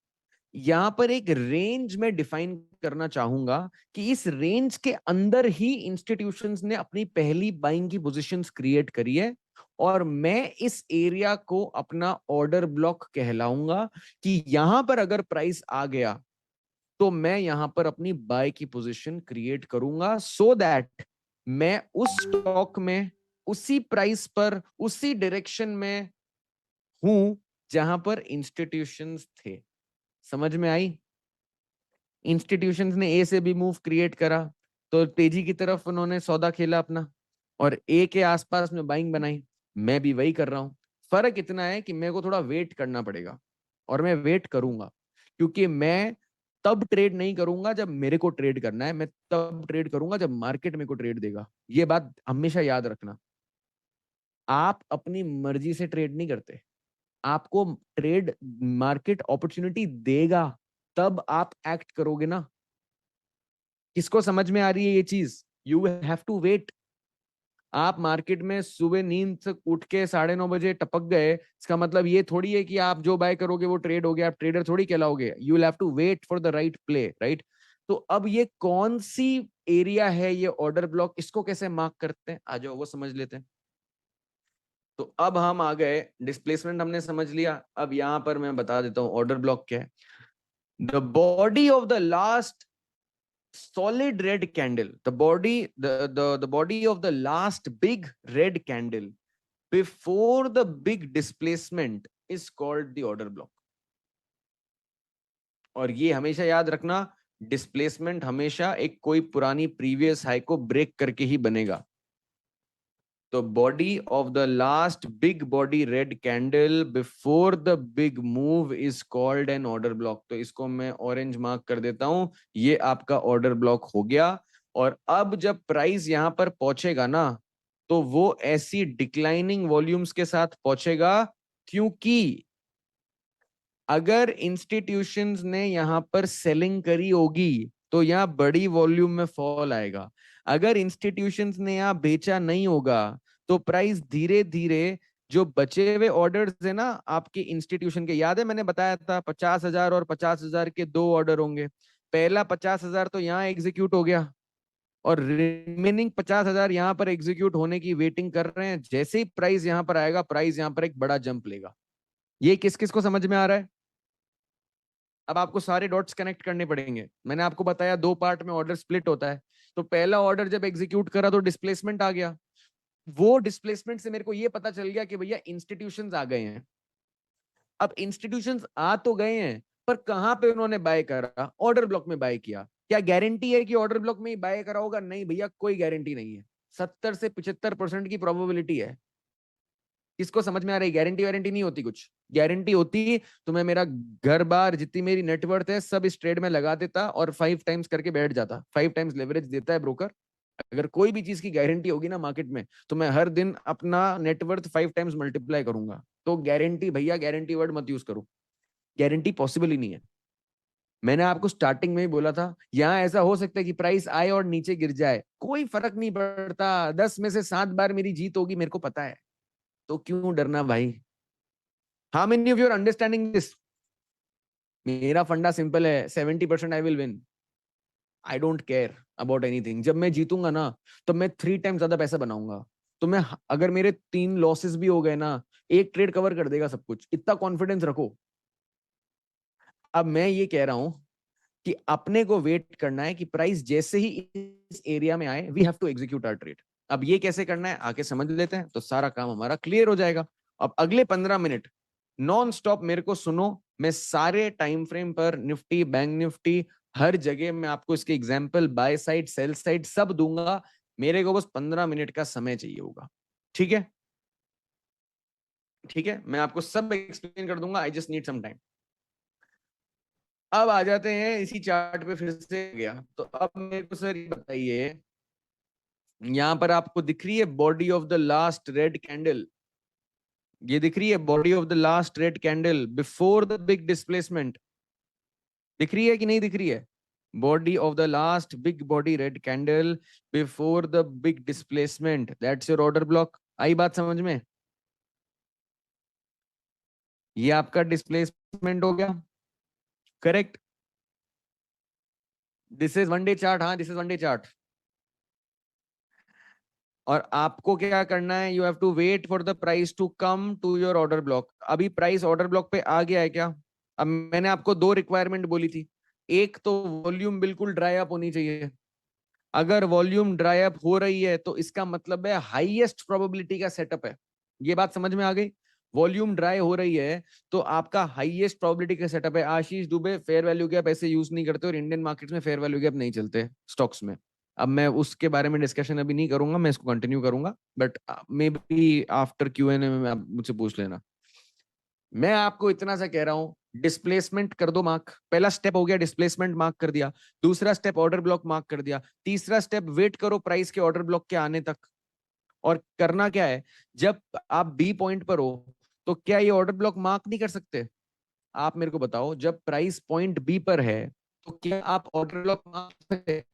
A: यहां पर एक रेंज में डिफाइन करना चाहूंगा कि इस रेंज के अंदर ही इंस्टीट्यूशंस ने अपनी पहली बाइंग की पोजीशंस क्रिएट करी है, और मैं इस एरिया को अपना ऑर्डर ब्लॉक कहलाऊंगा कि यहां पर अगर प्राइस आ गया तो मैं यहां पर अपनी बाय की पोजीशन क्रिएट करूंगा, सो दैट मैं उस स्टॉक में उसी प्राइस पर उसी डायरेक्शन में हूं जहां पर इंस्टीट्यूशंस थे। समझ में आई? इंस्टीट्यूशंस ने ए से बी मूव क्रिएट करा तो तेजी की तरफ उन्होंने सौदा खेला अपना, और ए के आसपास में बाइंग बनाई। मैं भी वही कर रहा हूं। फर्क इतना है कि मेरे को थोड़ा वेट करना पड़ेगा, और मैं वेट करूंगा, क्योंकि मैं तब ट्रेड नहीं करूंगा जब मेरे को ट्रेड करना है, मैं तब ट्रेड करूंगा जब मार्केट मेरे को ट्रेड देगा। ये बात हमेशा याद रखना। आप अपनी मर्जी से ट्रेड नहीं करते, आपको ट्रेड मार्केट अपॉर्चुनिटी देगा, तब आप एक्ट करोगे ना। किसको समझ में आ रही है ये चीज? You have to wait. आप मार्केट में सुबह नींद से उठ के 9:30 बजे टपक गए, इसका मतलब ये थोड़ी है कि आप जो बाय करोगे वो ट्रेड हो गया, आप ट्रेडर थोड़ी कहलाओगे। You will have to wait for the right play, right? तो अब ये कौन सी एरिया है, ये ऑर्डर ब्लॉक, इसको कैसे मार्क करते हैं, आ जाओ वो समझ लेते हैं। तो अब हम आ गए, डिस्प्लेसमेंट हमने समझ लिया। अब यहां पर मैं बता देता हूं ऑर्डर ब्लॉक क्या है। The body of the last solid red candle, the body of the last big red candle before the big displacement is called the order block. और ये हमेशा याद रखना, डिस्प्लेसमेंट हमेशा एक कोई पुरानी प्रीवियस हाई को ब्रेक करके ही बनेगा। तो body of the last big body red candle before the big move is called an order block. तो इसको मैं ऑरेंज मार्क कर देता हूं, ये आपका ऑर्डर ब्लॉक हो गया। और अब जब प्राइस यहां पर पहुंचेगा ना, तो वो ऐसी डिक्लाइनिंग वॉल्यूम्स के साथ पहुंचेगा, क्योंकि अगर इंस्टीट्यूशंस ने यहां पर सेलिंग करी होगी तो यहाँ बड़ी वॉल्यूम में फॉल आएगा। अगर इंस्टीट्यूशंस ने यहाँ बेचा नहीं होगा तो प्राइस धीरे धीरे, जो बचे हुए ऑर्डर्स है ना आपके इंस्टीट्यूशन के, याद है मैंने बताया था 50,000 और 50,000 के दो ऑर्डर होंगे। पहला 50,000 तो यहाँ एग्जीक्यूट हो गया, और रिमेनिंग 50,000 यहाँ पर एग्जीक्यूट होने की वेटिंग कर रहे हैं। जैसे ही प्राइस यहाँ पर आएगा, प्राइस यहाँ पर एक बड़ा जंप लेगा। ये किस किस को समझ में आ रहा है? अब आपको सारे डॉट्स कनेक्ट करने पड़ेंगे। मैंने आपको बताया 2 पार्ट में ऑर्डर स्प्लिट होता है। तो पहला ऑर्डर जब एग्जीक्यूट करा तो डिस्प्लेसमेंट आ गया। वो डिस्प्लेसमेंट से मेरे को ये पता चल गया कि भैया इंस्टीट्यूशंस आ गए हैं। अब इंस्टीट्यूशंस आ तो गए हैं, पर कहां पे उन्होंने बाय करा? ऑर्डर ब्लॉक में बाय किया। क्या गारंटी है कि ऑर्डर ब्लॉक में ही बाय करा होगा? नहीं भैया, कोई गारंटी नहीं है। 70 से 75% की प्रोबेबिलिटी है। किसको समझ में आ रही? गारंटी वारंटी नहीं होती कुछ। गारंटी होती तो मैं मेरा घर बार जितनी मेरी नेटवर्थ है सब इस ट्रेड में लगा देता और 5 टाइम्स करके बैठ जाता। 5 टाइम्स लेवरेज देता है ब्रोकर। अगर कोई भी चीज की गारंटी होगी ना मार्केट में, तो मैं हर दिन अपना नेटवर्थ 5 टाइम्स मल्टीप्लाई करूंगा। तो गारंटी भैया, गारंटी वर्ड मत यूज करो। गारंटी पॉसिबल ही नहीं है। मैंने आपको स्टार्टिंग में ही बोला था, यहां ऐसा हो सकता है कि प्राइस आए और नीचे गिर जाए, कोई फर्क नहीं पड़ता। 10 में से 7 बार मेरी जीत होगी, मेरे को पता है। तो क्यों डरना भाई? How many of you are understanding this? मेरा फंडा सिंपल है, 70% I will win. I don't care about anything. जब मैं जीतूंगा ना, तो मैं 3 टाइम ज्यादा पैसा बनाऊंगा। तो मैं, अगर मेरे 3 लॉसेस भी हो गए ना, एक ट्रेड कवर कर देगा सब कुछ। इतना कॉन्फिडेंस रखो। अब मैं ये कह रहा हूं कि अपने को वेट करना है कि प्राइस जैसे ही इस एरिया में आए, we have to execute our trade. अब ये कैसे करना है आके समझ लेते हैं, तो सारा काम हमारा क्लियर हो जाएगा। अब अगले 15 मिनट नॉन स्टॉप मेरे को सुनो। मैं सारे टाइम फ्रेम पर, निफ्टी, बैंक निफ्टी, हर जगह मैं आपको इसके example, by side, sell side सब दूंगा। मेरे को बस 15 मिनट का समय चाहिए होगा। ठीक है? ठीक है, मैं आपको सब एक्सप्लेन कर दूंगा। I just need some time. अब आ जाते हैं इसी चार्ट पे फिर से गया। तो अब मेरे को सर ये बताइए, यहां पर आपको दिख रही है body of the last red candle? ये दिख रही है body of the last red candle before the big displacement? दिख रही है कि नहीं दिख रही है? Body of the last big body red candle before the big displacement, that's your order block. आई बात समझ में? ये आपका डिस्प्लेसमेंट हो गया, correct? This is one day chart. हाँ, this is one day chart. और आपको क्या करना है? You have to wait for the price to come to your order block. अभी प्राइस ऑर्डर ब्लॉक पे आ गया है क्या? अब मैंने आपको 2 रिक्वायरमेंट बोली थी। एक तो वॉल्यूम बिल्कुल ड्राई अप होनी चाहिए। अगर वॉल्यूम ड्राई अप हो रही है तो इसका मतलब है हाईएस्ट प्रोबेबिलिटी का सेटअप है। ये बात समझ में आ गई? वॉल्यूम ड्राई हो रही है तो आपका हाईएस्ट प्रोबेबिलिटी का सेटअप है। आशीष दुबे फेयर वैल्यू गैप ऐसे यूज नहीं करते, और इंडियन मार्केट्स में फेयर वैल्यू गैप नहीं चलते स्टॉक्स में। अब मैं उसके बारे में डिस्कशन अभी नहीं करूंगा, मैं इसको कंटिन्यू करूंगा, but may be after Q&A में आप मुझसे पूछ लेना। मैं आपको इतना सा कह रहा हूं, डिस्प्लेसमेंट कर दो मार्क। पहला स्टेप हो गया, डिस्प्लेसमेंट मार्क कर दिया। दूसरा स्टेप ऑर्डर ब्लॉक मार्क कर दिया। तीसरा स्टेप वेट करो प्राइस के ऑर्डर ब्लॉक के आने तक। और करना क्या है, जब आप बी पॉइंट पर हो, तो क्या ये ऑर्डर ब्लॉक मार्क नहीं कर सकते? आप मेरे को बताओ, जब प्राइस पॉइंट बी पर है, तो क्या आप ऑर्डर ब्लॉक मार्क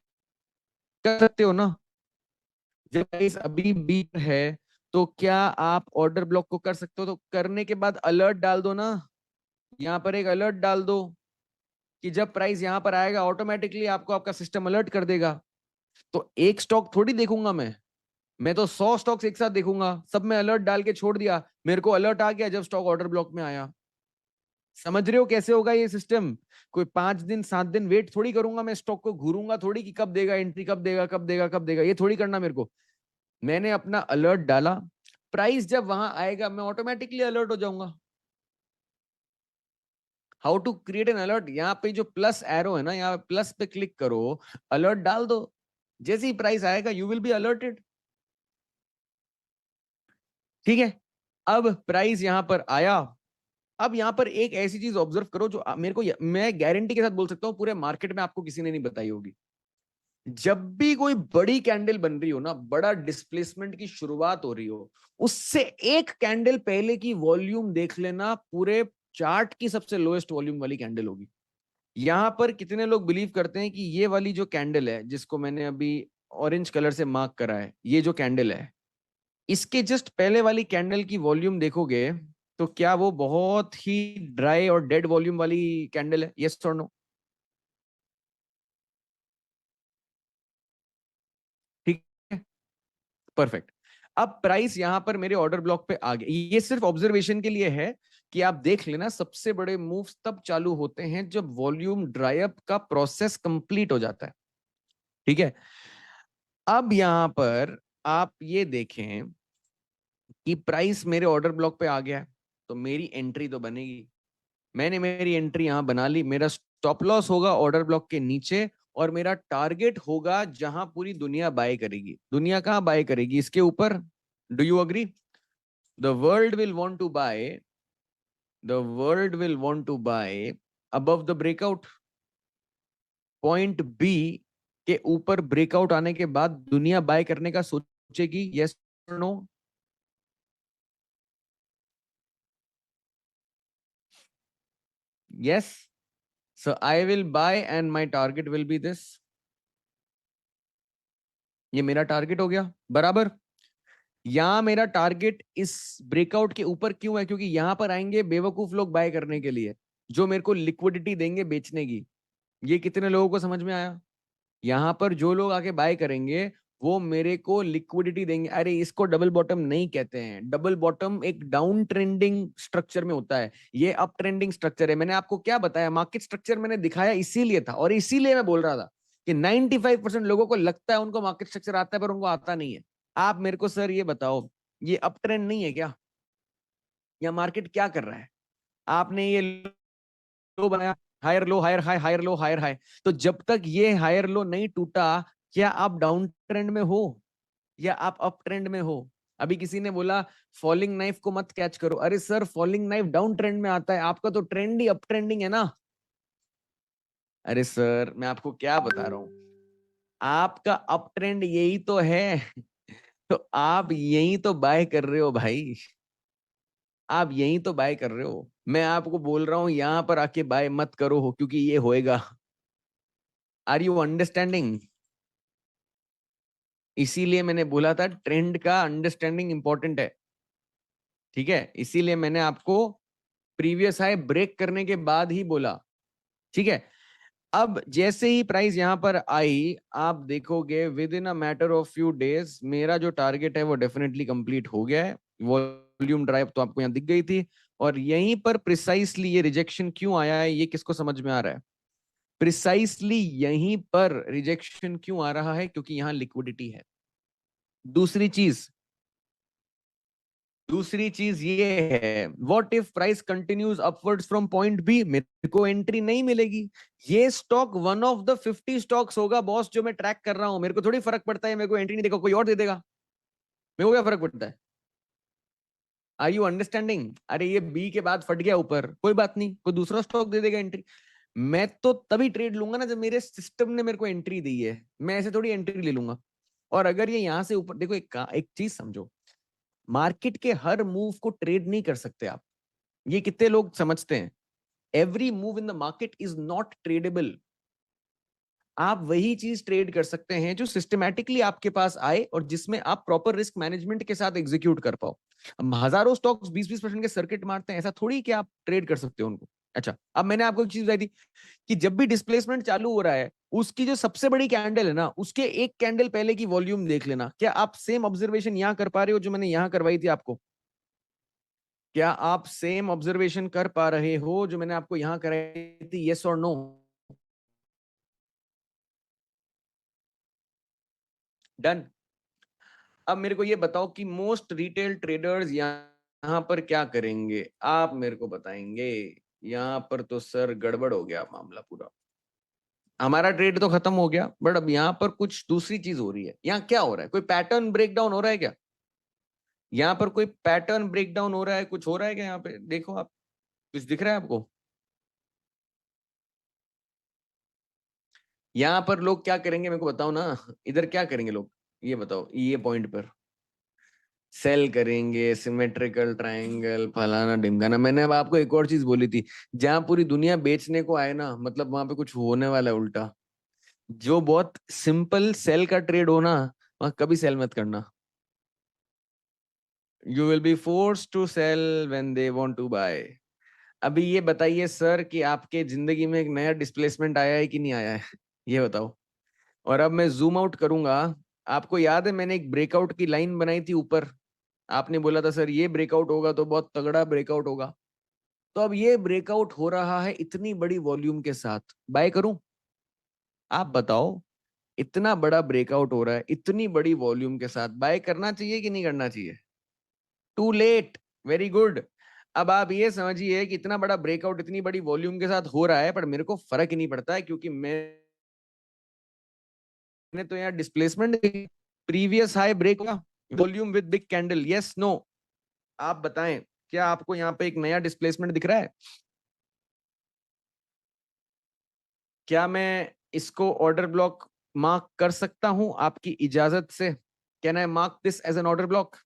A: कर सकते हो ना? जब प्राइस अभी बी पर है, तो क्या आप ऑर्डर ब्लॉक को कर सकते हो? तो करने के बाद अलर्ट डाल दो ना। यहाँ पर एक अलर्ट डाल दो कि जब प्राइस यहाँ पर आएगा, ऑटोमेटिकली आपको आपका सिस्टम अलर्ट कर देगा। तो एक स्टॉक थोड़ी देखूंगा मैं तो 100 स्टॉक्स एक साथ देखूंगा। सब में अलर्ट डाल के छोड़ दिया, मेरे को अलर्ट आ गया जब स्टॉक ऑर्डर ब्लॉक में आया। समझ रहे हो कैसे होगा ये सिस्टम? कोई 5 दिन 7 दिन वेट थोड़ी करूंगा, मैं स्टॉक को घूरूंगा थोड़ी कि कब देगा एंट्री, कब देगा, कब देगा, कब देगा, ये थोड़ी करना मेरे को। मैंने अपना अलर्ट डाला, प्राइस जब वहां आएगा मैं ऑटोमेटिकली अलर्ट हो जाऊंगा। How to create an alert? यहाँ पे जो प्लस एरो है ना, यहाँ प्लस पे क्लिक करो, अलर्ट डाल दो। जैसे ही प्राइस आएगा यू विल बी अलर्टेड। ठीक है? अब प्राइस यहां पर आया। अब यहां पर एक ऐसी चीज ऑब्जर्व करो जो मेरे को, मैं गारंटी के साथ बोल सकता हूं पूरे मार्केट में आपको किसी ने नहीं बताई होगी। जब भी कोई बड़ी कैंडल बन रही हो ना, बड़ा डिस्प्लेसमेंट की शुरुआत हो रही हो, उससे एक कैंडल पहले की वॉल्यूम देख लेना, पूरे चार्ट की सबसे लोएस्ट वॉल्यूम वाली कैंडल होगी। यहां पर कितने लोग बिलीव करते हैं कि ये वाली जो कैंडल है, जिसको मैंने अभी ऑरेंज कलर से मार्क करा है, ये जो कैंडल है, इसके जस्ट पहले वाली कैंडल की वॉल्यूम देखोगे, तो क्या वो बहुत ही ड्राई और डेड वॉल्यूम वाली कैंडल है? यस और नो? ठीक है, परफेक्ट। अब प्राइस यहां पर मेरे ऑर्डर ब्लॉक पे आ गया, ये सिर्फ ऑब्जर्वेशन के लिए है कि आप देख लेना, सबसे बड़े मूव्स तब चालू होते हैं जब वॉल्यूम ड्राई अप का प्रोसेस कंप्लीट हो जाता है। ठीक है, अब यहां पर आप ये देखें कि प्राइस मेरे ऑर्डर ब्लॉक पे आ गया है, तो मेरी एंट्री तो बनेगी। मैंने मेरी एंट्री यहां बना ली, मेरा स्टॉप लॉस होगा ऑर्डर ब्लॉक के नीचे, और मेरा टारगेट होगा जहां पूरी दुनिया बाय करेगी। दुनिया कहां बाय करेगी? इसके ऊपर। Do you agree? The world will want to buy, the world will want to buy above the breakout point B के ऊपर। ब्रेकआउट आने के बाद दुनिया बाय करने का सोचेगी। यस और no? Yes. So I will buy and my target will be this. ये मेरा टारगेट हो गया बराबर। यहां मेरा टारगेट इस ब्रेकआउट के ऊपर क्यों है? क्योंकि यहां पर आएंगे बेवकूफ लोग बाय करने के लिए, जो मेरे को लिक्विडिटी देंगे बेचने की। ये कितने लोगों को समझ में आया? यहां पर जो लोग आके बाय करेंगे वो मेरे को लिक्विडिटी देंगे। अरे इसको डबल बॉटम नहीं कहते हैं, डबल बॉटम एक डाउन ट्रेंडिंग स्ट्रक्चर में होता है, ये अप ट्रेंडिंग स्ट्रक्चर है। मैंने आपको क्या बताया? मार्केट स्ट्रक्चर मैंने दिखाया इसीलिए था, और इसीलिए मैं बोल रहा था कि 95% लोगों को लगता है उनको मार्केट स्ट्रक्चर आता है, पर उनको आता नहीं है। आप मेरे को सर ये बताओ, ये अप ट्रेंड नहीं है क्या? या मार्केट क्या कर रहा है? आपने ये लो बनाया, higher low higher high, higher low higher high, तो जब तक ये हायर लो नहीं टूटा, क्या आप डाउन ट्रेंड में हो या आप अप ट्रेंड में हो? अभी किसी ने बोला फॉलिंग नाइफ को मत कैच करो। अरे sir, falling knife down trend में आता है, आपका तो ट्रेंड ही अप ट्रेंडिंग है ना। अरे सर, मैं आपको क्या बता रहा हूं, आपका अप ट्रेंड यही तो है। तो आप यही तो बाय कर रहे हो भाई, आप यही तो बाय कर रहे हो। मैं आपको बोल रहा हूं यहां पर आके बाय मत करो हो, क्योंकि ये होएगा। Are you understanding? इसीलिए मैंने बोला था ट्रेंड का अंडरस्टैंडिंग इंपॉर्टेंट है। ठीक है, इसीलिए मैंने आपको प्रीवियस हाई ब्रेक करने के बाद ही बोला। ठीक है, अब जैसे ही प्राइस यहां पर आई, आप देखोगे with in a matter of few days मेरा जो टारगेट है वो डेफिनेटली कंप्लीट हो गया है। वॉल्यूम ड्राइव तो आपको यहां दिख गई थी, और यहीं पर प्रिसाइसली ये रिजेक्शन क्यों आया है, ये किसको समझ में आ रहा है? प्रिसाइसली यहीं पर रिजेक्शन क्यों आ रहा है? क्योंकि यहां लिक्विडिटी है। दूसरी चीज, दूसरी चीज ये है, what if price continues upwards from point B? मेरे को एंट्री नहीं मिलेगी। ये stock one of the 50 stocks होगा बॉस, जो मैं ट्रैक कर रहा हूं। मेरे को थोड़ी फर्क पड़ता है, मेरे को एंट्री नहीं देगा, कोई और दे देगा। मेरे को क्या फर्क पड़ता है? Are you understanding? अरे ये बी के बाद फट गया ऊपर, कोई बात नहीं, कोई दूसरा स्टॉक दे देगा एंट्री। मैं तो तभी ट्रेड लूंगा ना जब मेरे सिस्टम ने मेरे को एंट्री दी है। मैं ऐसे थोड़ी एंट्री ले लूंगा। और अगर ये यहां से ऊपर देखो, एक चीज समझो, मार्केट के हर मूव को ट्रेड नहीं कर सकते आप। ये कितने लोग समझते हैं? Every move in the market is not tradable. आप वही चीज ट्रेड कर सकते हैं जो सिस्टमैटिकली आपके पास आए और जिसमें आप प्रॉपर रिस्क मैनेजमेंट के साथ एग्जीक्यूट कर पाओ। हम हजारों स्टॉक्स 20-20% के सर्किट मारते हैं, ऐसा थोड़ी कि आप ट्रेड कर सकते हो उनको। अच्छा, अब मैंने आपको एक चीज बताई थी कि जब भी डिस्प्लेसमेंट चालू हो रहा है, उसकी जो सबसे बड़ी कैंडल है ना, उसके एक कैंडल पहले की वॉल्यूम देख लेना। क्या आप सेम ऑब्जर्वेशन यहां कर पा रहे हो जो मैंने यहां करवाई थी आपको? क्या आप सेम ऑब्जर्वेशन कर पा रहे हो जो मैंने आपको यहां कराई थी? यस और नो? डन। अब मेरे को ये बताओ कि मोस्ट रिटेल ट्रेडर्स यहाँ पर क्या करेंगे, आप मेरे को बताएंगे? यहाँ पर तो सर गड़बड़ हो गया मामला पूरा। हमारा ट्रेड तो खत्म हो गया, बट अब यहाँ पर कुछ दूसरी चीज हो रही है। यहाँ क्या हो रहा है? कोई पैटर्न ब्रेकडाउन हो रहा है क्या? यहाँ पर कोई पैटर्न ब्रेकडाउन हो रहा है? कुछ हो रहा है क्या? यहाँ पे देखो आप, कुछ दिख रहा है आपको? यहाँ पर लोग क्या करेंगे मेरे को बताओ ना। इधर क्या करेंगे लोग, ये बताओ, ये पॉइंट पर सेल करेंगे, सिमेट्रिकल ट्रायंगल, फलाना ढिमकाना। मैंने अब आपको एक और चीज बोली थी, जहां पूरी दुनिया बेचने को आए ना, मतलब वहां पे कुछ होने वाला है उल्टा। जो बहुत सिंपल सेल का ट्रेड हो ना, वहां कभी सेल मत करना। You will be force to sell when they want to buy. अभी ये बताइए सर कि आपके जिंदगी में एक नया डिस्प्लेसमेंट आया है कि नहीं आया है? ये बताओ। और अब मैं जूम आउट करूंगा। आपको याद है मैंने एक ब्रेकआउट की लाइन बनाई थी ऊपर? आपने बोला था सर ये ब्रेकआउट होगा तो बहुत तगड़ा ब्रेकआउट होगा। तो अब ये ब्रेकआउट हो रहा है इतनी बड़ी वॉल्यूम के साथ, बाय करूं? आप बताओ, इतना बड़ा ब्रेकआउट हो रहा है इतनी बड़ी वॉल्यूम के साथ, बाय करना चाहिए कि नहीं करना चाहिए? Too late. Very good. अब आप ये समझिए कि इतना बड़ा ब्रेकआउट इतनी बड़ी वॉल्यूम के साथ हो रहा है, पर मेरे को फर्क ही नहीं पड़ता है, क्योंकि मैंने तो यहाँ डिस्प्लेसमेंट प्रीवियस हाई ब्रेक हुआ, volume with big candle, yes no? आप बताएं, क्या आपको यहाँ पे एक नया डिस्प्लेसमेंट दिख रहा है? क्या मैं इसको ऑर्डर ब्लॉक मार्क कर सकता हूं आपकी इजाजत से? Can I mark this as an order block?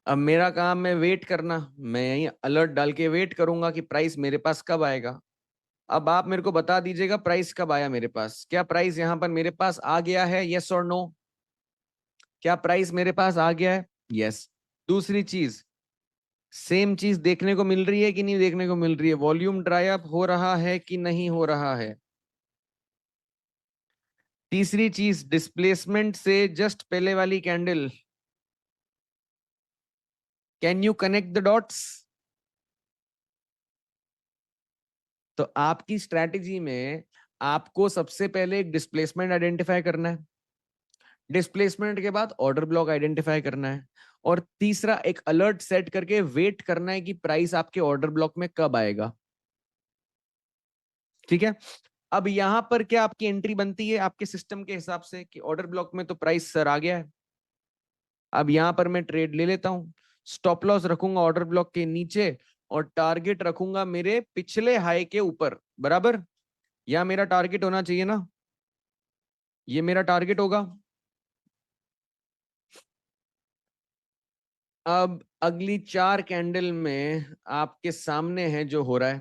A: अब मेरा काम है वेट करना, मैं यही अलर्ट डाल के वेट करूंगा कि प्राइस मेरे पास कब आएगा। अब आप मेरे को बता दीजिएगा प्राइस कब आया मेरे पास, क्या प्राइस यहां पर मेरे पास आ गया है, यस और नो? क्या प्राइस मेरे पास आ गया है? यस। दूसरी चीज, सेम चीज देखने को मिल रही है कि नहीं देखने को मिल रही है? वॉल्यूम ड्राई अप हो रहा है कि नहीं हो रहा है? तीसरी चीज, डिस्प्लेसमेंट से जस्ट पहले वाली candle, can you connect the dots? तो आपकी स्ट्रैटेजी में आपको सबसे पहले एक डिस्प्लेसमेंट आइडेंटिफाई करना है, डिस्प्लेसमेंट के बाद ऑर्डर ब्लॉक आइडेंटिफाई करना है, और तीसरा एक अलर्ट सेट करके वेट करना है कि प्राइस आपके ऑर्डर ब्लॉक में कब आएगा। ठीक है। अब यहां पर क्या आपकी एंट्री बनती है आपके सिस्टम के हिसाब से कि ऑर्डर ब्लॉक में तो प्राइस सर आ गया है, अब यहां पर मैं ट्रेड ले लेता हूं, स्टॉप लॉस रखूंगा ऑर्डर ब्लॉक के नीचे और टारगेट रखूंगा मेरे पिछले हाई के ऊपर, बराबर? या मेरा टारगेट होना चाहिए ना, ये मेरा टारगेट होगा। अब अगली 4 कैंडल में आपके सामने है जो हो रहा है।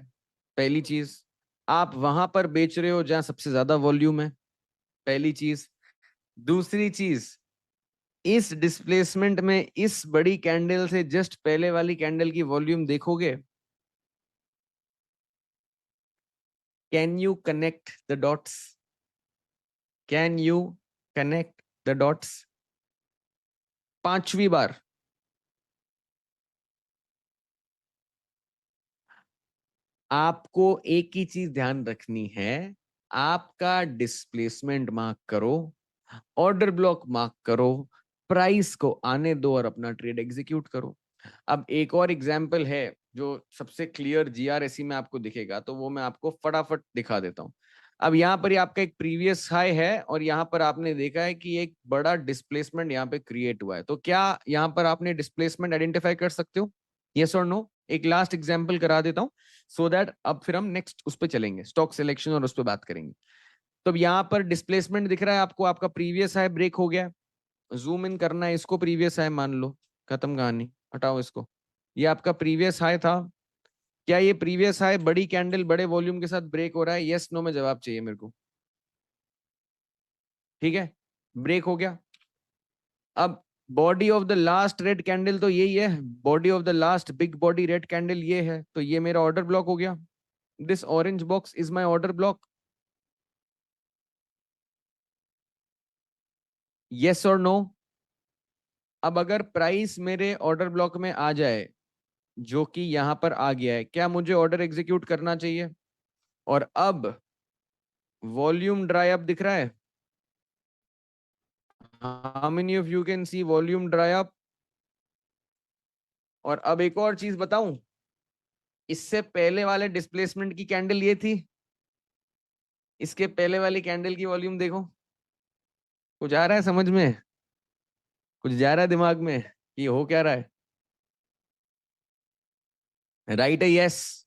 A: पहली चीज, आप वहां पर बेच रहे हो जहां सबसे ज्यादा वॉल्यूम है, पहली चीज। दूसरी चीज, इस डिस्प्लेसमेंट में इस बड़ी कैंडल से जस्ट पहले वाली कैंडल की वॉल्यूम देखोगे, can you connect the dots? Can you connect the dots? पांचवी बार, आपको एक ही चीज ध्यान रखनी है, आपका डिस्प्लेसमेंट मार्क करो, ऑर्डर ब्लॉक मार्क करो, प्राइस को आने दो और अपना ट्रेड एग्जीक्यूट करो। अब एक और एग्जांपल है जो सबसे क्लियर जीआरएससी में आपको दिखेगा, तो वो मैं आपको फटाफट दिखा देता हूं। अब यहाँ पर ही आपका एक प्रीवियस हाई है और यहाँ पर आपने देखा है कि एक बड़ा डिस्प्लेसमेंट यहाँ पे क्रिएट हुआ है, तो क्या यहाँ पर आपने डिस्प्लेसमेंट आइडेंटिफाई कर सकते हो, यस और नो? एक लास्ट एग्जाम्पल करा देता हूँ, सो दैट अब फिर हम नेक्स्ट उस पर चलेंगे, स्टॉक सिलेक्शन, और उस पर बात करेंगे। तो अब यहाँ पर डिस्प्लेसमेंट दिख रहा है आपको, आपका प्रीवियस हाई ब्रेक हो गया, जूम इन करना है इसको, प्रीवियस हाई मान लो, खत्म कहानी, हटाओ इसको। ये आपका प्रीवियस हाई था, क्या ये प्रीवियस हाई बड़ी कैंडल बड़े वॉल्यूम के साथ ब्रेक हो रहा है, यस नो में जवाब चाहिए मेरे को। ठीक है, ब्रेक हो गया। अब body of the last red candle तो यही है, body of the last big body red candle ये है, तो ये मेरा ऑर्डर ब्लॉक हो गया, this orange box is my order block, yes और नो? अब अगर प्राइस मेरे ऑर्डर ब्लॉक में आ जाए, जो कि यहां पर आ गया है, क्या मुझे ऑर्डर एग्जीक्यूट करना चाहिए? और अब वॉल्यूम ड्राई अप दिख रहा है, how many of you can see volume dry up? और अब एक और चीज बताऊं, इससे पहले वाले डिस्प्लेसमेंट की कैंडल ये थी, इसके पहले वाली कैंडल की वॉल्यूम देखो, कुछ आ रहा है समझ में? कुछ जा रहा है दिमाग में कि हो क्या रहा है? राइट है, यस।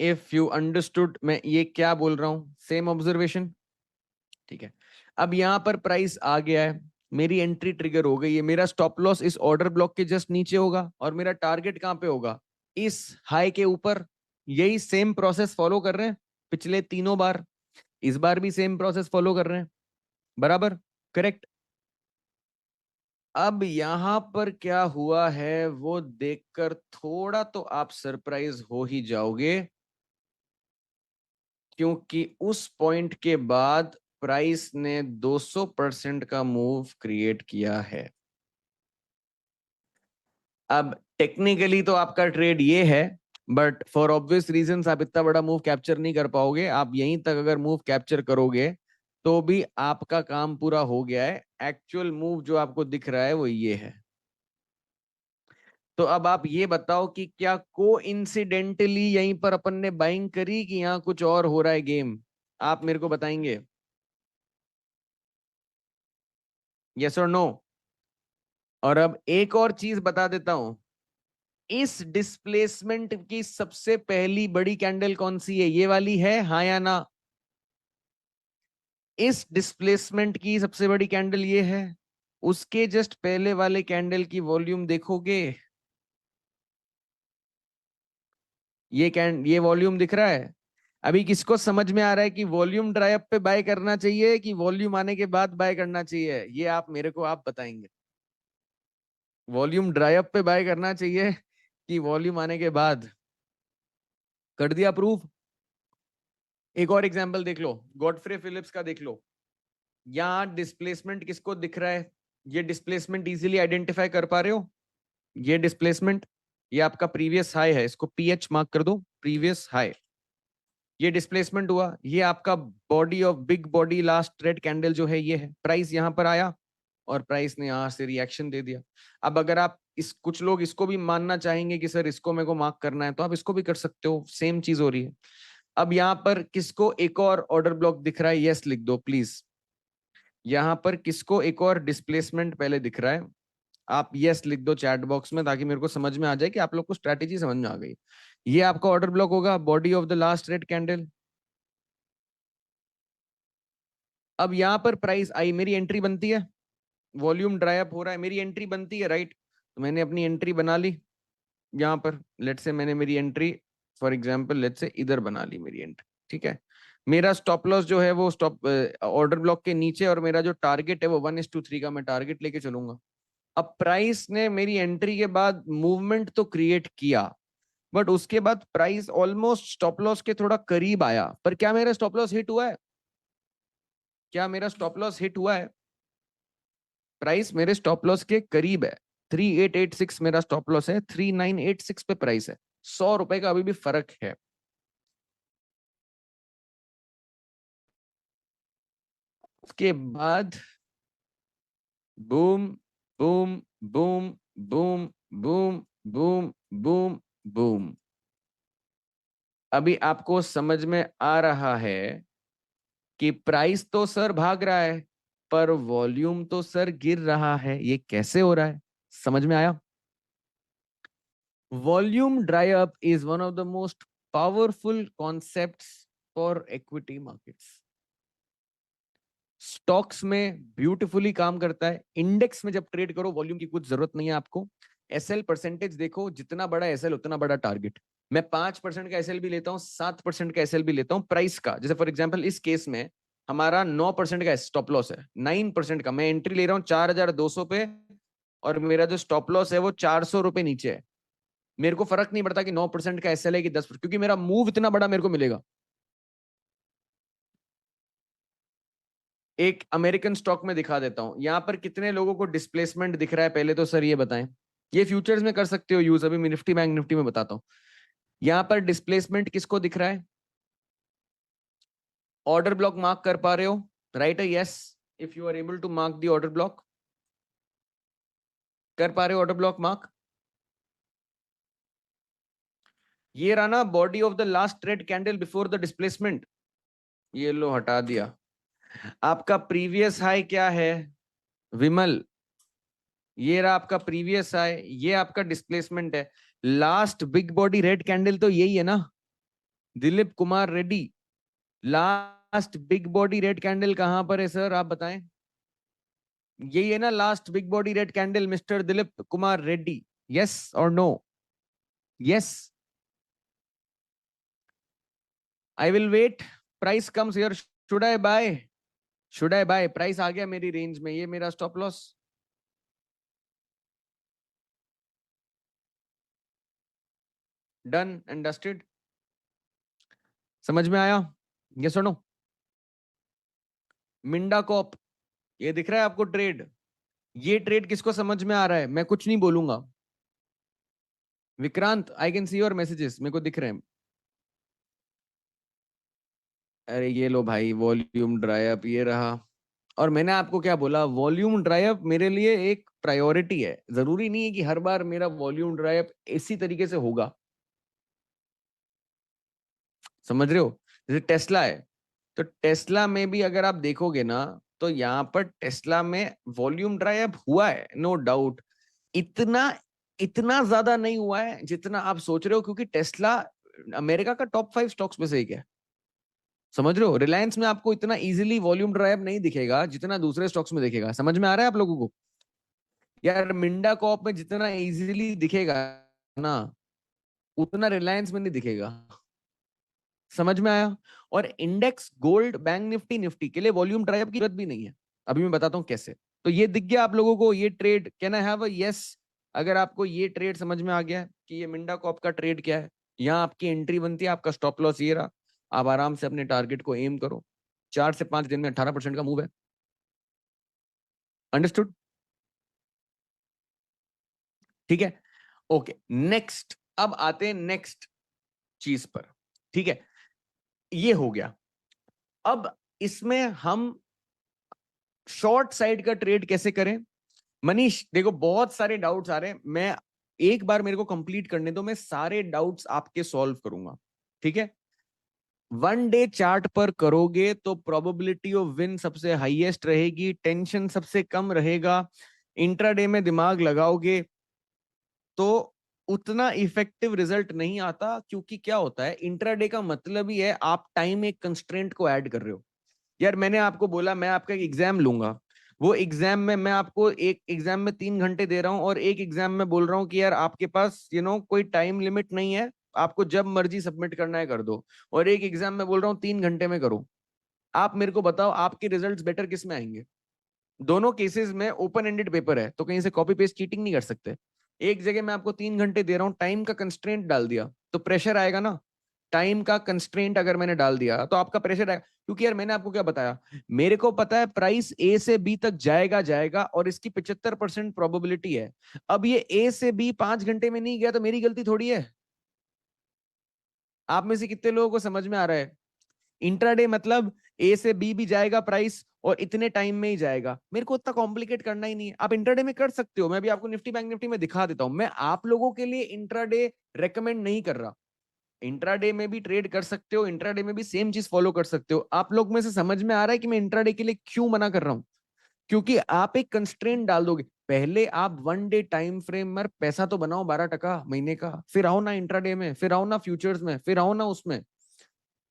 A: इफ यू अंडरस्टूड मैं ये क्या बोल रहा हूं, सेम ऑब्जर्वेशन। ठीक है। अब यहां पर प्राइस आ गया है, मेरी एंट्री ट्रिगर हो गई है, मेरा स्टॉप लॉस इस ऑर्डर ब्लॉक के जस्ट नीचे होगा और मेरा टारगेट कहां पे होगा, इस हाई के ऊपर। यही सेम प्रोसेस फॉलो कर रहे हैं पिछले तीनों बार, इस बार भी सेम प्रोसेस फॉलो कर रहे हैं, बराबर? करेक्ट। अब यहां पर क्या हुआ है वो देखकर थोड़ा तो आप सरप्राइज हो ही जाओगे, क्योंकि उस पॉइंट के बाद प्राइस ने 200% का मूव क्रिएट किया है। अब टेक्निकली तो आपका ट्रेड ये है, बट फॉर ऑब्वियस रीजंस आप इतना बड़ा मूव कैप्चर नहीं कर पाओगे। आप यहीं तक अगर मूव कैप्चर करोगे तो भी आपका काम पूरा हो गया है। एक्चुअल मूव जो आपको दिख रहा है वो ये है। तो अब आप ये बताओ कि क्या को इंसिडेंटली यहीं पर अपन ने बाइंग करी कि यहाँ कुछ और हो रहा है गेम? आप मेरे को बताएंगे, यस और नो? और अब एक और चीज बता देता हूं, इस डिस्प्लेसमेंट की सबसे पहली बड़ी कैंडल कौन सी है? ये वाली है, हाँ या ना? इस डिस्प्लेसमेंट की सबसे बड़ी कैंडल ये है। उसके जस्ट पहले वाले कैंडल की वॉल्यूम देखोगे, ये वॉल्यूम दिख रहा है। अभी किसको समझ में आ रहा है कि वॉल्यूम ड्राई अप पे बाय करना चाहिए कि वॉल्यूम आने के बाद बाय करना चाहिए? ये आप मेरे को आप बताएंगे। वॉल्यूम ड्राई अप पे बाय करना चाहिए कि वॉल्यूम आने के बाद? कर दिया प्रूफ। एक और एग्जांपल देख लो, गॉडफ्रे फिलिप्स का देख लो। यहाँ डिस्प्लेसमेंट किसको दिख रहा है? ये डिस्प्लेसमेंट इजीली आइडेंटिफाई कर पा रहे हो? ये डिस्प्लेसमेंट, ये आपका प्रीवियस हाई है, इसको पीएच मार्क कर दो, प्रीवियस हाई। ये डिस्प्लेसमेंट हुआ। ये आपका body of big body last red candle जो है ये है। प्राइस यहां पर आया और प्राइस ने यहां से रिएक्शन दे दिया। अब अगर आप इस, कुछ लोग इसको भी मानना चाहेंगे कि सर इसको मेरे को मार्क करना है, तो आप इसको भी कर सकते हो, सेम चीज हो रही है। अब यहाँ पर किसको एक और ऑर्डर ब्लॉक दिख रहा है? यस लिख दो प्लीज। यहाँ पर किसको एक और डिस्प्लेसमेंट पहले दिख रहा है? आप यस लिख दो चैट बॉक्स में, ताकि मेरे को समझ में आ जाए कि आप लोग को स्ट्रैटेजी समझ में आ गई। ये आपका ऑर्डर ब्लॉक होगा, body of the last red candle. अब यहां पर प्राइस आई, मेरी एंट्री बनती है, वॉल्यूम ड्राई अप हो रहा है, मेरी एंट्री बनती है, राइट? तो मैंने अपनी एंट्री बना ली। यहाँ पर लेट से मैंने मेरी एंट्री, फॉर एग्जांपल लेट से इधर बना ली मेरी एंट्री, ठीक है। मेरा स्टॉप लॉस जो है वो स्टॉप ऑर्डर ब्लॉक के नीचे, और मेरा जो टारगेट है वो 1:3 का मैं टारगेट लेके चलूंगा। अब प्राइस ने मेरी एंट्री के बाद मूवमेंट तो क्रिएट किया, बट उसके बाद प्राइस ऑलमोस्ट स्टॉप लॉस के थोड़ा करीब आया। पर क्या मेरा स्टॉप लॉस हिट हुआ है? क्या मेरा स्टॉप लॉस हिट हुआ है? प्राइस मेरे स्टॉप लॉस के करीब है। 3886 मेरा स्टॉप लॉस है, 3986 पे प्राइस है। 100 रुपए का अभी भी फर्क है। उसके बाद boom boom boom boom boom boom boom boom. अभी आपको समझ में आ रहा है कि प्राइस तो सर भाग रहा है, पर वॉल्यूम तो सर गिर रहा है। ये कैसे हो रहा है? समझ में आया? Volume dry up is one of the most powerful concepts for equity markets. Stocks में ब्यूटीफुली काम करता है। इंडेक्स में जब ट्रेड करो वॉल्यूम की कुछ जरूरत नहीं है आपको। एसएल परसेंटेज देखो, जितना बड़ा एसएल उतना बड़ा टारगेट। मैं 5% का एसएल भी लेता हूँ, 7% का एसएल भी लेता हूँ प्राइस का। जैसे फॉर एग्जाम्पल इस केस में हमारा 9% का स्टॉप लॉस है, 9% का। मैं एंट्री ले रहा हूँ 4200 पे, और मेरा जो स्टॉप लॉस है वो 400 रुपए नीचे है। मेरे को फर्क नहीं पड़ता कि 9% का एसएल है कि 10%, क्योंकि मेरा मूव इतना बड़ा मेरे को मिलेगा। एक अमेरिकन स्टॉक में दिखा देता हूं, यहां पर कितने लोगों को डिस्प्लेसमेंट दिख रहा है पहले तो सर ये बताएं। ये फ्यूचर्स में कर सकते हो यूज, अभी मैं निफ्टी बैंक निफ्टी में बताता हूं। यहां पर डिस्प्लेसमेंट किसको दिख रहा है? ऑर्डर ब्लॉक मार्क कर पा रहे हो? राइट है yes, if you are able to mark the order block. कर पा रहे हो ऑर्डर ब्लॉक मार्क? ये रहा ना body of the last red candle before the displacement. ये लो हटा दिया। आपका प्रीवियस हाई क्या है विमल? ये रहा आपका प्रीवियस हाई, ये आपका डिस्प्लेसमेंट है। Last big body red candle तो यही है ना Dilip Kumar Reddy? Last big body red candle कहां पर है सर, आप बताएं। यही है ना last big body red candle mister Dilip Kumar Reddy? Yes और no? Yes. I will wait, price comes here, should I buy? Should I buy? Price आ गया मेरी रेंज में, ये मेरा stop loss. Done and dusted. समझ में आया? ये सुनो, मिंडा कॉप, ये दिख रहा है आपको ट्रेड? ये ट्रेड किसको समझ में आ रहा है? मैं कुछ नहीं बोलूंगा, Vikrant, I can see your messages, मेरे को दिख रहे हैं। अरे ये लो भाई, वॉल्यूम ड्राई अप ये रहा। और मैंने आपको क्या बोला, वॉल्यूम ड्राई अप मेरे लिए एक प्रायोरिटी है। जरूरी नहीं है कि हर बार मेरा वॉल्यूम ड्राई अप इसी तरीके से होगा, समझ रहे हो? जैसे टेस्ला है, तो टेस्ला में भी अगर आप देखोगे ना, तो यहाँ पर टेस्ला में वॉल्यूम ड्राई अप हुआ है, नो डाउट। इतना इतना ज्यादा नहीं हुआ है जितना आप सोच रहे हो, क्योंकि टेस्ला अमेरिका का टॉप 5 स्टॉक्स में से एक है। समझ रहे हो? रिलायंस में आपको इतना इजीली वॉल्यूम ड्राइव नहीं दिखेगा जितना दूसरे स्टॉक्स में दिखेगा। समझ में आ रहा है आप लोगों को? यार मिंडा कॉप में जितना इजीली दिखेगा ना, उतना रिलायंस में नहीं दिखेगा। समझ में आया? और index, gold, bank Nifty, Nifty के लिए वॉल्यूम ड्राइव की जरूरत भी नहीं है। अभी मैं बताता हूँ कैसे। तो ये दिख गया आप लोगों को, ये trade can I have a yes? अगर आपको ये ट्रेड समझ में आ गया कि ये मिंडा कॉप का ट्रेड क्या है, यहाँ आपकी एंट्री बनती है, आपका स्टॉप लॉस ये रहा। आप आराम से अपने टारगेट को एम करो। 4 से 5 दिन में 18% का मूव है। अंडरस्टूड? ठीक है, ओके। नेक्स्ट, अब आते हैं नेक्स्ट चीज पर। ठीक है, ये हो गया। अब इसमें हम शॉर्ट साइड का ट्रेड कैसे करें? मनीष देखो, बहुत सारे डाउट्स आ रहे हैं। मैं एक बार मेरे को कंप्लीट करने दो, मैं सारे डाउट्स आपके सॉल्व करूंगा। ठीक है? 1 डे चार्ट पर करोगे तो प्रोबेबिलिटी ऑफ विन सबसे हाईएस्ट रहेगी, टेंशन सबसे कम रहेगा। इंट्राडे में दिमाग लगाओगे तो उतना इफेक्टिव रिजल्ट नहीं आता, क्योंकि क्या होता है, इंट्राडे का मतलब ही है आप टाइम एक कंस्ट्रेंट को ऐड कर रहे हो। यार मैंने आपको बोला मैं आपका एक एग्जाम लूंगा, वो एग्जाम में मैं आपको एक एग्जाम में 3 घंटे दे रहा हूँ, और एक एग्जाम में बोल रहा हूँ कि यार आपके पास कोई टाइम लिमिट नहीं है, आपको जब मर्जी सबमिट करना है कर दो। और एक एग्जाम में बोल रहा हूँ 3 घंटे में करो। आप मेरे को बताओ आपके रिजल्ट्स बेटर किस में आएंगे? दोनों केसेस में ओपन एंडेड पेपर है, तो कहीं से कॉपी पेस्ट चीटिंग नहीं कर सकते। एक जगह मैं आपको 3 घंटे दे रहा हूँ, टाइम का कंस्ट्रेंट डाल दिया तो प्रेशर आएगा ना। टाइम का कंस्ट्रेंट अगर मैंने डाल दिया तो आपका प्रेशर आएगा, क्योंकि यार मैंने आपको क्या बताया, मेरे को पता है प्राइस ए से बी तक जाएगा जाएगा, और इसकी 75% प्रोबेबिलिटी है। अब ये ए से बी 5 घंटे में नहीं गया तो मेरी गलती थोड़ी है। आप में से कितने लोगों को समझ में आ रहा है? इंट्राडे मतलब ए से बी भी जाएगा प्राइस, और इतने टाइम में ही जाएगा। मेरे को उतना कॉम्प्लिकेट करना ही नहीं है, आप इंट्राडे में कर सकते हो। मैं भी आपको निफ्टी बैंक निफ्टी में दिखा देता हूं। मैं आप लोगों के लिए इंट्राडे रेकमेंड नहीं कर रहा। इंट्राडे में भी ट्रेड कर सकते हो, इंट्राडे में भी सेम चीज फॉलो कर सकते हो। आप लोग में से समझ में आ रहा है कि मैं इंट्राडे के लिए क्यों मना कर रहा हूं? क्योंकि आप एक कंस्ट्रेंट डाल दोगे। पहले आप 1 डे टाइम फ्रेम में पैसा तो बनाओ 12% महीने का, फिर आओ ना इंट्राडे में, फिर आओ ना फ्यूचर्स में, फिर आओ ना उसमें।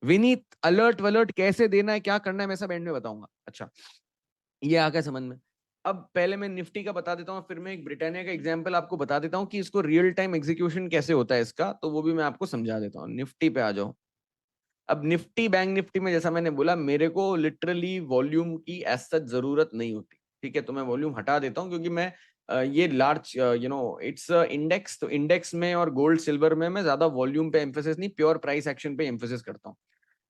A: विनीत, अलर्ट वलर्ट कैसे देना है, क्या करना है, मैं सब एंड में बताऊंगा। अच्छा, ये आ गया समझ में? अब पहले मैं निफ्टी का बता देता हूँ, फिर मैं एक ब्रिटानिया का एग्जांपल आपको बता देता हूँ कि इसको रियल टाइम एग्जीक्यूशन कैसे होता है इसका, तो वो भी मैं आपको समझा देता हूँ। निफ्टी पे आ जाओ। अब निफ्टी बैंक निफ्टी में जैसा मैंने बोला, मेरे को लिटरली वॉल्यूम की एज सच जरूरत नहीं होती। ठीक है, तो मैं वॉल्यूम हटा देता हूँ, क्योंकि मैं ये लार्ज इट्स इंडेक्स, तो इंडेक्स में और गोल्ड सिल्वर में मैं ज्यादा वॉल्यूम पे एम्फेसिस नहीं, प्योर प्राइस एक्शन पे एम्फेसिस करता हूँ।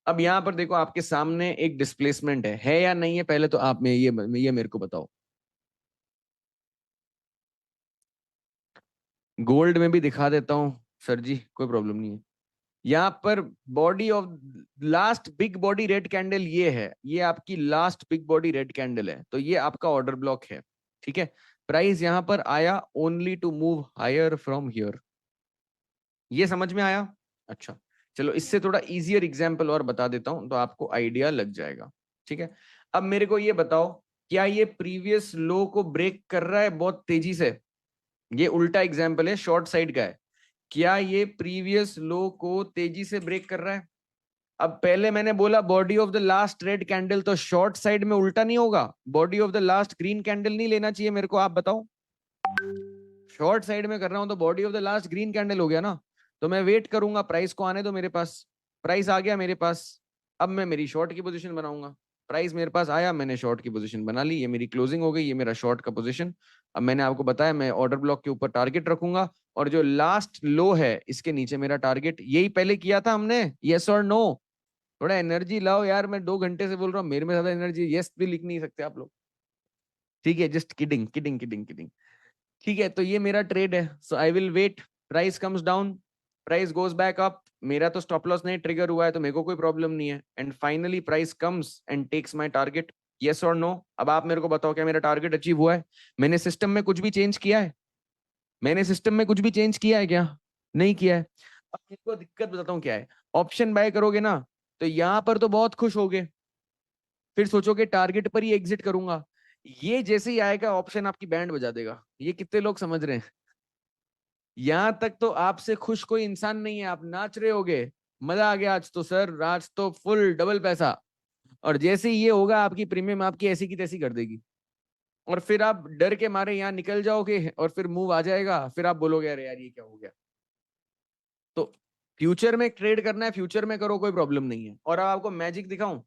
A: अब यहाँ पर देखो, आपके सामने एक डिस्प्लेसमेंट है या नहीं है? पहले तो आप में ये मेरे को बताओ। गोल्ड में भी दिखा देता हूँ सर जी, कोई प्रॉब्लम नहीं है। यहाँ पर body of last big body red candle ये है, ये आपकी last big body red candle है, तो ये आपका ऑर्डर ब्लॉक है। ठीक है, प्राइस यहाँ पर आया only to move higher from here. ये समझ में आया? अच्छा, चलो इससे थोड़ा इजियर एग्जांपल और बता देता हूं तो आपको आइडिया लग जाएगा। ठीक है, अब मेरे को ये बताओ, क्या ये प्रीवियस लो को ब्रेक कर रहा है बहुत तेजी से? ये उल्टा एग्जांपल है, शॉर्ट साइड का है। क्या ये प्रीवियस लो को तेजी से ब्रेक कर रहा है? अब पहले मैंने बोला body of the last red candle, तो शॉर्ट साइड में उल्टा नहीं होगा? Body of the last green candle नहीं लेना चाहिए मेरे को? आप बताओ। शॉर्ट साइड में कर रहा हूं तो body of the last green candle हो गया ना। तो मैं वेट करूंगा, प्राइस को आने दो मेरे पास। प्राइस आ गया मेरे पास, अब मैं मेरी शॉर्ट की पोजीशन बनाऊंगा। प्राइस मेरे पास आया, मैंने शॉर्ट की पोजीशन बना ली, ये मेरी क्लोजिंग हो गई, ये मेरा शॉर्ट का पोजीशन। अब मैंने आपको बताया मैं ऑर्डर ब्लॉक के ऊपर टारगेट रखूंगा, और जो लास्ट लो है इसके नीचे मेरा टारगेट। यही पहले किया था हमने, यस और नो? थोड़ा एनर्जी लाओ यार, मैं 2 घंटे से बोल रहा हूँ, मेरे में ज्यादा एनर्जी यस भी लिख नहीं सकते आप लोग। ठीक है, just kidding kidding kidding kidding. ठीक है, तो ये मेरा ट्रेड है, so I will wait. Price comes down, price goes back up, मेरा तो स्टॉप लॉस नहीं ट्रिगर हुआ है तो मेरे को कोई प्रॉब्लम नहीं है, and finally price comes and takes my target, yes और नो। अब आप मेरे को बताओ क्या मेरा टारगेट अचीव हुआ है? मैंने सिस्टम में कुछ भी चेंज किया है? मैंने सिस्टम में कुछ भी चेंज किया है क्या? नहीं किया है। अब आपको दिक्कत बताता हूँ क्या है। ऑप्शन बाय करोगे ना तो यहां पर तो बहुत खुश होगे, फिर सोचोगे टारगेट पर ही एग्जिट करूंगा, ये जैसे ही आएगा ऑप्शन आपकी बैंड बजा देगा। ये कितने लोग समझ रहे हैं? यहां तक तो आपसे खुश कोई इंसान नहीं है, आप नाच रहे होगे, मजा आ गया आज तो सर, आज तो फुल डबल पैसा। और जैसे ही ये होगा आपकी प्रीमियम आपकी ऐसी की तैसी कर देगी, और फिर आप डर के मारे यहाँ निकल जाओगे, और फिर मूव आ जाएगा, फिर आप बोलोगे अरे यार ये क्या हो गया। तो फ्यूचर में ट्रेड करना है, फ्यूचर में करो, कोई प्रॉब्लम नहीं है। और अब आपको मैजिक दिखाऊं,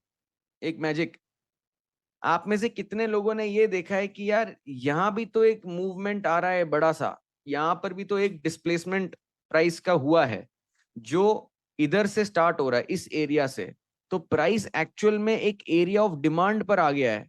A: एक मैजिक। आप में से कितने लोगों ने ये देखा है कि यार यहां भी तो एक मूवमेंट आ रहा है बड़ा सा, यहां पर भी तो एक डिस्प्लेसमेंट प्राइस का हुआ है, जो इधर से स्टार्ट हो रहा है इस एरिया से, तो प्राइस एक्चुअल में एक एरिया ऑफ डिमांड पर आ गया है।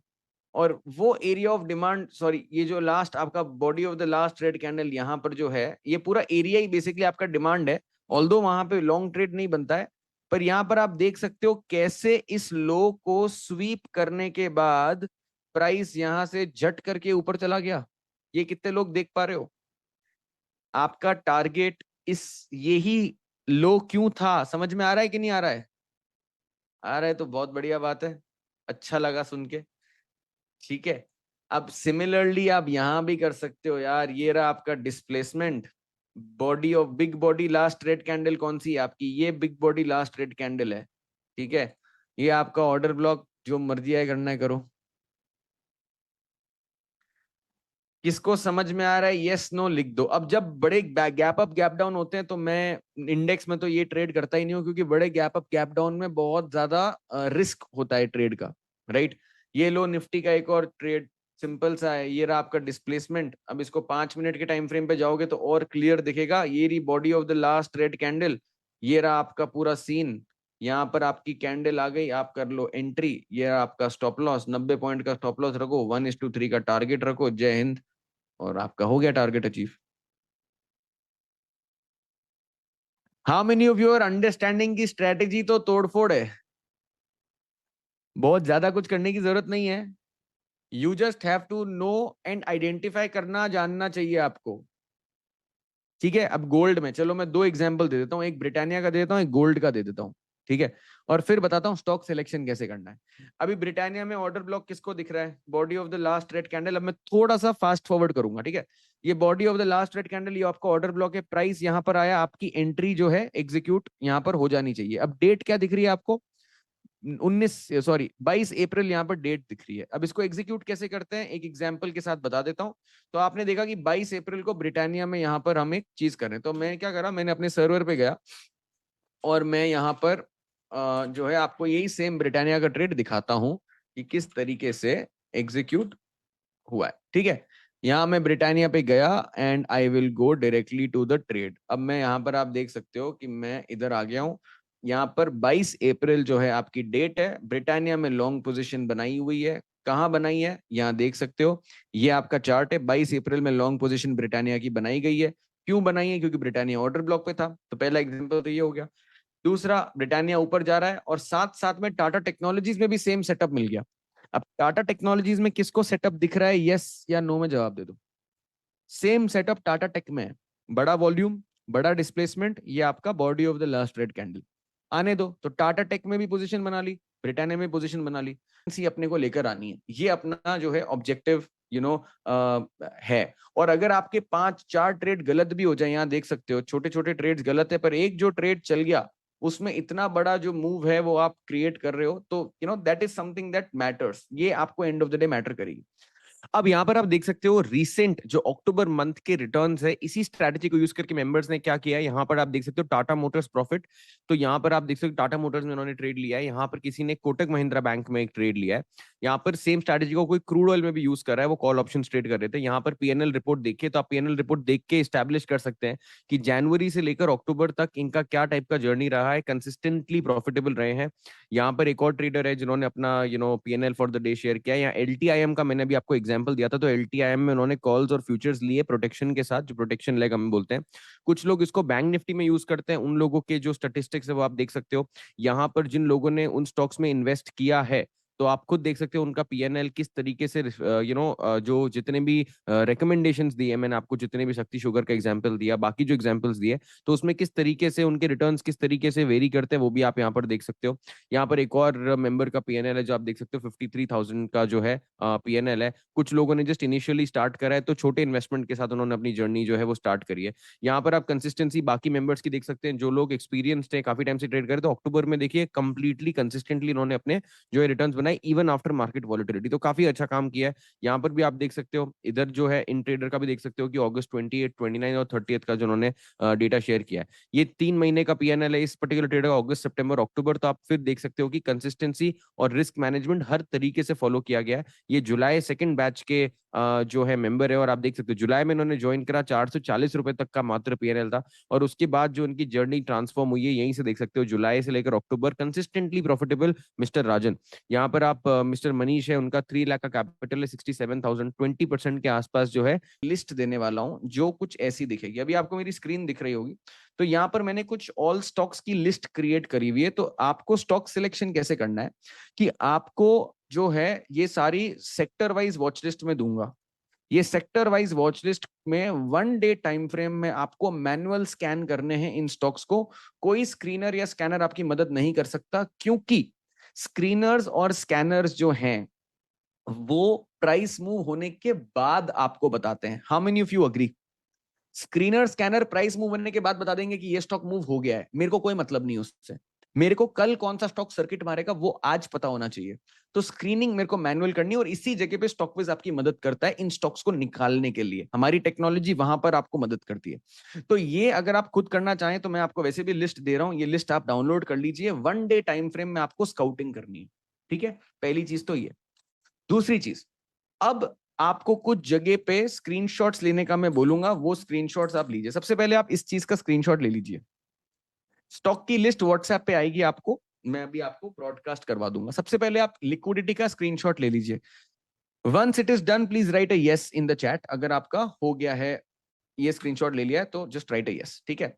A: और वो एरिया ऑफ डिमांड, सॉरी, ये जो लास्ट आपका body of the last red candle यहाँ पर जो है, ये पूरा एरिया ही बेसिकली आपका डिमांड है। ऑल्दो वहां पे लॉन्ग ट्रेड नहीं बनता है, पर यहाँ पर आप देख सकते हो कैसे इस लो को स्वीप करने के बाद प्राइस यहां से झट करके ऊपर चला गया। ये कितने लोग देख पा रहे हो? आपका टारगेट इस यही लो क्यों था, समझ में आ रहा है कि नहीं आ रहा है? आ रहा है तो बहुत बढ़िया बात है, अच्छा लगा सुन के। ठीक है, अब सिमिलरली आप यहां भी कर सकते हो यार। ये रहा आपका displacement, body of big body last red candle कौन सी है आपकी? ये big body last red candle है। ठीक है, ये आपका ऑर्डर ब्लॉक, जो मर्जी है करना है करो। किसको समझ में आ रहा है यस नो लिख दो। अब जब बड़े गैप अप गैप डाउन होते हैं तो मैं इंडेक्स में तो ये ट्रेड करता ही नहीं हूँ, क्योंकि बड़े गैप अप गैप डाउन में बहुत ज्यादा रिस्क होता है ट्रेड का, राइट। ये लो निफ्टी का एक और ट्रेड सिंपल सा है, ये रहा आपका डिस्प्लेसमेंट। अब इसको 5 मिनट के टाइम फ्रेम पे जाओगे तो और क्लियर दिखेगा, ये रही body of the last red candle, ये रहा आपका पूरा सीन। यहाँ पर आपकी कैंडल आ गई, आप कर लो एंट्री, ये रहा आपका स्टॉप लॉस, 90 पॉइंट का स्टॉप लॉस रखो, 1:3 का टारगेट रखो, जय हिंद, और आपका हो गया target achieve. How many of your understanding की स्ट्रेटेजी तो तोड़फोड़ है, बहुत ज्यादा कुछ करने की जरूरत नहीं है। You just have to know and identify करना जानना चाहिए आपको। ठीक है, अब गोल्ड में चलो मैं दो एग्जांपल दे देता हूँ, एक ब्रिटानिया का दे देता हूँ, एक गोल्ड का दे देता हूँ। ठीक है, और फिर बताता हूँ स्टॉक सिलेक्शन कैसे करना है। अभी ब्रिटानिया में ऑर्डर ब्लॉक किसको दिख रहा है? Body of the last red candle. अब मैं थोड़ा सा फास्ट फॉरवर्ड करूंगा, ठीक है। ये body of the last red candle, ये आपका ऑर्डर ब्लॉक है, प्राइस यहाँ पर आया, आपकी एंट्री जो है एग्जीक्यूट यहाँ पर हो जानी चाहिए। अब डेट क्या दिख रही है आपको? 22 अप्रैल यहाँ पर डेट दिख रही है। अब इसको एग्जीक्यूट कैसे करते हैं एक एग्जांपल के साथ बता देता हूं। तो आपने देखा कि 22 अप्रैल को ब्रिटानिया में यहाँ पर हम एक चीज कर रहे हैं, तो मैं क्या करा, मैंने अपने सर्वर पे गया और मैं यहाँ पर जो है आपको यही सेम ब्रिटानिया का ट्रेड दिखाता हूँ कि किस तरीके से एग्जीक्यूट हुआ है। ठीक है, यहाँ मैं ब्रिटानिया पे गया and I will go directly to the trade. अब मैं यहाँ पर आप देख सकते हो कि मैं इधर आ गया हूँ। यहाँ पर 22 अप्रैल जो है आपकी डेट है, ब्रिटानिया में लॉन्ग पोजीशन बनाई हुई है। कहाँ बनाई है यहाँ देख सकते हो, ये आपका चार्ट है। 22 अप्रैल में लॉन्ग पोजीशन ब्रिटानिया की बनाई गई है। क्यों बनाई है? क्योंकि ब्रिटानिया ऑर्डर ब्लॉक पे था। तो पहला एग्जाम्पल तो ये हो गया। दूसरा, ब्रिटानिया ऊपर जा रहा है और साथ साथ में टाटा टेक्नोलॉजीज में भी सेम सेटअप मिल गया। अब टाटा टेक्नोलॉजीज में किसको सेटअप दिख रहा है, यस या नो में जवाब दे दो। सेम सेटअप टाटा टेक में है, बड़ा वॉल्यूम, बड़ा डिस्प्लेसमेंट, ये आपका body of the last red candle. आने दो, तो टाटा टेक में भी पोजीशन बना ली, ब्रिटानिया में पोजीशन बना ली, सी अपने को लेकर आनी है, ये अपना जो है ऑब्जेक्टिव है। और अगर आपके 5-4 ट्रेड गलत भी हो जाए, यहाँ देख सकते हो छोटे छोटे ट्रेड्स गलत है, पर एक जो ट्रेड चल गया उसमें इतना बड़ा जो मूव है वो आप क्रिएट कर रहे हो, तो that is something that matters, ये आपको end of the day matter करेगी। अब यहाँ पर आप देख सकते हो रिसेंट जो अक्टूबर मंथ के रिटर्न्स है, इसी स्ट्रैटेजी को यूज करके मेंबर्स ने क्या किया है, यहाँ पर आप देख सकते हो टाटा मोटर्स प्रॉफिट। तो यहाँ पर आप देख सकते हो टाटा मोटर्स में उन्होंने ट्रेड लिया है, यहाँ पर किसी ने कोटक महिंद्रा बैंक में एक ट्रेड लिया है। यहाँ पर सेम स्ट्रैटेजी को कोई क्रूड ऑयल में भी यूज कर रहा है, वो कॉल ऑप्शन ट्रेड कर रहे थे। यहाँ पर पीएनएल रिपोर्ट देखिए, तो आप पीएनएल रिपोर्ट देख के स्टैब्लिश कर सकते हैं कि जनवरी से लेकर अक्टूबर तक इनका क्या टाइप का जर्नी रहा है, कंसिस्टेंटली प्रॉफिटेबल रहे हैं। यहाँ पर एक और ट्रेडर है जिन्होंने अपना PNL for the day share किया है। यहाँ एलटीआईएम का मैंने भी आपको एग्जाम्पल एग्जांपल दिया था, तो LTIM में उन्होंने कॉल्स और फ्यूचर्स लिए प्रोटेक्शन के साथ, जो प्रोटेक्शन लेग हम बोलते हैं। कुछ लोग इसको बैंक निफ्टी में यूज करते हैं, उन लोगों के जो स्टेटिस्टिक्स है वो आप देख सकते हो यहाँ पर। जिन लोगों ने उन स्टॉक्स में इन्वेस्ट किया है, तो आप खुद देख सकते हो उनका PNL किस तरीके से, जो जितने भी रिकमेंडेशंस दिए, मैंने आपको जितने भी शक्ति शुगर का एग्जांपल दिया, बाकी जो एग्जांपल्स दिए, तो उसमें किस तरीके से उनके रिटर्न्स किस तरीके से वेरी करते हैं वो भी आप यहाँ पर देख सकते हो। यहाँ पर एक और मेंबर का PNL है जो आप देख सकते हो, 53,000 का जो है PNL है। कुछ लोगों ने जस्ट इनिशियली स्टार्ट करा है, तो छोटे इन्वेस्टमेंट के साथ उन्होंने अपनी जर्नी जो है वो स्टार्ट करी है। यहाँ पर आप कंसिस्टेंसी बाकी मेंबर्स की देख सकते हैं, जो लोग एक्सपीरियंस्ड है, काफी टाइम से ट्रेड करे, तो अक्टूबर में देखिए कंप्लीटली कंसिस्टेंटली इन्होंने अपने जो है रिटर्न्स बनाए इवन आफ्टर मार्केट वॉलिटिलिटी, तो काफी अच्छा काम किया है। यहाँ पर भी आप देख सकते हो, इधर जो है इन ट्रेडर का भी देख सकते हो कि अगस्त 28, 29 और 30 का जो उन्होंने डेटा शेयर किया है, ये 3 महीने का PNL है इस पर्टिकुलर ट्रेडर का, अगस्त सितंबर अक्टूबर। तो आप फिर देख सकते हो कि कंसिस्टेंसी और रिस्क मैनेजमेंट हर तरीके से फॉलो किया गया है। ये जुलाई सेकंड बैच के जो है मेंबर है, और आप देख सकते हो जुलाई में इन्होंने ज्वाइन करा, 440 रुपए तक का मात्र PNL था, और उसके बाद जो उनकी जर्नी ट्रांसफॉर्म हुई है, यहीं से देख सकते हो जुलाई से लेकर अक्टूबर कंसिस्टेंटली प्रॉफिटेबल मिस्टर राजन। यहाँ पर आप मिस्टर मनीष है, उनका 3 लाख का कैपिटल है, 67,000, 20% के आसपास जो है लिस्ट देने वाला हूं, जो कुछ ऐसी दिखेगी। अभी आपको मेरी स्क्रीन दिख रही होगी, तो यहाँ पर मैंने कुछ ऑल स्टॉक्स की लिस्ट क्रिएट करी हुई है। तो आपको स्टॉक सिलेक्शन कैसे करना है कि आपको जो है ये सारी सेक्टर वाइज वॉच लिस्ट में दूंगा। ये सेक्टर वाइज वॉच लिस्ट में 1 डे टाइम फ्रेम में आपको मैनुअल स्कैन करने हैं इन स्टॉक्स को। कोई स्क्रीनर या स्कैनर आपकी मदद नहीं कर सकता, क्योंकि स्क्रीनर्स और स्कैनर्स जो हैं वो प्राइस मूव होने के बाद आपको बताते हैं। How many of you agree? Screener scanner price move होने के बाद बता देंगे कि ये स्टॉक मूव हो गया है, मेरे को कोई मतलब नहीं उससे। मेरे को कल कौन सा स्टॉक सर्किट मारेगा वो आज पता होना चाहिए। तो स्क्रीनिंग मेरे को मैनुअल करनी है, और इसी जगह पे स्टॉकविज आपकी मदद करता है इन स्टॉक्स को निकालने के लिए। हमारी टेक्नोलॉजी वहां पर आपको मदद करती है। तो ये अगर आप खुद करना चाहें तो मैं आपको वैसे भी लिस्ट दे रहा हूं, ये लिस्ट आप डाउनलोड कर लीजिए। 1 डे टाइम फ्रेम में आपको स्काउटिंग करनी है, ठीक है? पहली चीज तो ये। दूसरी चीज, अब आपको कुछ जगह पे स्क्रीनशॉट्स लेने का मैं बोलूंगा, वो स्क्रीनशॉट्स आप लीजिए। सबसे पहले आप इस चीज का स्क्रीनशॉट ले लीजिए। स्टॉक की लिस्ट व्हाट्सएप पे आएगी आपको, मैं अभी आपको ब्रॉडकास्ट करवा दूंगा। सबसे पहले आप लिक्विडिटी का स्क्रीनशॉट ले लीजिए। Once it is done, please write a yes in the chat. अगर आपका हो गया है, ये स्क्रीनशॉट ले लिया है तो जस्ट राइट अ यस, ठीक है?